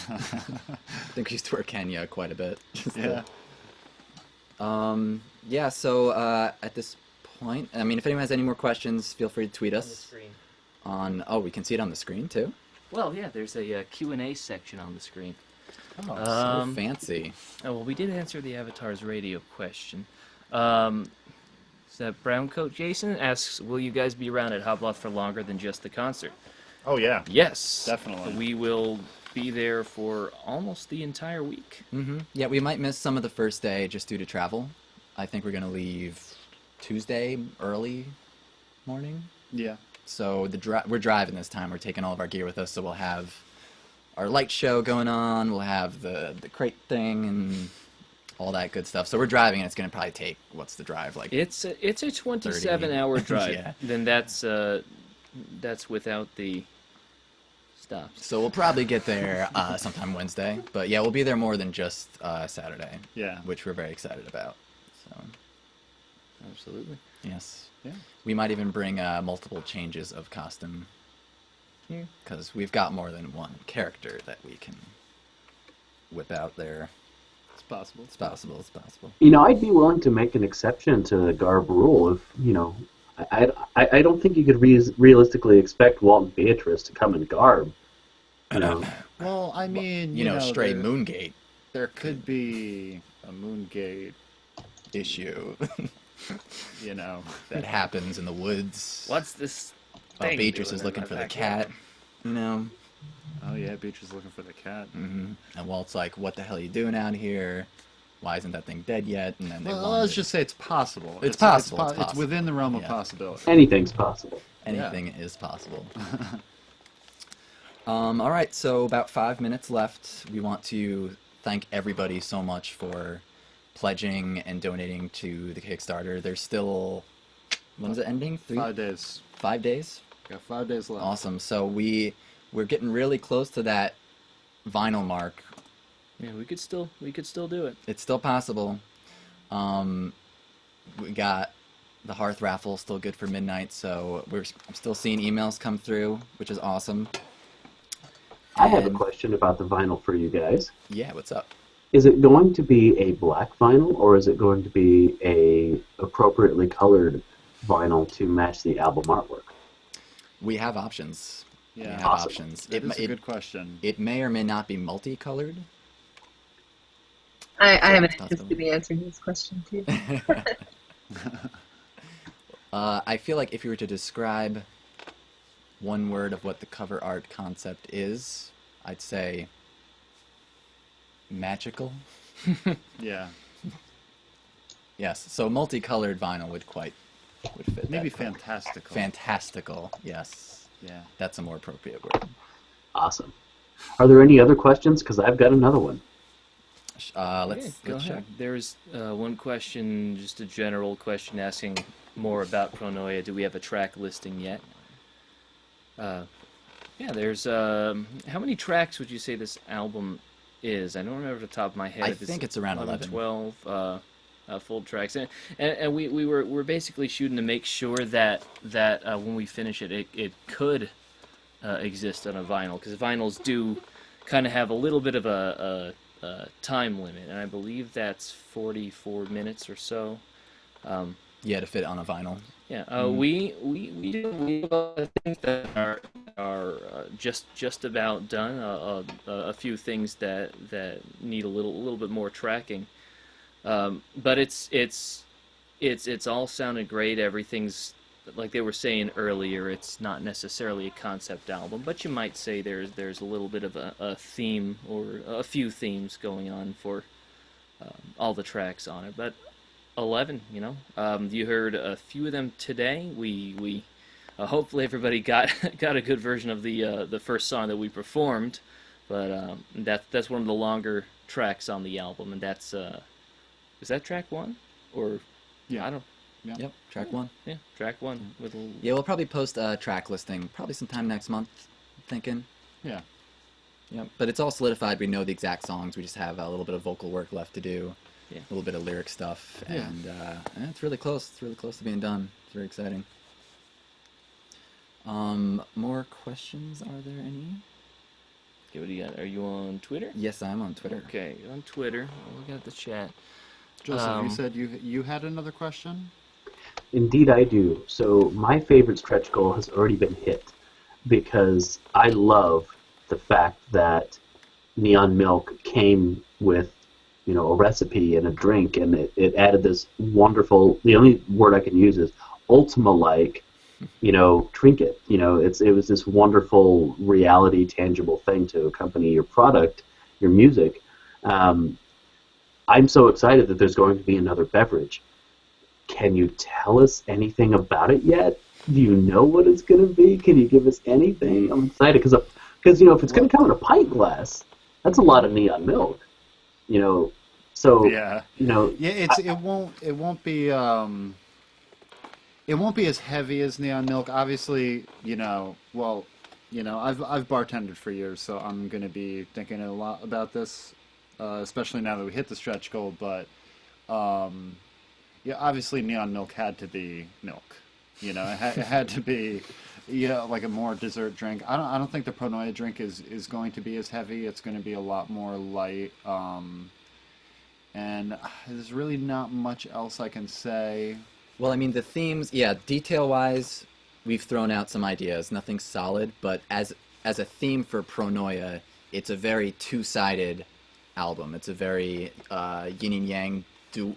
I think we used the word Kenya quite a bit. Yeah. So at this point, if anyone has any more questions, feel free to tweet us. On the screen. We can see it on the screen too? Well, yeah, there's a Q&A section on the screen. Oh, so fancy. Oh, well, we did answer the Avatar's radio question. Is that Browncoat Jason asks, will you guys be around at Hobloth for longer than just the concert? Oh, yeah. Yes. Definitely. We will be there for almost the entire week. Mm-hmm. Yeah, we might miss some of the first day just due to travel. I think we're going to leave Tuesday early morning. Yeah. So we're driving this time. We're taking all of our gear with us, so we'll have our light show going on. We'll have the crate thing and all that good stuff. So we're driving, and it's going to probably take, what's the drive, like It's a 27-hour drive. Yeah. Then that's without the stops. So we'll probably get there sometime Wednesday. But yeah, we'll be there more than just Saturday. Yeah. Which we're very excited about. So. Absolutely. Yes. Yeah. We might even bring multiple changes of costume. Because we've got more than one character that we can whip out there. It's possible. It's possible. It's possible. I'd be willing to make an exception to the garb rule if, I don't think you could realistically expect Walt and Beatrice to come in garb. You know. Well, I mean, you know, stray there, Moongate. There could be a Moongate issue. You know. That happens in the woods. What's this While thing Beatrice doing is in looking my for the backyard? cat. You know. Oh yeah, Beatrice is looking for the cat. Mm-hmm. And Walt's like, "What the hell are you doing out here? Why isn't that thing dead yet?" And then Well, let's just say it's possible. It's possible. It's within the realm of possibility. Anything's possible. Anything is possible. All right, so about 5 minutes left. We want to thank everybody so much for pledging and donating to the Kickstarter. There's still, when's it ending? 5 days. 5 days? Got 5 days left. Awesome. So we're getting really close to that vinyl mark. Yeah, we could still do it. It's still possible. We got the Hearth raffle still good for midnight, so I'm still seeing emails come through, which is awesome. I have a question about the vinyl for you guys. Yeah, what's up? Is it going to be a black vinyl, or is it going to be a appropriately colored vinyl to match the album artwork? We have options. Yeah, we have awesome. options. That is a good question. It may or may not be multicolored. I have an interest to be answering this question too. I feel like if you were to describe one word of what the cover art concept is, I'd say magical. Yeah. Yes, so multicolored vinyl would fit. Maybe that quite. fantastical. Fantastical, yes. Yeah. That's a more appropriate word. Awesome. Are there any other questions? Because I've got another one. Let's Go check. ahead. There's one question, just a general question asking more about Pronoia. Do we have a track listing yet? Yeah, there's how many tracks would you say this album is? I don't remember off the top of my head. I think it's around 11. 12 full tracks, and we're basically shooting to make sure that when we finish it, it could exist on a vinyl, because vinyls do kind of have a little bit of a time limit, and I believe that's 44 minutes or so. Yeah, to fit on a vinyl. Yeah, we have things that are just about done. A few things that need a little bit more tracking. But it's all sounded great. Everything's like they were saying earlier. It's not necessarily a concept album, but you might say there's a little bit of a theme or a few themes going on for all the tracks on it. But 11, you heard a few of them today. We hopefully everybody got a good version of the first song that we performed. But that's one of the longer tracks on the album, and that's is that track 1 or yeah, I don't. Yeah. Yep, track 1. Yeah, track 1 with. Yeah, we'll probably post a track listing probably sometime next month. I'm thinking. Yeah. Yep, but it's all solidified. We know the exact songs. We just have a little bit of vocal work left to do. Yeah. A little bit of lyric stuff, Yeah. and it's really close. It's really close to being done. It's very exciting. More questions? Are there any? Okay, what do you got? Are you on Twitter? Yes, I'm on Twitter. Okay, on Twitter. We got the chat. Joseph, you said you had another question? Indeed, I do. So my favorite stretch goal has already been hit because I love the fact that Neon Milk came with, a recipe and a drink, and it added this wonderful. The only word I can use is Ultima-like, trinket. It was this wonderful reality, tangible thing to accompany your product, your music. I'm so excited that there's going to be another beverage. Can you tell us anything about it yet? Do you know what it's going to be? Can you give us anything? I'm excited because if it's going to come in a pint glass, that's a lot of Neon Milk. So yeah, it won't be as heavy as Neon Milk. Obviously, I've bartended for years, so I'm going to be thinking a lot about this. Especially now that we hit the stretch goal, but obviously Neon Milk had to be milk. It had to be, like a more dessert drink. I don't think the Pronoia drink is going to be as heavy. It's going to be a lot more light. And there's really not much else I can say Well, I mean, the themes, yeah, detail-wise, we've thrown out some ideas. Nothing solid, but as a theme for Pronoia, it's a very two-sided album. It's a very yin and yang,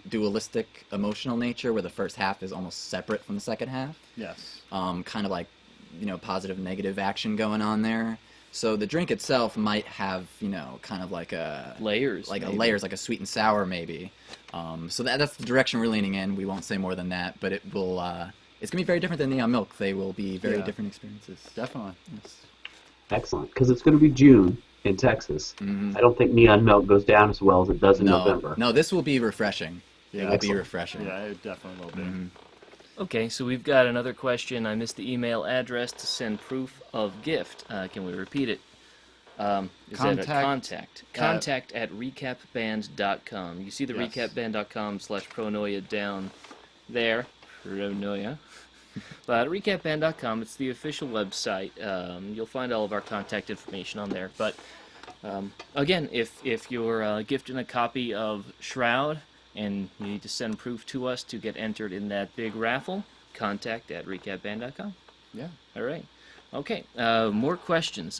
dualistic emotional nature, where the first half is almost separate from the second half. Yes. Kind of like, positive, negative action going on there. So the drink itself might have, kind of like a... Layers. Like maybe. layers, like a sweet and sour, maybe. So that's the direction we're leaning in. We won't say more than that, but it will... it's going to be very different than Neon Milk. They will be very different experiences. Definitely. Yes. Excellent, because it's going to be June in Texas. I don't think Neon Milk goes down as well as it does in November. No, this will be refreshing. Yeah, it will be refreshing. Yeah, it definitely will be. Okay, so we've got another question. I missed the email address to send proof of gift. Can we repeat it? Is that a contact? Contact at recapband.com. You see the recapband.com/Pronoia down there. Pronoia. But recapband.com, it's the official website. You'll find all of our contact information on there. But again, if you're gifting a copy of Shroud and you need to send proof to us to get entered in that big raffle, contact at recapband.com. Yeah. All right. Okay, more questions.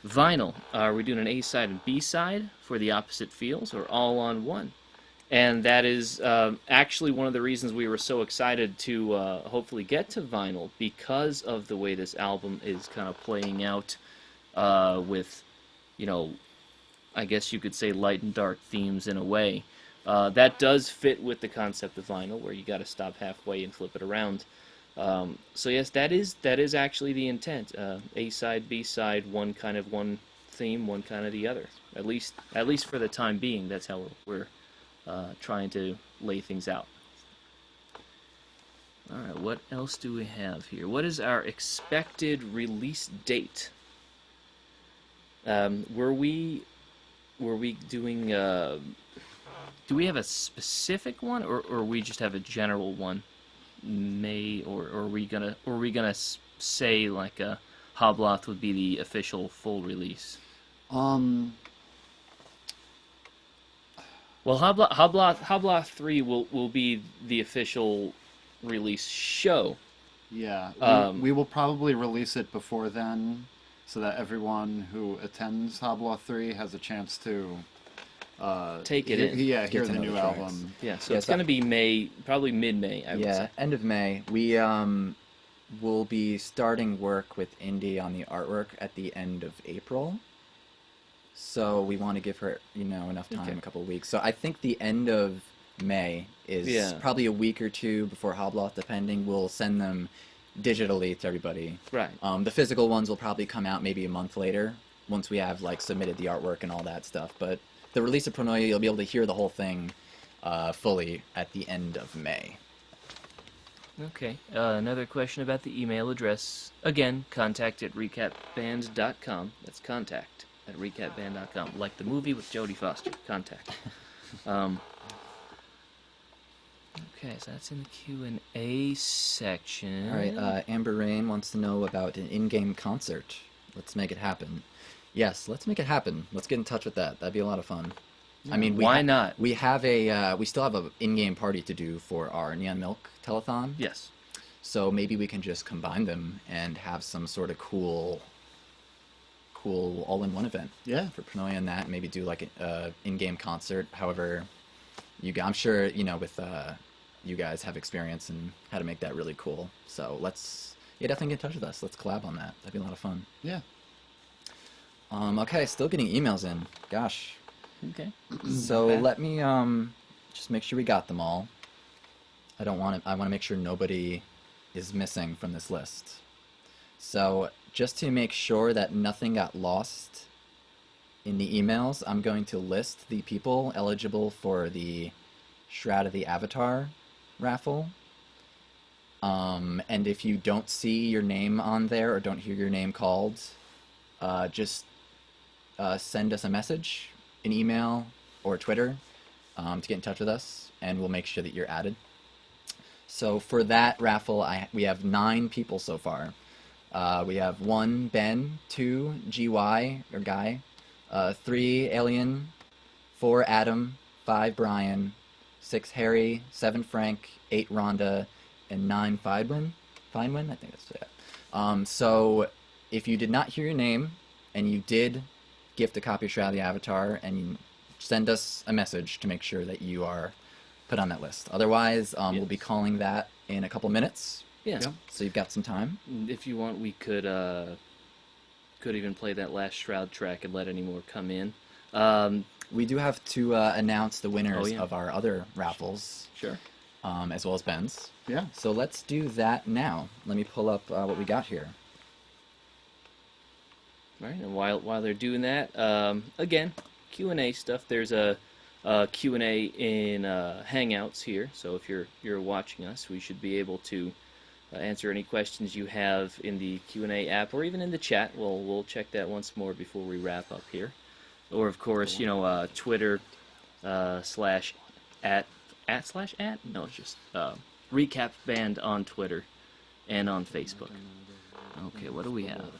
Vinyl, are we doing an A-side and B-side for the opposite feels, or all on one? And that is actually one of the reasons we were so excited to hopefully get to vinyl, because of the way this album is kind of playing out with, I guess you could say light and dark themes in a way. That does fit with the concept of vinyl, where you got to stop halfway and flip it around. So yes, that is actually the intent. A-side, B-side, one theme, one kind of the other. At least for the time being, that's how we're trying to lay things out. All right, what else do we have here? What is our expected release date? Were we doing? Do we have a specific one, or we just have a general one? May or are we gonna say like Hobloth would be the official full release? Well, Hobloth 3 will be the official release show. Yeah, we will probably release it before then, so that everyone who attends Hobloth 3 has a chance to take it in. Yeah, hear the new album. Yeah, so it's going to be May, probably mid-May, I would say. Yeah, end of May. We will be starting work with Indy on the artwork at the end of April. So we want to give her, enough time, a couple of weeks. So I think the end of May is probably a week or two before Hobloth, depending. We'll send them digitally to everybody. Right. The physical ones will probably come out maybe a month later, once we have submitted the artwork and all that stuff. But the release of Pronoia, you'll be able to hear the whole thing fully at the end of May. Okay. Another question about the email address. Again, contact at recapband.com. That's contact at recapband.com. Like the movie with Jodie Foster. Contact. Okay, so that's in the Q&A section. All right, Amber Rain wants to know about an in-game concert. Let's make it happen. Yes, let's make it happen. Let's get in touch with that. That'd be a lot of fun. Yeah, I mean, why not? We have we still have an in-game party to do for our Neon Milk telethon. Yes. So maybe we can just combine them and have some sort of cool all-in-one event. Yeah. For Pronoia and that, maybe do like an in-game concert. However, I'm sure with you guys have experience in how to make that really cool. So let's definitely get in touch with us. Let's collab on that. That'd be a lot of fun. Yeah. Okay, still getting emails in. Gosh. Okay. So let me just make sure we got them all. I want to make sure nobody is missing from this list. So just to make sure that nothing got lost in the emails, I'm going to list the people eligible for the Shroud of the Avatar raffle. And if you don't see your name on there or don't hear your name called, just send us a message, an email, or Twitter to get in touch with us, and we'll make sure that you're added. So for that raffle, we have 9 people so far. We have 1 Ben, 2 GY, or Guy, 3 Alien, 4 Adam, 5 Brian, 6 Harry, 7 Frank, 8 Rhonda, and 9 Feinwin. Feinwin, I think that's it. So if you did not hear your name and you did gift a copy of Shroud of the Avatar, and you send us a message to make sure that you are put on that list. Otherwise, we'll be calling that in a couple minutes. Yeah. So you've got some time. If you want, we could even play that last Shroud track and let any more come in. We do have to announce the winners of our other raffles. Sure. As well as Ben's. Yeah. So let's do that now. Let me pull up what we got here. All right, and while they're doing that, again, Q&A stuff. There's a Q&A in Hangouts here, so if you're watching us, we should be able to answer any questions you have in the Q&A app or even in the chat. We'll check that once more before we wrap up here. Or of course, Twitter /@? No, it's just Recap Band on Twitter and on Facebook. Okay, what do we have?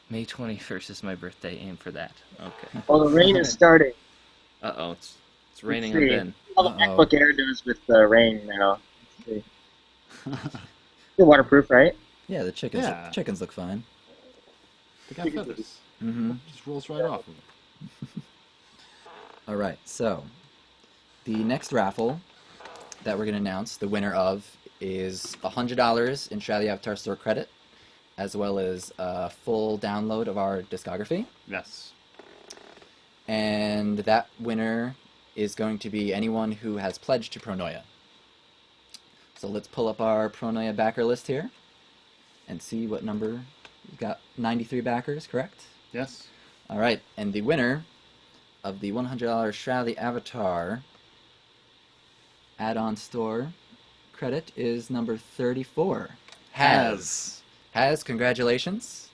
May 21st is my birthday. Aim for that. Okay. Well, the rain is starting. Uh-oh, it's raining on Ben. All the MacBook Air does with the rain now. Let's see. They're waterproof, right? Yeah, the chickens look fine. They got feathers. Mm-hmm. Just rolls right off of them. All right, so the next raffle that we're going to announce, the winner of, is $100 in Shroud of the Avatar store credit, as well as a full download of our discography. Yes. And that winner is going to be anyone who has pledged to Pronoia. So let's pull up our Pronoia backer list here and see what number. We've got 93 backers, correct? Yes. All right, and the winner of the $100 Shroud of the Avatar add-on store credit is number 34. Has, congratulations.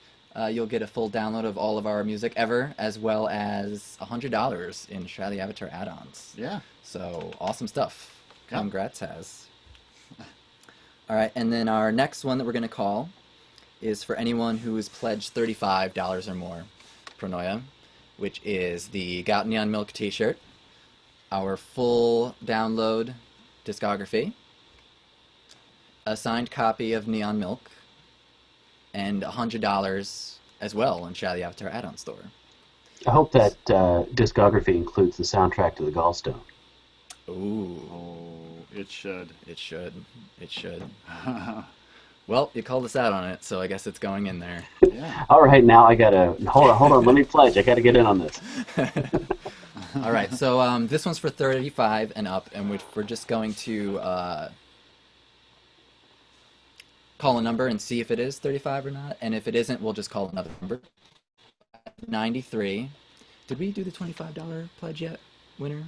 You'll get a full download of all of our music ever, as well as $100 in Shroud of the Avatar add-ons. Yeah. So, awesome stuff. Congrats, Has. All right, and then our next one that we're going to call is for anyone who has pledged $35 or more, Pronoia, which is the Got Neon Milk t-shirt, our full download discography, a signed copy of Neon Milk, and $100 as well in Shroud of the Avatar add-on store. I hope that discography includes the soundtrack to the Gallstone. Ooh. Oh, it should. It should. It should. Well, you called us out on it, so I guess it's going in there. Yeah. All right, now I gotta hold on. Let me pledge. I gotta get in on this. All right, so this one's for 35 and up, and we're just going to call a number and see if it is 35 or not, and if it isn't, we'll just call another number. 93. Did we do the $25 pledge yet, winner?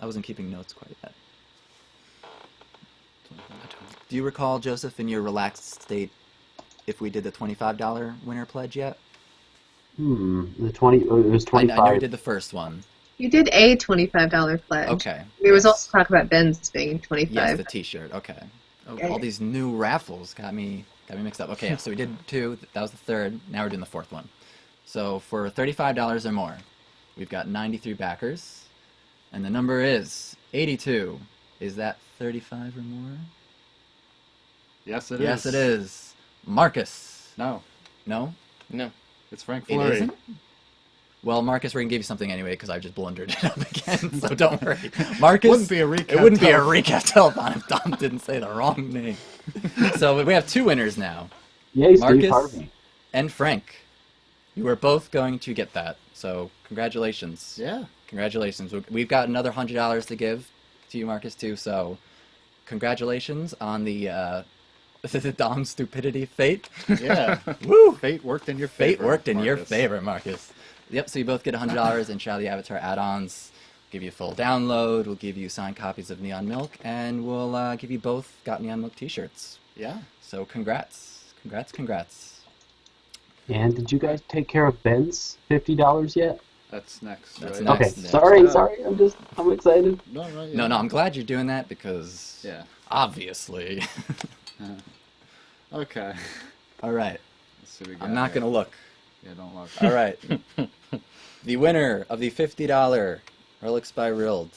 I wasn't keeping notes quite yet. Do you recall, Joseph, in your relaxed state, if we did the $25 winner pledge yet? It was 25. I know we did the first one. You did a $25 pledge. Okay. There was also talk about Ben's being 25. Yes, the T-shirt. Okay. Oh, all these new raffles got me mixed up. Okay, so we did 2. That was the 3rd. Now we're doing the 4th one. So for $35 or more, we've got 93 backers, and the number is 82. Is that 35 or more? Yes, it is. Yes, it is. Marcus. No. No? No. It's Frank It Fleury. isn't? Well, Marcus, we're going to give you something anyway because I just blundered it up again, so don't worry. Marcus, Wouldn't be a recap it wouldn't be a telethon. recap telethon if Dom didn't say the wrong name. So we have 2 winners now. Yay, Steve Marcus Harvey. and Frank. You are both going to get that, so congratulations. Yeah. Congratulations. We've got another $100 to give to you, Marcus, too, so congratulations on the Dom stupidity fate. Yeah. Woo! Fate worked in your favor. Fate worked in your Marcus. favor, Marcus. Yep, so you both get $100 in Shroud of the Avatar add-ons. Give you a full download. We'll give you signed copies of Neon Milk, and we'll give you both Got Neon Milk t-shirts. Yeah. So congrats. Congrats. And did you guys take care of Ben's $50 yet? That's next. That's right? next. Okay, sorry. I'm excited. No, right, yeah. No, I'm glad you're doing that because Yeah. obviously. Okay. All right. Let's see what we got I'm not here. going to look. Yeah, don't look. All right. The winner of the $50 Relics by Rild.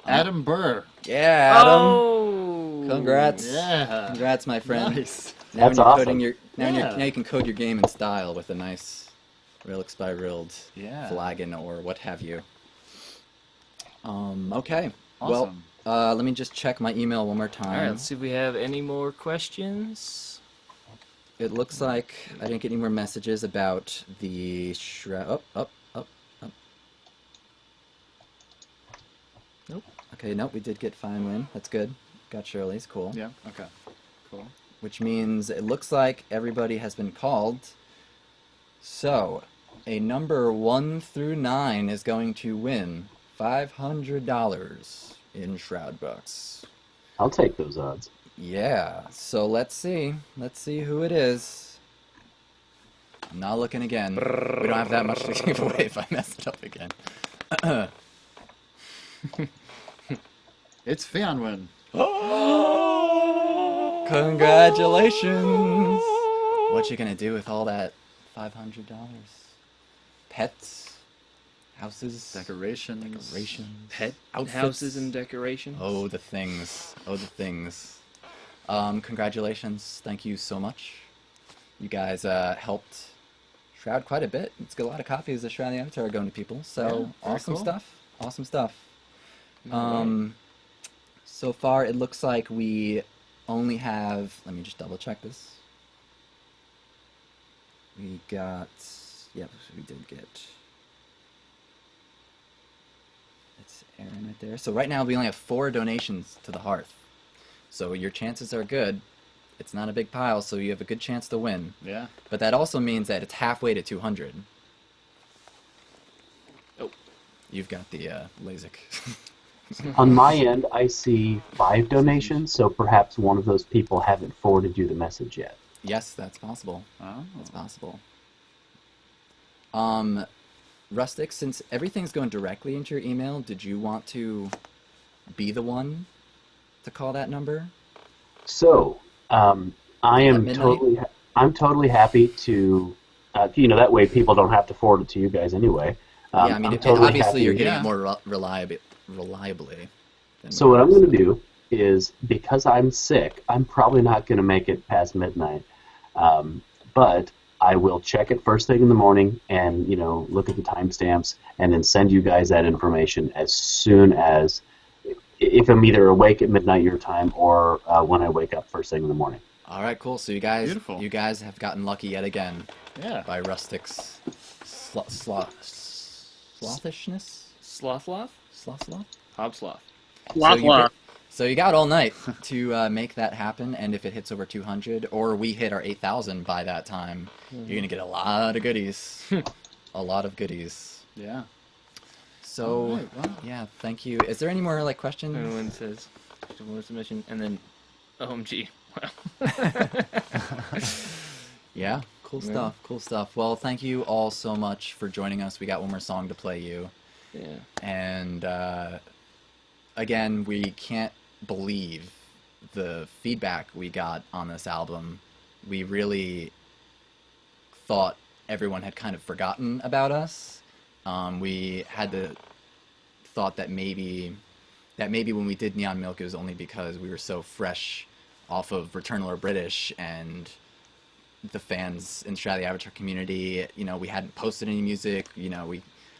Adam Burr. Yeah, Adam. Oh. Congrats. Yeah. Congrats, my friend. Nice. Now That's when you're awesome. coding your now, Yeah. now you can code your game in style with a nice Relics by Rild flagon or what have you. Okay. Awesome. Well, let me just check my email one more time. All right, let's see if we have any more questions. It looks like I didn't get any more messages about the Shroud. Up. Nope. Okay, nope, we did get Fine Win. That's good. Got Shirley's. Cool. Yeah, okay. Cool. Which means it looks like everybody has been called. So, a number 1 through 9 is going to win $500 in Shroud Bucks. I'll take those odds. Yeah, so let's see. Let's see who it is. I'm not looking again. We don't have that much to give away if I mess it up again. It's Fianwen. Congratulations! What you gonna do with all that $500? Pets? Houses? Decorations. Pet Outfits? houses and decorations. Oh, the things. Oh, the things. Congratulations. Thank you so much. You guys helped Shroud quite a bit. It's got a lot of copies of Shroud of the Avatar going to people. So, Yeah, very awesome cool. stuff. Awesome stuff. Alright. So far, it looks like we only have... Let me just double check this. We got... Yep, we did get... It's Aaron right there. So right now, we only have 4 donations to the Hearth. So your chances are good. It's not a big pile, so you have a good chance to win. Yeah. But that also means that it's halfway to 200. Oh. You've got the LASIK. On my end, I see 5 donations, so perhaps one of those people haven't forwarded you the message yet. Yes, that's possible. Oh. That's possible. Rustic, since everything's going directly into your email, did you want to be the one to call that number? So, I am midnight? totally happy to, that way people don't have to forward it to you guys anyway. Yeah, I mean, I'm totally obviously happy. you're getting it more reliably. So what I'm going to do is, because I'm sick, I'm probably not going to make it past midnight. But I will check it first thing in the morning and, look at the timestamps and then send you guys that information as soon as, if I'm either awake at midnight your time or when I wake up first thing in the morning. All right, cool. So you guys Beautiful. have gotten lucky yet again. Yeah. By Rustic's slothishness? Sloth? Hobsloth. So you got all night to make that happen, and if it hits over 200, or we hit our 8,000 by that time, you're going to get a lot of goodies. A lot of goodies. Yeah. So, Alright, wow. yeah, thank you. Is there any more, questions? Everyone says, what's the mission? And then, OMG. Wow. Yeah, cool Yeah. stuff, cool stuff. Well, thank you all so much for joining us. We got one more song to play you. Yeah. And, again, we can't believe the feedback we got on this album. We really thought everyone had kind of forgotten about us. We had the thought that maybe when we did Neon Milk, it was only because we were so fresh off of Returnal or British, and the fans in the Shroud of the Avatar community, we hadn't posted any music.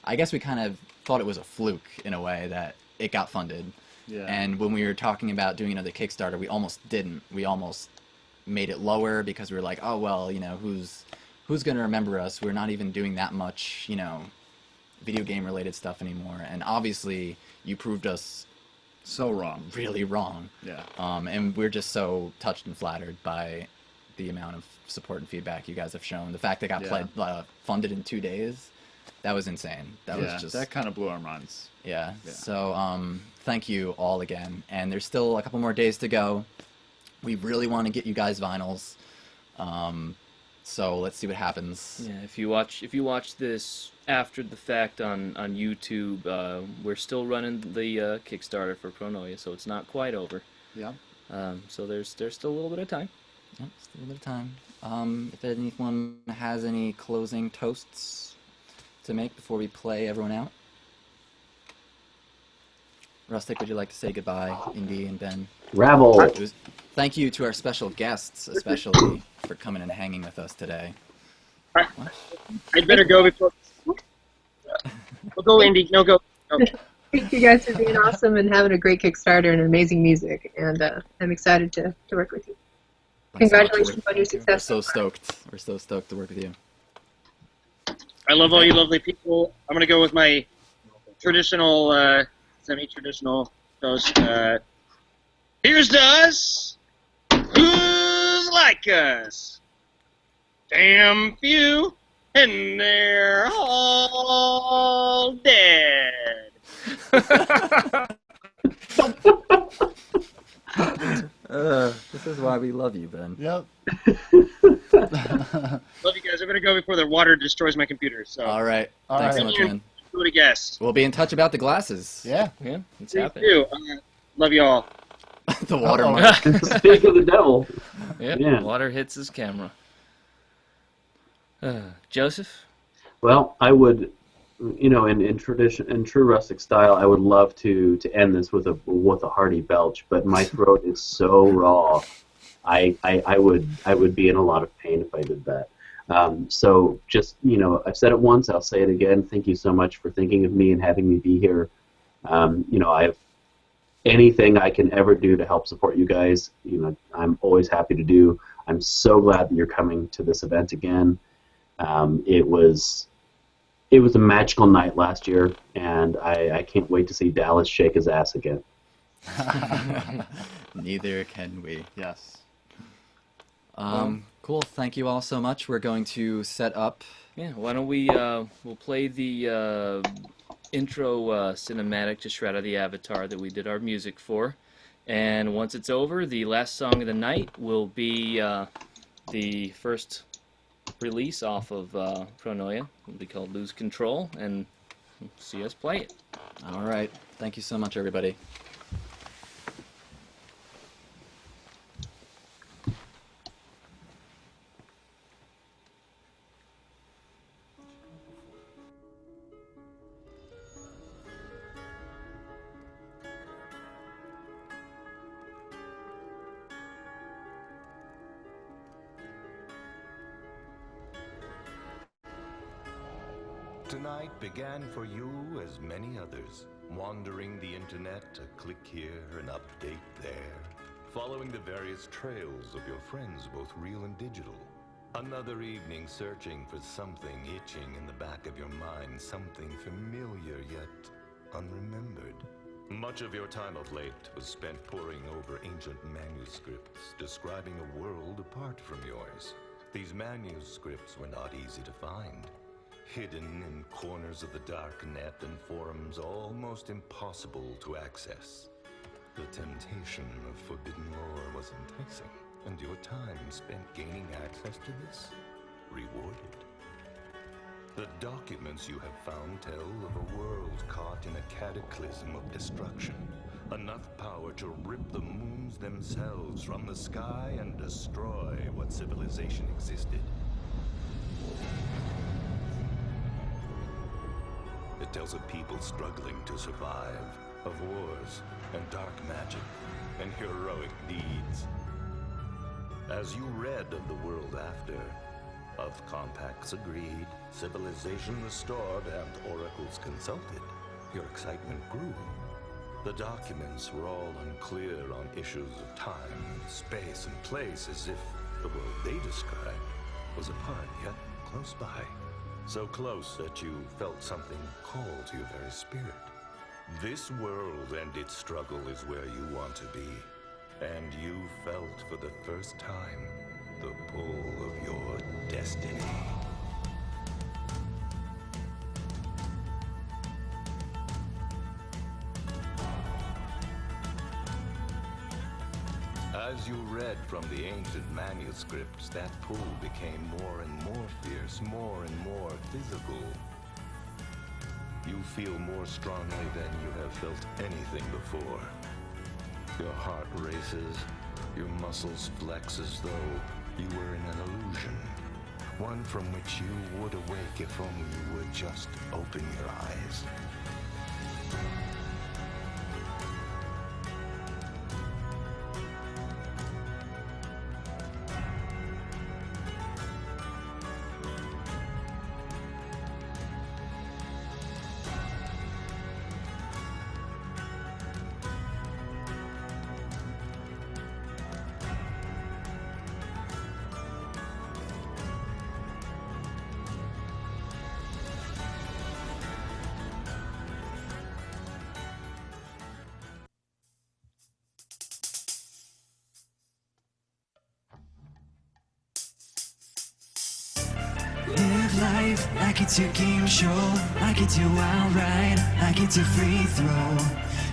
I guess we kind of thought it was a fluke in a way that it got funded. Yeah. And when we were talking about doing another Kickstarter, we almost didn't. We almost made it lower because we were like, oh well, who's going to remember us? We're not even doing that much, video game related stuff anymore. And obviously, you proved us so wrong. Really wrong. Yeah. And we're just so touched and flattered by the amount of support and feedback you guys have shown. The fact that it got funded in 2 days, that was insane. That was just... that kind of blew our minds. Yeah. So, thank you all again. And there's still a couple more days to go. We really want to get you guys vinyls. So let's see what happens. Yeah, if you watch this after the fact on YouTube, we're still running the Kickstarter for Pronoia, so it's not quite over. Yeah. So there's still a little bit of time. Yep, still a little bit of time. If anyone has any closing toasts to make before we play everyone out. Rustic, would you like to say goodbye, Indy and Ben? Raffle! Thank you to our special guests, especially for coming and hanging with us today. I'd better go before... We'll go, Indy. No, go. Thank you guys for being awesome and having a great Kickstarter and amazing music, and I'm excited to work with you. Congratulations on your success. We're so stoked. We're so stoked to work with you. I love all you lovely people. I'm going to go with my traditional, semi-traditional toast. Here's to us. Who's like us? Damn few, and they're all dead. This is why we love you, Ben. Yep. Love you guys. I'm going to go before the water destroys my computer. So. All right. Thanks so much, man. Who would have guessed? We'll be in touch about the glasses. Yeah. Yeah, it's Please happening. do. Love you all. The watermark. Speak of the devil. Yep, Yeah. water hits his camera. Joseph? Well, I would, in true rustic style, I would love to end this with a hearty belch, but my throat is so raw. I would be in a lot of pain if I did that. So just, I've said it once, I'll say it again. Thank you so much for thinking of me and having me be here. Anything I can ever do to help support you guys, I'm always happy to do. I'm so glad that you're coming to this event again. It was a magical night last year, and I can't wait to see Dallas shake his ass again. Neither can we. Yes. Cool. Thank you all so much. We're going to set up. Yeah, why don't we, we'll play the intro cinematic to Shroud of the Avatar that we did our music for. And once it's over, the last song of the night will be the first release off of Pronoia. It'll be called Lose Control, and see us play it. All right. Thank you so much, everybody. Tonight began for you as many others, wandering the internet, a click here, an update there, following the various trails of your friends, both real and digital. Another evening searching for something itching in the back of your mind, something familiar yet unremembered. Much of your time of late was spent poring over ancient manuscripts, describing a world apart from yours. These manuscripts were not easy to find. Hidden in corners of the dark net and forums almost impossible to access. The temptation of forbidden lore was enticing, and your time spent gaining access to this, rewarded. The documents you have found tell of a world caught in a cataclysm of destruction. Enough power to rip the moons themselves from the sky and destroy what civilization existed. It tells of people struggling to survive, of wars and dark magic and heroic deeds. As you read of the world after, of compacts agreed, civilization restored, and oracles consulted, your excitement grew. The documents were all unclear on issues of time, space, and place, as if the world they described was apart yet close by. So close that you felt something call to your very spirit. This world and its struggle is where you want to be. And you felt for the first time the pull of your destiny. As you read from the ancient manuscripts, that pull became more and more fierce, more and more physical. You feel more strongly than you have felt anything before. Your heart races, your muscles flex as though You were in an illusion, one from which you would awake if only you would just open your eyes. Live life like it's your game show, like it's your wild ride, like it's your free throw.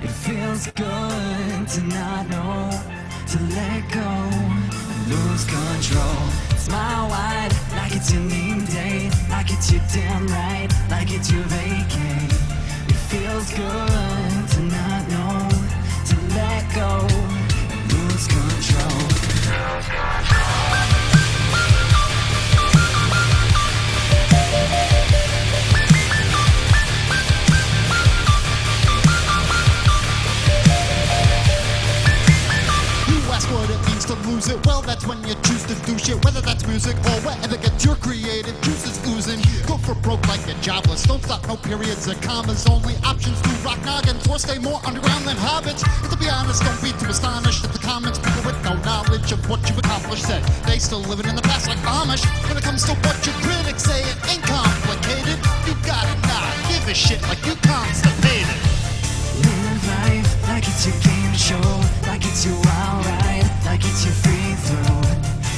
It feels good to not know, to let go and lose control. Smile wide like it's your name day, like it's your damn right, like it's your vacay. It feels good to not know, to let go and lose control. What it means to lose it, well that's when you choose to do shit, whether that's music or whatever gets your creative juices oozing. Go for broke like you're jobless, don't stop, no periods or commas, only options to rock noggins or stay more underground than hobbits. And to be honest, don't be too astonished at the comments people with no knowledge of what you've accomplished said. They still living in the past like Amish. When it comes to what your critics say, it ain't complicated. You gotta not give a shit like you constipated. Live life like it's your game show, like it's your wild ride, like it's your free throw.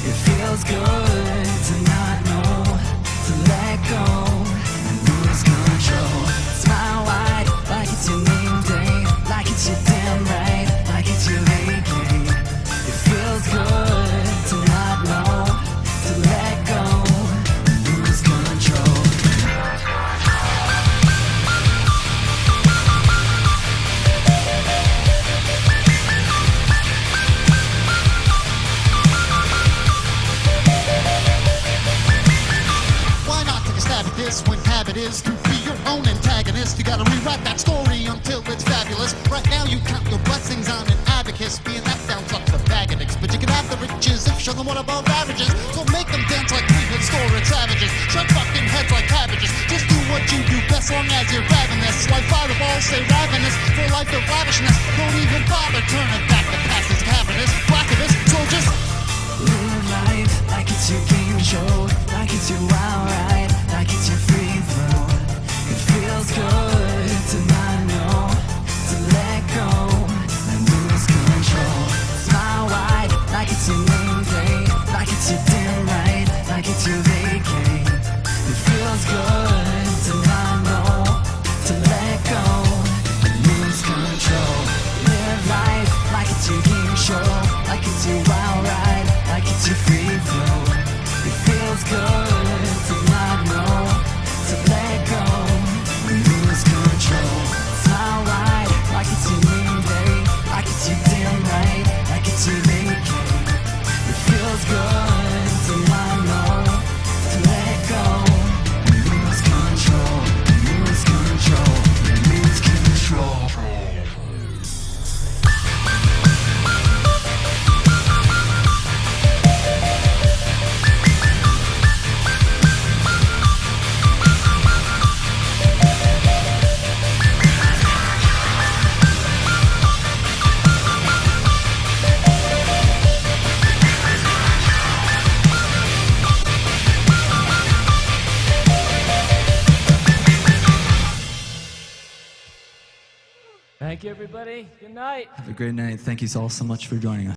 It feels good to not know, to let go and lose control. Smile wide like it's your name day, like it's your damn right, like it's your vacay. It feels good to not know, to let go and lose control. This when habit is to be your own antagonist. You gotta rewrite that story until it's fabulous. Right now you count your blessings on an abacus, being that down sucks the bag addicts. But you can have the riches if you show them what above averages. So make them dance like we historic savages. Shut fucking heads like cabbages. Just do what you do best long as you're ravenous. Like fireballs say ravenous for a life of lavishness. Don't even bother turning back the past is cavernous. Black of this, so just live life like it's your game show, like it's your wild ride, like it's your free throw. It feels good to not know, to let go and lose control. Smile wide like it's your name day, like it's your damn right, like it's your vacay. It feels good to not know, to let go and lose control. Live life like it's your game show, like it's your wild ride, like it's your free throw. It feels good to not know, to let go and lose control. Smile wide like it's your name day, like it's your damn right, like it's your vacay. It feels good to not know, to let go and lose control, lose control, lose control. Thank you, everybody. Good night. Have a great night. Thank you all so much for joining us.